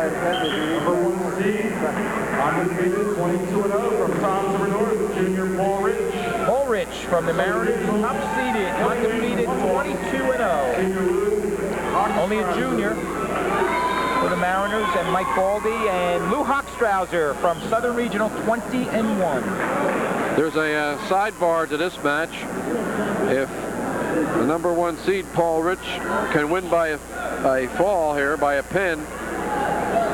Number 1 seed, undefeated, 22-0 from Tom's River North, Junior Paul Rich. Paul Rich from the Mariners, top seeded, undefeated, 22-0. Only a junior for the Mariners, and Mike Baldi and Lou Hochstrauser from Southern Regional, 20-1. There's a sidebar to this match. If the number 1 seed, Paul Rich, can win by a fall here, by a pin,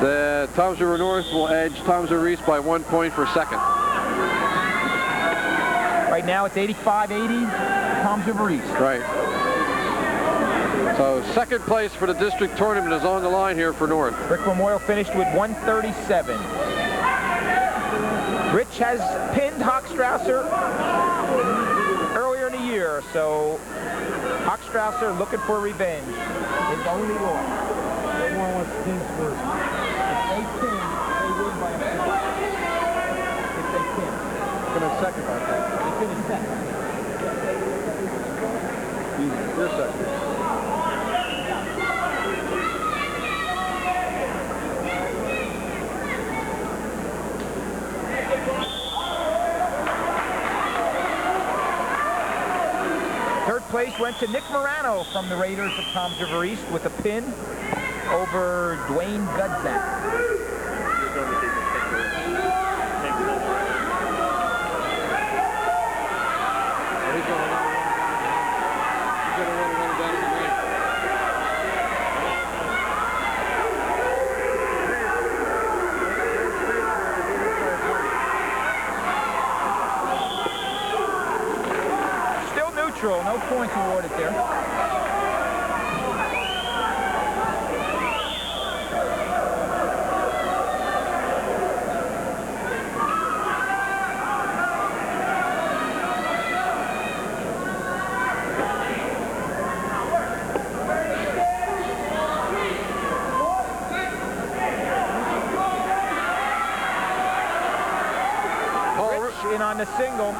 the Toms River North will edge Toms River East by 1 point for second. Right now it's 85-80, Toms River East. Right. So second place for the district tournament is on the line here for North. Brick Memorial finished with 137. Rich has pinned Hochstrauser earlier in the year, so Hochstrauser looking for revenge. His only loss. Everyone wants to pin first. If they pin, they win by a point. If they pin. Finish second, I think. They finish second. You're second. Third place went to Nick Morano from the Raiders of Toms River East with a pin over Dwayne Gudzak. No points awarded there. angle.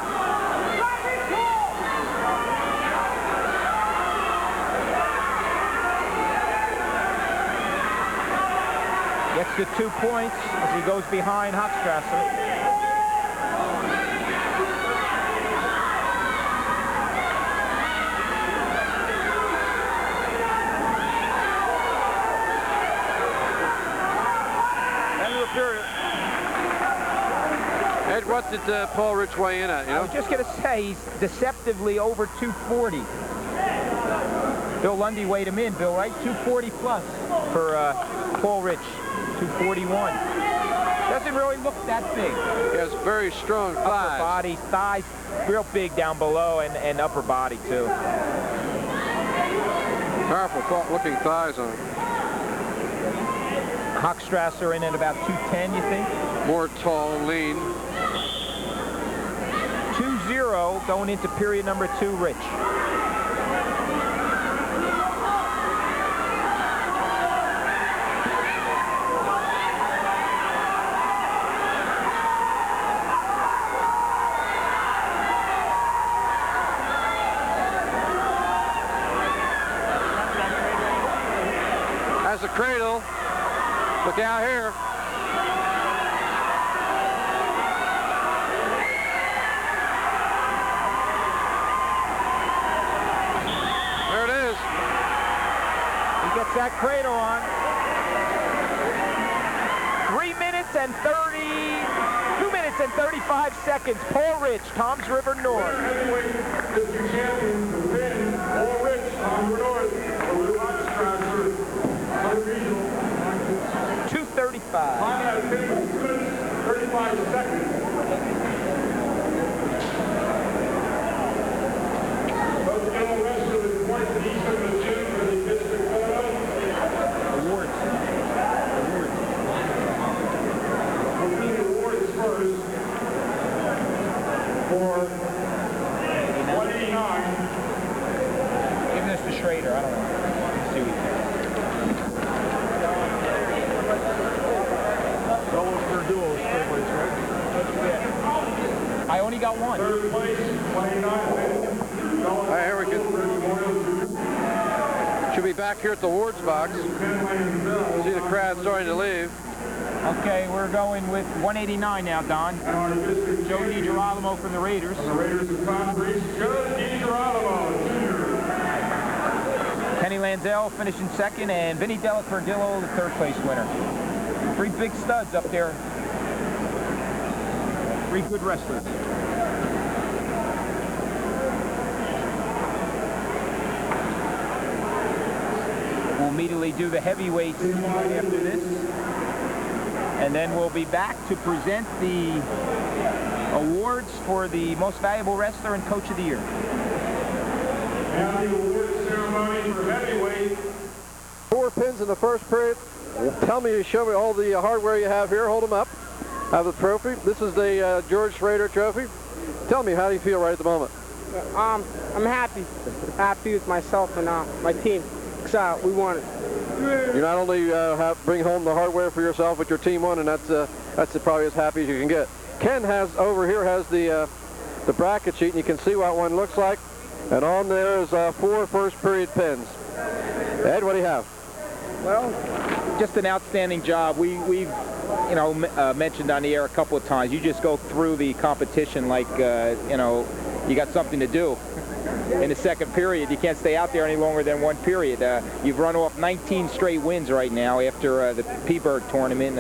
Gets the 2 points as he goes behind Hochstrasser. Period. Ed, what did Paul Rich weigh in at? You know? I was just going to say he's deceptively over 240. Bill Lundy weighed him in, Bill, right? 240 plus for Paul Rich, 241. Doesn't really look that big. He has very strong thighs. Upper body, thighs real big down below, and upper body too. Powerful looking thighs on him. Hochstrasser in at about 210, you think? More tall, lean. 2-0 going into period number 2, Rich. Has a cradle. Look out here. There it is. He gets that cradle on. 2 minutes and 35 seconds. Paul Rich, Toms River North. Heavyweight district champion, the Finn, Paul Rich, Toms River North, over Hochstrasser, Southern Regional. 2:35. Time at 2 minutes, 35 seconds. Both young wrestlers point to each of the two for the district photo. Awards. We'll do the awards first for 189. Give this to Schrader. I don't know. Let's see what he thinks. I only got one. Third place, 29. Here we go. Should be back here at the awards box. See the crowd starting to leave. Okay, we're going with 189 now, Don. Joe DiGirolamo from the Raiders. The Raiders of Congress, Joe DiGirolamo, Jr. Kenny Lanzel finishing second, and Vinny Delacordillo, the third place winner. 3 big studs up there. 3 good wrestlers. We'll immediately do the heavyweights right after this. And then we'll be back to present the awards for the most valuable wrestler and coach of the year. And the awards ceremony for heavyweight. 4 pins in the first period. Tell me, show me all the hardware you have here. Hold them up. Have the trophy. This is the George Schrader trophy. Tell me, how do you feel right at the moment? I'm happy. Happy with myself and my team. Because we won it. You not only bring home the hardware for yourself, but your team won, and that's probably as happy as you can get. Ken has over here has the bracket sheet, and you can see what one looks like. And on there is 4 first period pins. Ed, what do you have? Well, just an outstanding job. We've mentioned on the air a couple of times. You just go through the competition like you got something to do. In the second period, you can't stay out there any longer than 1 period. You've run off 19 straight wins right now after the P-Bird tournament.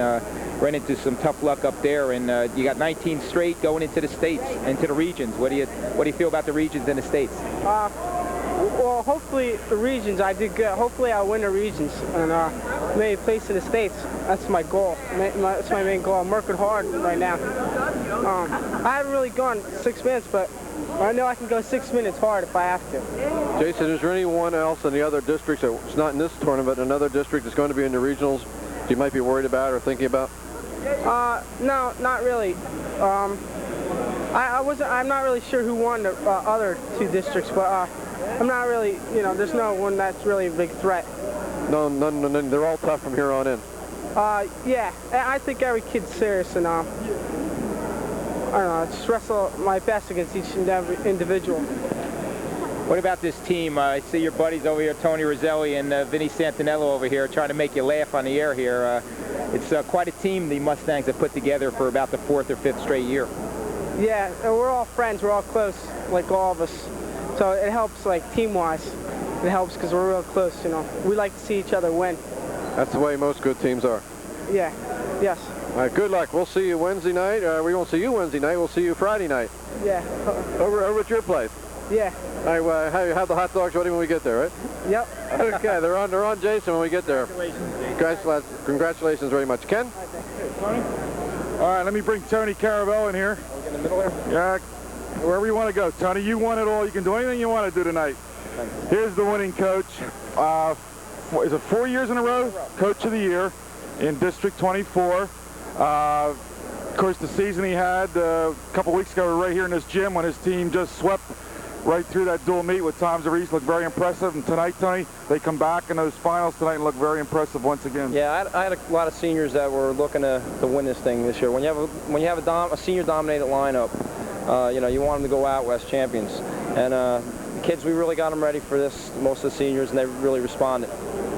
Ran into some tough luck up there, and you got 19 straight going into the states, into the regions. What do you feel about the regions in the states? Well, hopefully the regions, I did good. Hopefully I'll win the regions and maybe place in the states. That's my goal. That's my main goal. I'm working hard right now. I haven't really gone 6 minutes, but I know I can go 6 minutes hard if I have to. Jason, is there anyone else in the other districts that's not in this tournament, another district that's going to be in the regionals you might be worried about or thinking about? No, not really. I'm not really sure who won the other 2 districts, but I'm not really, there's no one that's really a big threat. No, none. They're all tough from here on in. Yeah, I think every kid's serious, and I don't know, just wrestle my best against each and every individual. What about this team? I see your buddies over here, Tony Roselli and Vinny Santinello over here, trying to make you laugh on the air here. It's quite a team the Mustangs have put together for about the 4th or 5th straight year. Yeah, we're all friends. We're all close, like all of us. So it helps, like, team-wise. It helps because we're real close, you know. We like to see each other win. That's the way most good teams are. Yeah, yes. All right, good luck. We'll see you Wednesday night. We won't see you Wednesday night. We'll see you Friday night. Yeah. Over at your place. Yeah. All right, have the hot dogs ready when we get there, right? Yep. Okay, they're on Jason when we get there. Congratulations very much. Ken? All right, let me bring Tony Carabell in here. In the middle there? Yeah, wherever you want to go. Tony, you want it all. You can do anything you want to do tonight. Here's the winning coach. Is it 4 years in a row? Coach of the Year in District 24. Of course, the season he had a couple weeks ago right here in this gym when his team just swept right through that dual meet with Tom Zerese, looked very impressive. And tonight, Tony, they come back in those finals tonight and look very impressive once again. Yeah, I had a lot of seniors that were looking to win this thing this year. When you have a senior-dominated lineup, you know, you want them to go out West champions. And the kids, we really got them ready for this. Most of the seniors, and they really responded.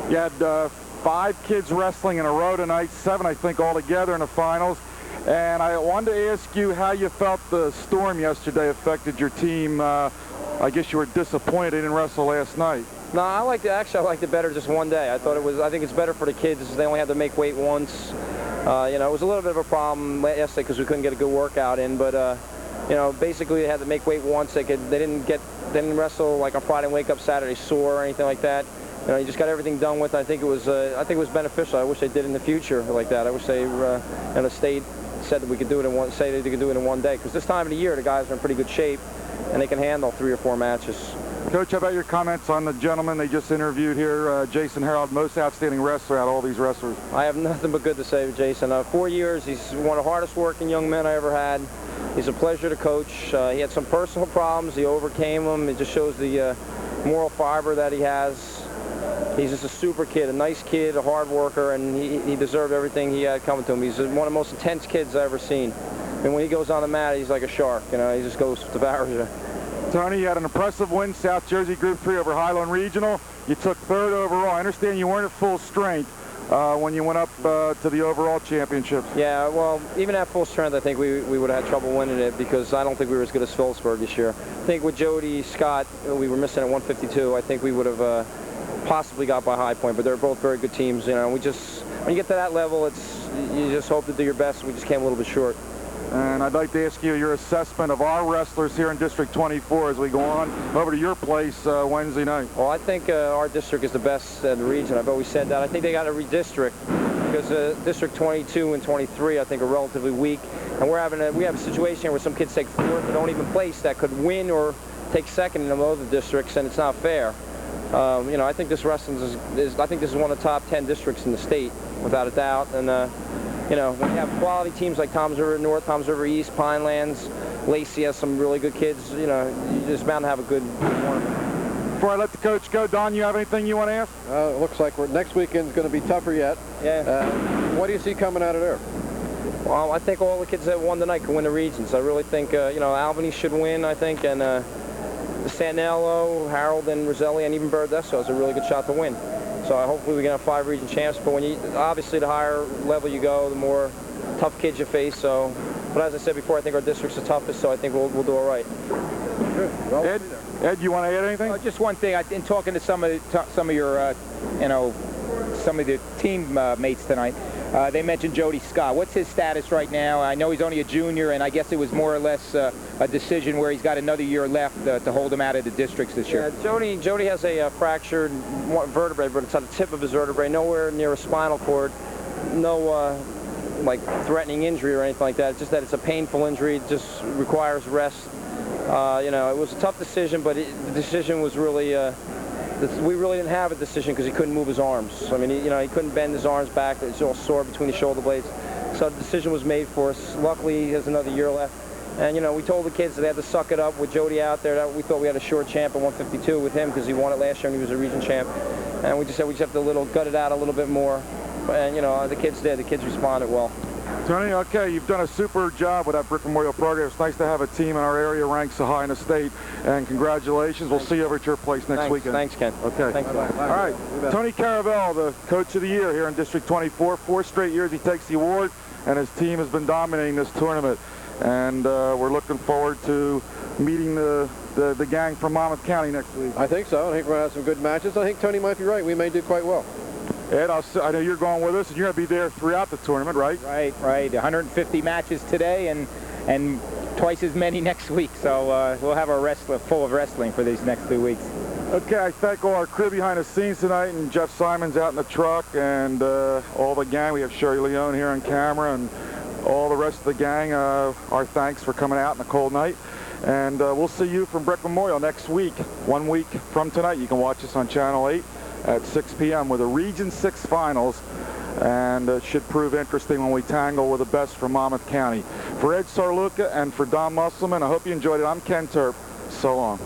You had 5 kids wrestling in a row tonight, 7, I think, altogether in the finals. And I wanted to ask you how you felt the storm yesterday affected your team. I guess you were disappointed they didn't wrestle last night. No, I liked it better just one day. I think it's better for the kids. They only had to make weight once. You know, it was a little bit of a problem yesterday because we couldn't get a good workout in. But you know, basically they had to make weight once. They didn't wrestle like on Friday and wake up Saturday sore or anything like that. You know, you just got everything done with. I think it was beneficial. I wish they did in the future like that. I wish they the state said that we could do it in one. Say they could do it in one day because this time of the year the guys are in pretty good shape and they can handle 3 or 4 matches. Coach, how about your comments on the gentleman they just interviewed here, Jason Harold, most outstanding wrestler out of all these wrestlers? I have nothing but good to say of Jason. 4 years, he's one of the hardest working young men I ever had. He's a pleasure to coach. He had some personal problems. He overcame them. It just shows the moral fiber that he has. He's just a super kid, a nice kid, a hard worker, and he deserved everything he had coming to him. He's one of the most intense kids I've ever seen. And when he goes on the mat, he's like a shark. You know, he just goes devours you. Tony, you had an impressive win, South Jersey Group 3 over Highland Regional. You took 3rd overall. I understand you weren't at full strength when you went up to the overall championship. Yeah, well, even at full strength, I think we would have had trouble winning it because I don't think we were as good as Phillipsburg this year. I think with Jody, Scott, we were missing at 152. I think we would have possibly got by High Point, but they're both very good teams. You know, when you get to that level, you just hope to do your best. We just came a little bit short. And I'd like to ask you your assessment of our wrestlers here in District 24 as we go on over to your place Wednesday night. Well, I think our district is the best in the region. I've always said that. I think they got to redistrict because District 22 and 23 I think are relatively weak. And we have a situation here where some kids take 4th and don't even place that could win or take 2nd in the other districts, and it's not fair. You know, I think this wrestling I think this is one of the top 10 districts in the state, without a doubt. And you know, when you have quality teams like Toms River North, Toms River East, Pinelands, Lacey has some really good kids. You know, you're just bound to have a good tournament. Before I let the coach go, Don, you have anything you want to ask? It looks like next weekend's going to be tougher yet. Yeah. What do you see coming out of there? Well, I think all the kids that won tonight can win the regions. I really think, you know, Albany should win, I think, and Sanello, Harold, and Roselli, and even Verderosa has a really good shot to win. So hopefully we can have 5 region champs. But obviously the higher level you go, the more tough kids you face. So, but as I said before, I think our district's the toughest. So I think we'll do all right. Good. Well, Ed, you want to add anything? Just one thing. In talking to some of your, you know, some of the team mates tonight, they mentioned Jody Scott. What's his status right now? I know he's only a junior, and I guess it was more or less a decision where he's got another year left to hold him out of the districts this year. Yeah, Jody has a fractured vertebrae, but it's on the tip of his vertebrae, nowhere near a spinal cord, no like threatening injury or anything like that. It's just that it's a painful injury. It just requires rest. You know, it was a tough decision, but the decision was really. We really didn't have a decision because he couldn't move his arms. I mean, you know, he couldn't bend his arms back. It's all sore between the shoulder blades. So the decision was made for us. Luckily, he has another year left. And, you know, we told the kids that they had to suck it up with Jody out there. We thought we had a short champ at 152 with him because he won it last year and he was a region champ. And we just said we just have to gut it out a little bit more. And, you know, the kids did. The kids responded well. Tony, okay, you've done a super job with that Brick Memorial program. It's nice to have a team in our area ranked so high in the state, and congratulations. We'll see you over at your place next weekend. Thanks, Ken. Okay. Thanks. All right, Tony Caravelle, the Coach of the Year here in District 24. 4 straight years he takes the award, and his team has been dominating this tournament. And we're looking forward to meeting the gang from Monmouth County next week. I think so. I think we're going to have some good matches. I think Tony might be right. We may do quite well. Ed, I know you're going with us, and you're going to be there throughout the tournament, right? Right. 150 matches today, and twice as many next week. So we'll have our wrestler full of wrestling for these next 2 weeks. Okay, I thank all our crew behind the scenes tonight, and Jeff Simon's out in the truck, and all the gang. We have Sherry Leone here on camera, and all the rest of the gang. Our thanks for coming out in a cold night. And we'll see you from Brick Memorial next week, 1 week from tonight. You can watch us on Channel 8 at 6 p.m. with the Region 6 Finals, and it should prove interesting when we tangle with the best from Monmouth County. For Ed Sarluca and for Don Musselman, I hope you enjoyed it. I'm Ken Turp. So long.